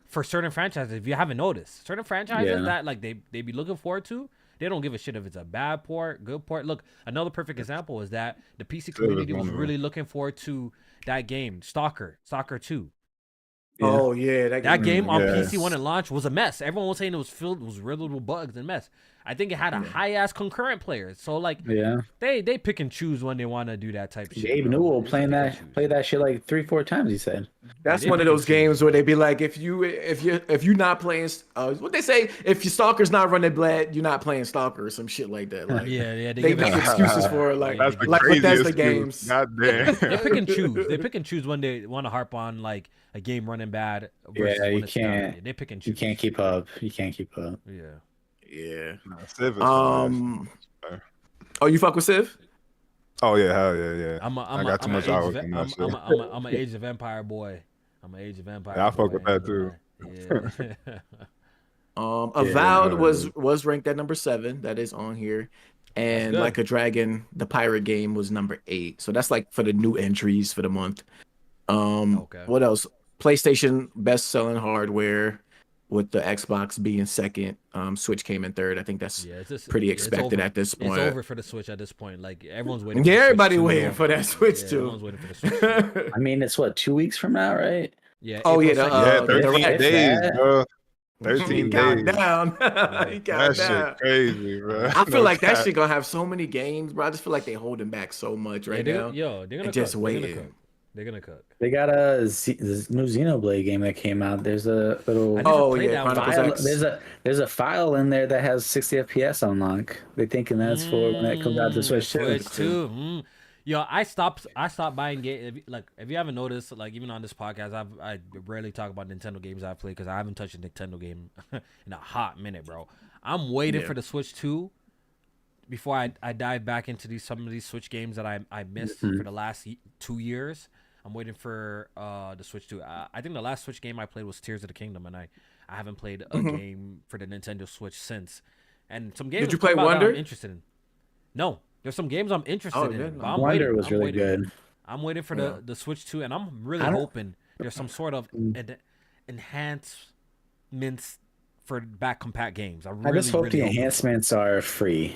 for certain franchises. If you haven't noticed, certain franchises that like they be looking forward to, they don't give a shit if it's a bad port, good port. Look, another perfect example is that the PC community was really looking forward to that game, Stalker 2. Yeah. Oh yeah, that game on PC when it launched was a mess. Everyone was saying it was riddled with bugs and mess. I think it had a high ass concurrent players. So like they pick and choose when they want to do that type of shit. Gabe Newell play that shit like 3-4 times. He said that's one of those games where they be like, if you're not playing, what they say, if your Stalker's not running Blade, you're not playing Stalker or some shit like that. Like, they make excuses for it, like Bethesda games. God damn. They pick and choose. They pick and choose when they want to harp on like a game running bad. You can't. They pick and choose. You can't keep up. Yeah. Civ is oh, you fuck with Civ? Oh yeah, hell yeah. I got too much hours in that shit. I'm an Age of Empire boy. Yeah, I fuck with that too. Yeah. Avowed was ranked at number 7. That is on here. And Like a Dragon, the pirate game, was number 8. So that's like for the new entries for the month. What else? PlayStation best-selling hardware, with the Xbox being second. Switch came in third. I think that's pretty expected at this point. It's over for the Switch at this point. Like everyone's waiting. Yeah, everybody waiting for that Switch too. Everyone's waiting for the Switch too. I mean, it's what, 2 weeks from now, right? Yeah. Oh yeah, 13 days, bro. 13 days. Down. That shit crazy, bro. I feel like that shit gonna have so many games, bro. I just feel like they're holding back so much right now. They're gonna just wait. They're gonna cook. They got this new Xenoblade game that came out. There's a little there's a file in there that has 60 FPS on lock. They're thinking that's for when that comes out to Switch 2. Yo, I stopped buying games. Like, if you haven't noticed, like even on this podcast, I rarely talk about Nintendo games I've played because I haven't touched a Nintendo game in a hot minute, bro. I'm waiting for the Switch 2 before I dive back into some of these Switch games that I missed for the last 2 years. I'm waiting for the Switch 2. I think the last Switch game I played was Tears of the Kingdom, and I haven't played a game for the Nintendo Switch since. And some games. Did you play Wonder? I'm interested in. No, there's some games I'm interested in. But Wonder was really good. I'm waiting for the Switch 2, and I'm really hoping there's some sort of enhancements for back compact games. I just hope the enhancements are free.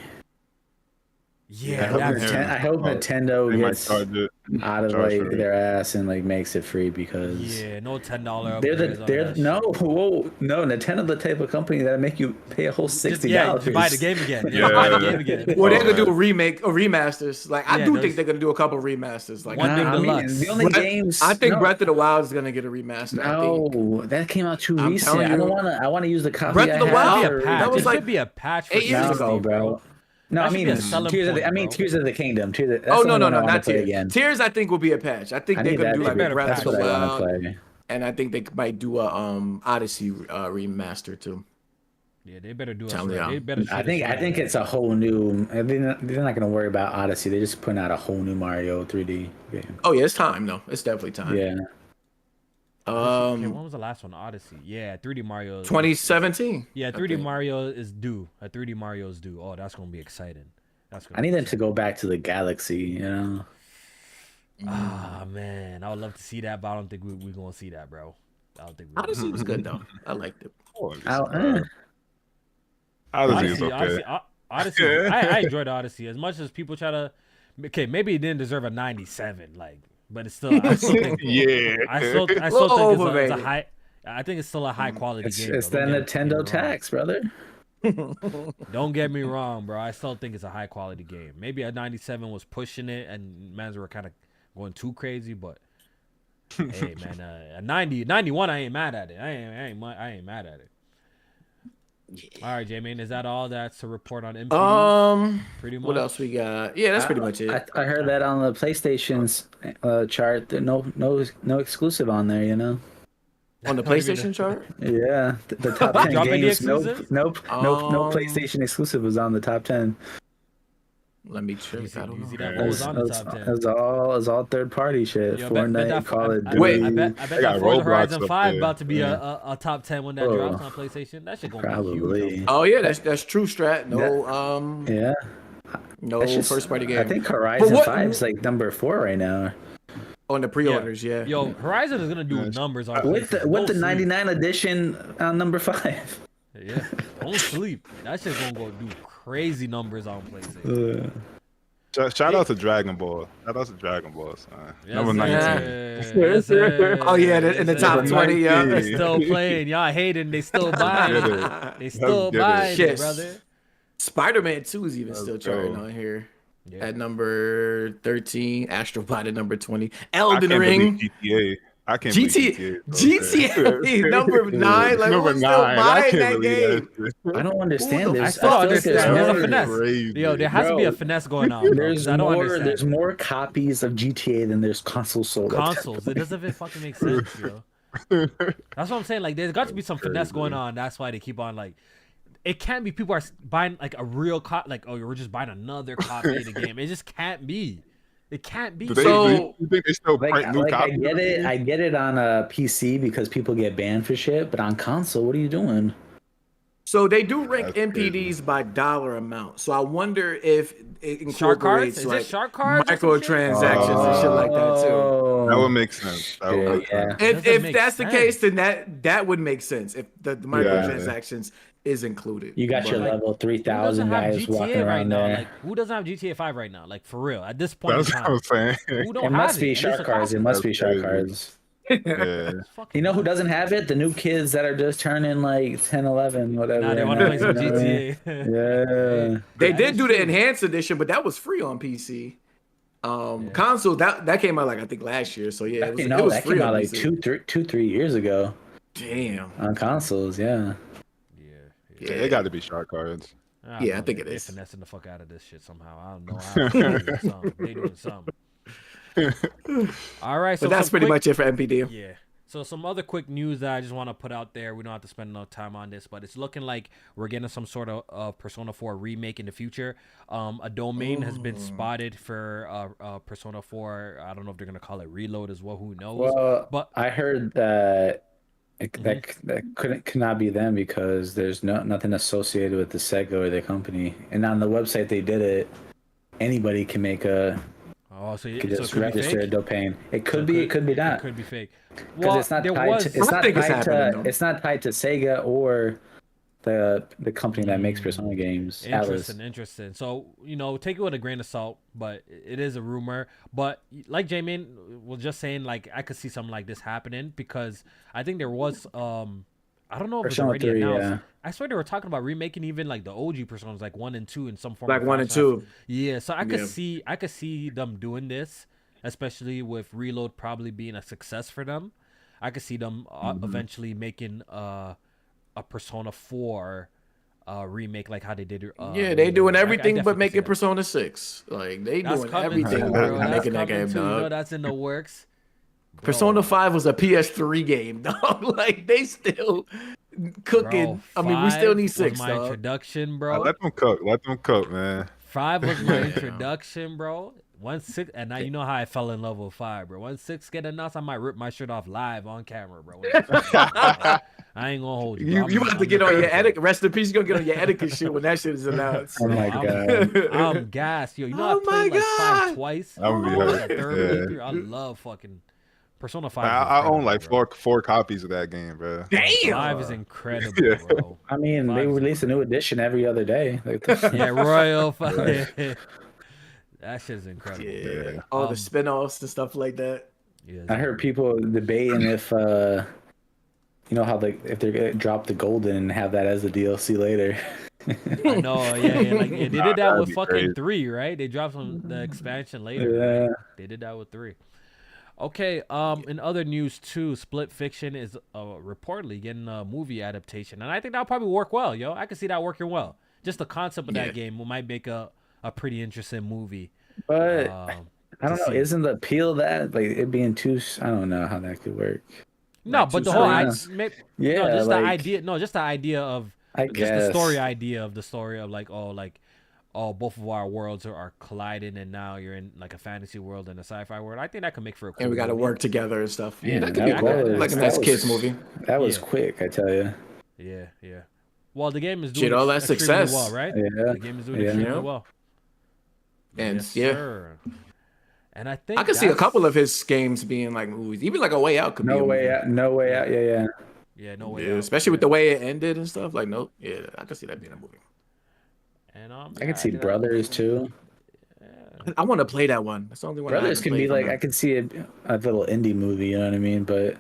Yeah, I hope Nintendo gets out of like their ass and like makes it free because no $10. Nintendo the type of company that make you pay a whole $60 to buy the game again. Buy the game again. Well, they're gonna do a remake or remasters. Like I do think they're gonna do a couple remasters. Like the only games I think Breath of the Wild is gonna get a remaster. No, that came out too recent. I want to use the copy. Breath of the Wild. That was like be a patch 8 years ago, bro. No, I mean Tears of the Kingdom. No, not Tears. Tears, I think will be a patch. I think they're gonna do like Breath of the Wild, and I think they might do a Odyssey remaster too. Yeah, they better do it. I think it's a whole new. They're not gonna worry about Odyssey. They're just putting out a whole new Mario 3D game. Oh yeah, it's time though. It's definitely time. Yeah. When was the last one? Odyssey. Yeah, 3D Mario. 2017. Yeah, 3D Mario is due. A 3D Mario is due. Oh, that's gonna be exciting. I need them to go back to the Galaxy. You know. Ah man, I would love to see that, but I don't think we're gonna see that, bro. I don't think. Odyssey was good though. I liked it. Odyssey is okay. Odyssey. I enjoyed Odyssey as much as people try to. Okay, maybe it didn't deserve a 97. But it's still, I still think, I still think it's a high. I think it's still a high quality game. It's the Nintendo tax, brother. Don't get me wrong, bro. I still think it's a high quality game. Maybe a 97 was pushing it, and mans were kind of going too crazy. But hey, man, a 91, I ain't mad at it. I ain't mad at it. Yeah. All right, J-Man, is that all that's to report on MPD? Pretty much. What else we got? Yeah, that's pretty much it. I heard that on the PlayStation's chart, no exclusive on there, you know. On the PlayStation chart? Yeah, the top 10 games. No PlayStation exclusive was on the top 10. Let me check. I don't know. What was on the top 10? It was all third party shit. Fortnite, Call of Duty. Wait, I bet that Forza Horizon 5 about to be a top 10 when that drops on PlayStation. That shit gonna be huge. Oh yeah, that's true, Strat. No first party game. I think Horizon 5 is like number 4 right now. On the pre-orders, yeah. Yo, Horizon is gonna do numbers on with the 99 edition on number 5. Yeah, don't sleep. That shit's gonna go do crazy numbers on PlayStation. Shout out to Dragon Ball. Shout out to Dragon Ball. Number 19. Yes, oh yeah, in the top 20. Yeah, they're still playing. Y'all hating. They still buying. They still buying, it, brother. Spider-Man 2 is even still charting on here. Yeah. At number 13, Astro Bot at number 20, Elden Ring. GTA. I can't GTA number 9. Like, number 9. That game? I don't understand this. There's a finesse. Yo, there has to be a finesse going on. There's more copies of GTA than there's consoles sold. It doesn't even fucking make sense, yo. That's what I'm saying. Like, there's got to be some finesse going on. That's why they keep on like. It can't be people are buying like a real copy. Like, oh, we're just buying another copy of the game. It just can't be. It can't be. Do you think they still print new copies? I get it on a PC because people get banned for shit, but on console, what are you doing? So they do rank That's NPDs crazy. by dollar amount. So I wonder if it Shark cards? incorporates Is like it shark cards or some shit? microtransactions and shit like that too. That would make sense. That would make sense. If that's the case, then that would make sense. If the Yeah. microtransactions is included. You got your But level Who 3,000 doesn't have guys walking GTA right around now? there. Like, who doesn't have GTA 5 right now? Like, for real, at this point in That's what time, I'm saying. who don't It have must it? be At least a shark cards. It copy? must be That's shark crazy. cards. Yeah. It's fucking You know who nuts. doesn't have it? The new kids that are just turning like 10, 11, whatever. Nah, they right want to now, play some you know what I mean? GTA. Yeah. they That did is do the true. enhanced edition, but that was free on PC. Yeah. Console that came out like I think last year. So yeah, it was that free came on out like PC. 3 years ago Damn. on consoles. Yeah. Yeah, it got to be shark cards. Yeah, I think it They're is. finessing the fuck out of this shit somehow. I don't know how. They doing something. All right, so But that's pretty much it for MPD. Yeah. So some other quick news that I just want to put out there. We don't have to spend enough time on this, but it's looking like we're getting some sort of Persona 4 remake in the future. A domain has been spotted for Persona 4. I don't know if they're gonna call it Reload as well. Who knows? Well, but I heard that that cannot be them because there's nothing associated with the Sega or the company. And on the website they did it. Anybody can make a. so Could it just could be register a fake. domain. It could be. It could be It not. could be fake. Because Well, it's not there tied. was. It's not think it's tied happening, to. though. It's not tied to Sega or the company that makes Persona games. Atlas. Interesting. So, take it with a grain of salt, but it is a rumor. But like J-Man was just saying, like, I could see something like this happening because I think there was I don't know if it's Persona already 3, announced. yeah. I swear they were talking about remaking even like the OG Personas, like 1 and 2 in some form. Like or 1 and fashion. 2. Yeah, so I could see them doing this, especially with Reload probably being a success for them. I could see them eventually making a Persona 4 remake like how they did. They doing I everything but definitely making see that. Persona 6. Like they That's doing coming everything too, but bro. That's making that coming game, too. dog. That's in the works. Persona 5 was a PS3 game, dog. Like they still cooking. Bro, I mean, we still need was 6, my dog. introduction, bro. Let them cook. Let them cook, man. 5 was my introduction, bro. 1-6, and now you know how I fell in love with 5, bro. 1-6 get announced, I might rip my shirt off live on camera, bro. I ain't gonna hold you. Bro. You about to get on your etiquette. Rest in peace. You gonna get on your etiquette shit when that shit is announced. Oh my god. I'm gassed, yo. You know I played like 5 twice. I'm gonna be Like hurt. a third Yeah. playthrough. I love fucking Persona 5. I own like four copies of that game, bro. Damn. 5 is incredible, Yeah. bro. I mean, they release a new edition every other day. Like, Yeah, Royal 5. That shit's incredible. Yeah. All the spin-offs and stuff like that. Yeah, I heard people debating if how if they're gonna drop the golden and have that as a DLC later. I know, they did that that'd with be fucking crazy. 3, right? They dropped the expansion later. Yeah. Right? They did that with 3. Okay, in other news too, Split Fiction is reportedly getting a movie adaptation, and I think that'll probably work well, yo. I can see that working well. Just the concept of that game might make a pretty interesting movie. But I don't know. Isn't the appeal of that like it being too? I don't know how that could work. No, Like but the too whole serious? just like, the idea. No, just the idea of I just the story guess. idea of the story of both of our worlds are colliding, and now you're in like a fantasy world and a sci-fi world. I think that could make for a cool And we got to movie. work together and stuff. Yeah, Man, that could be cool. Like a nice kids movie. That was Yeah. quick, I tell you. Yeah. Well, the game is doing Shit, all that extremely success. well, right? Yeah. The game is doing Yeah. extremely Yeah. well. And Yes, yeah, sir. And I think I could see a couple of his games being like movies. Even like A Way Out could be a No movie. way out. No way out. Yeah. Yeah, no way. Yeah, out. especially with the way it ended and stuff. Like, no, yeah, I could see that being a movie. And I could see Brothers too. I want to play that one. That's the only one. Brothers can be like I could see a little indie movie. You know what I mean? But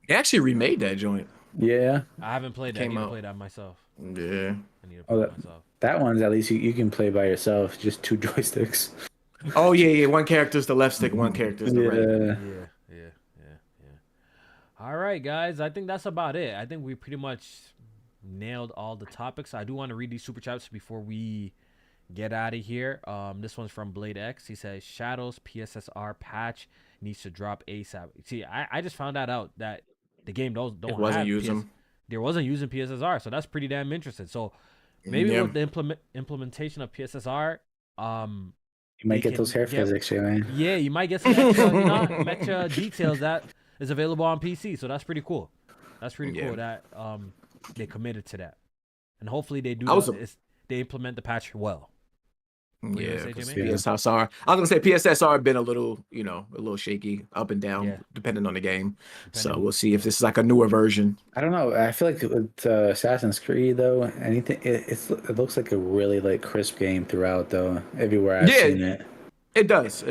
They actually remade that joint. yeah, I haven't played that. I Came need to out. play that myself. Yeah. I need to play that myself. that one's at least you can play by yourself. Just 2 joysticks. Oh yeah. One character's the left stick, one character's the right. Yeah. Yeah. All right, guys. I think that's about it. I think we pretty much nailed all the topics. I do want to read these super chats before we get out of here. This one's from Blade X. He says Shadows PSSR patch needs to drop ASAP. See, I just found that out that the game don't It wasn't have using. There wasn't using PSSR, so that's pretty damn interesting. So maybe with the implementation of PSSR, You might they get those can hair get- physics, yeah, man. yeah, you might get some extra, some extra details that is available on PC. So that's pretty cool. That's pretty cool that they committed to that. and hopefully they do. They implement the patch well. Yeah, PSSR. I was gonna say PSSR have been a little shaky, up and down, depending on the game. So we'll see if this is like a newer version. I don't know. I feel like with Assassin's Creed though, anything it looks like a really like crisp game throughout though. Everywhere I've seen it. It does.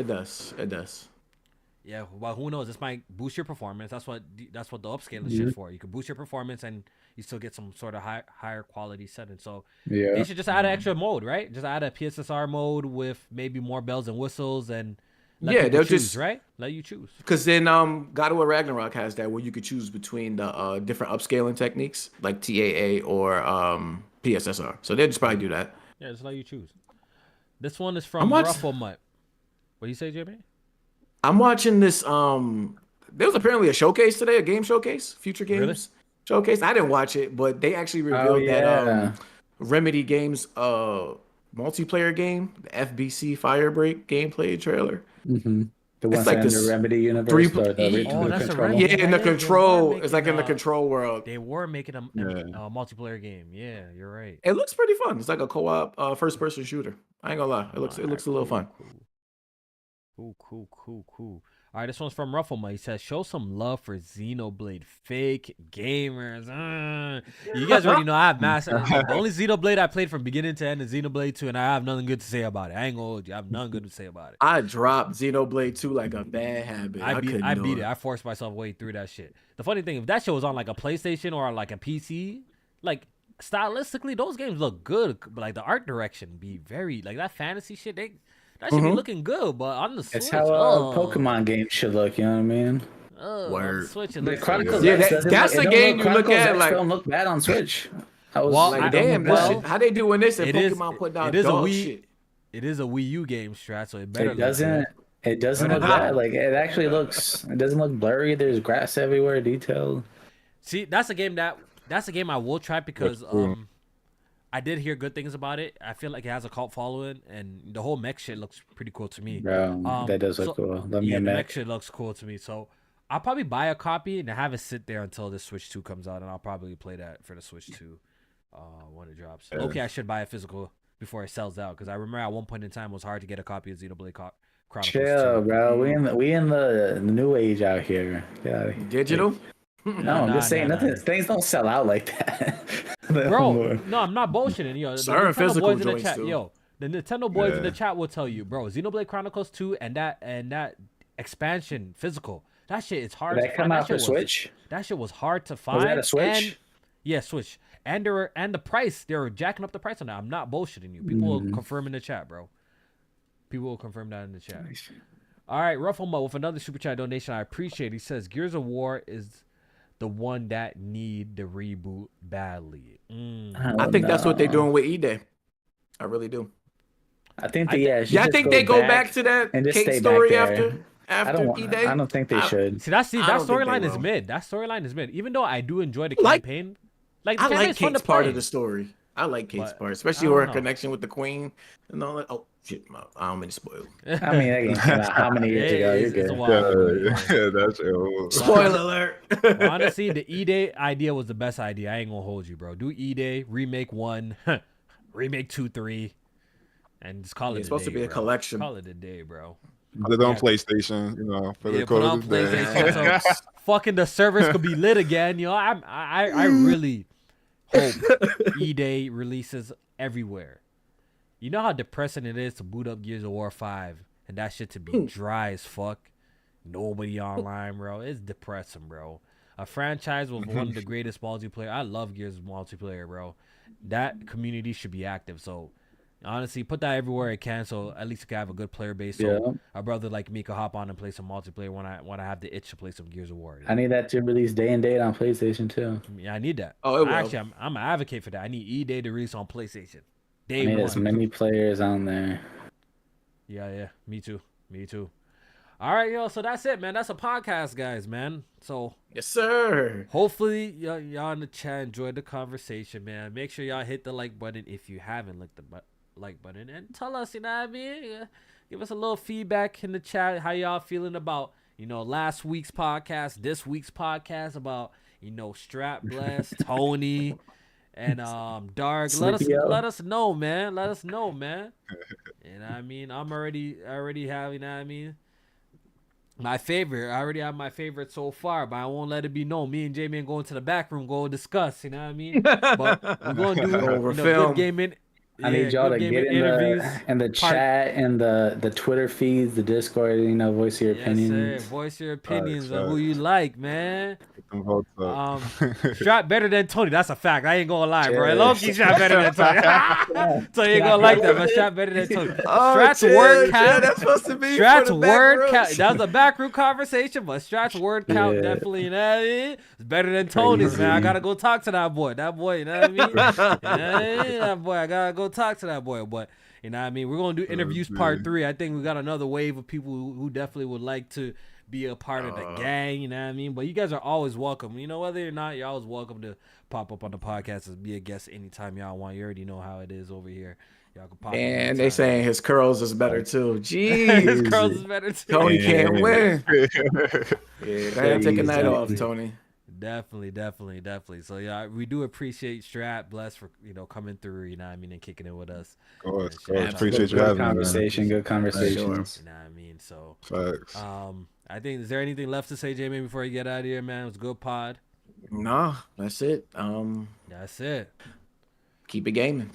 Yeah, well, who knows? This might boost your performance. That's what the upscaling shit for. You can boost your performance and you still get some sort of higher quality setting. So they should just add an extra mode, right? Just add a PSSR mode with maybe more bells and whistles and they'll choose, right? Let you choose. Because then God of War Ragnarok has that where you could choose between the different upscaling techniques like TAA or PSSR. So they'll just probably do that. Yeah, just let you choose. This one is from Ruffle Mutt. What do you say, Jimmy? I'm watching this. There was apparently a showcase today, a game showcase, Future Games showcase. I didn't watch it, but they actually revealed that Remedy Games multiplayer game, the FBC Firebreak gameplay trailer. Mm-hmm. The one like in the Remedy universe. That's a Remedy. Yeah, in the control. It's like in the control world. They were making a multiplayer game. Yeah, you're right. It looks pretty fun. It's like a co-op first-person shooter. I ain't gonna lie. It looks a little fun. Cool. All right, this one's from Rufflema. He says, show some love for Xenoblade fake gamers. You guys already know I have the only Xenoblade I played from beginning to end is Xenoblade 2, and I have nothing good to say about it. I ain't gonna hold you. I have nothing good to say about it. I dropped Xenoblade 2 like a bad habit. I beat it. I forced myself way through that shit. The funny thing, if that shit was on like a PlayStation or like a PC, like stylistically, those games look good, but like the art direction be very like that fantasy shit. That should be looking good, but on the Switch, it's how Pokemon games should look. You know what I mean? Word. Switch, it the looks Chronicles. That's the game you look at. Like, don't look bad on Switch. I was like, damn, how they doing this? And Pokemon put out dog shit. It is a Wii U game, Strat, so it better. It doesn't look bad. Like it actually looks. It doesn't look blurry. There's grass everywhere, detailed. See, that's a game I will try because I did hear good things about it. I feel like it has a cult following, and the whole mech shit looks pretty cool to me. Bro, that does look cool. The mech shit looks cool to me. So I'll probably buy a copy and have it sit there until the Switch 2 comes out, and I'll probably play that for the Switch 2 when it drops. Yeah. Okay, I should buy a physical before it sells out because I remember at one point in time it was hard to get a copy of Xenoblade Chronicles. Chill, bro. We in the new age out here. Yeah. Digital. No, I'm just saying nothing. Things don't sell out like that. Bro, no, I'm not bullshitting. Yo, the Nintendo boys in the chat, the Nintendo boys in the chat will tell you, bro. Xenoblade Chronicles 2 and that expansion physical, that shit is hard. Did that come out for Switch? That shit was hard to find. Was that a Switch? Switch. And the price, they were jacking up the price on that. I'm not bullshitting you. People will confirm in the chat, bro. People will confirm that in the chat. Nice. All right, Rufflemo with another super chat donation. I appreciate it. He says Gears of War is the one that need the reboot badly. I think that's what they're doing with E-Day. I really do. I think I think they go back to that Kate story after E-Day. I don't think they should. That storyline is mid. That storyline is mid. Even though I do enjoy the campaign. Like I like Kate's part of the story. I like Kate's part, especially her connection with the Queen and all that. Oh shit, I don't mean to spoil. I mean, that game came out how many years ago? It's a while. That's it. Spoiler alert. Honestly, the E-Day idea was the best idea. I ain't gonna hold you, bro. Do E-Day, remake 1, remake 2, 3, and just call it. It's supposed to be a collection. Call it a day, bro. Put it on PlayStation, for the code of the day. So fucking the servers could be lit again. I really hope E-Day releases everywhere. You know how depressing it is to boot up Gears of War 5 and that shit to be dry as fuck? Nobody online, bro. It's depressing, bro. A franchise with one of the greatest multiplayer. I love Gears multiplayer, bro. That community should be active. So, honestly, put that everywhere it can so at least it can have a good player base. So a brother like me could hop on and play some multiplayer when I have the itch to play some Gears of War. I need that to release day and date on PlayStation too. Yeah, I need that. Oh, it will. Actually, I'm an advocate for that. I need E-Day to release on PlayStation. I need as many players on there. Yeah. Me too. All right, yo. So that's it, man. That's a podcast, guys, man. So yes, sir. Hopefully, y'all in the chat enjoyed the conversation, man. Make sure y'all hit the like button if you haven't licked the like button, and tell us, you know what I mean? Give us a little feedback in the chat. How y'all feeling about last week's podcast, this week's podcast about Strap Bless, Tony. And Dark, let us know, man. Let us know, man. You know what I mean? I already have, you know what I mean? My favorite. I already have my favorite so far, but I won't let it be known. Me and Jamie going to the back room, go discuss, you know what I mean? But we're gonna do good gaming. I need y'all to get in the chat and the Twitter feeds, the Discord, voice your opinions. Sir. Voice your opinions on who you like, man. Strap better than Tony. That's a fact. I ain't gonna lie, bro. Low-key Strap better than Tony. So you ain't gonna like that, but Strap better than Tony. Strat's word count. That's supposed to be Strat's word count. That was a backroom conversation, but Strat's word count definitely, you know what I mean? It's better than Tony's, man. I gotta go talk to that boy. That boy, you know what I mean? That boy, I gotta go talk to that boy. But you know what I mean? We're gonna do interviews part 3. I think we got another wave of people who definitely would like to be a part of the gang, you know what I mean? But you guys are always welcome. Whether or not, you're always welcome to pop up on the podcast and be a guest anytime y'all want. You already know how it is over here. Y'all can pop up. And they saying his curls is better too. Jeez. His curls is better too. Tony can't win. I gotta take a night off, Tony. Definitely. So yeah, we do appreciate Strat, bless for coming through, you know what I mean, and kicking it with us. Of course. Appreciate you having me. Good conversations. You know what I mean? So facts. I think, is there anything left to say, Jamie, before you get out of here, man? It was a good pod. Nah, that's it. That's it. Keep it gaming.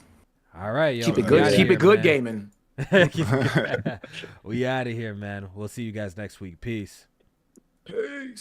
All right, yo. Keep it good. Keep it good gaming. We out of here, man. We'll see you guys next week. Peace. Peace.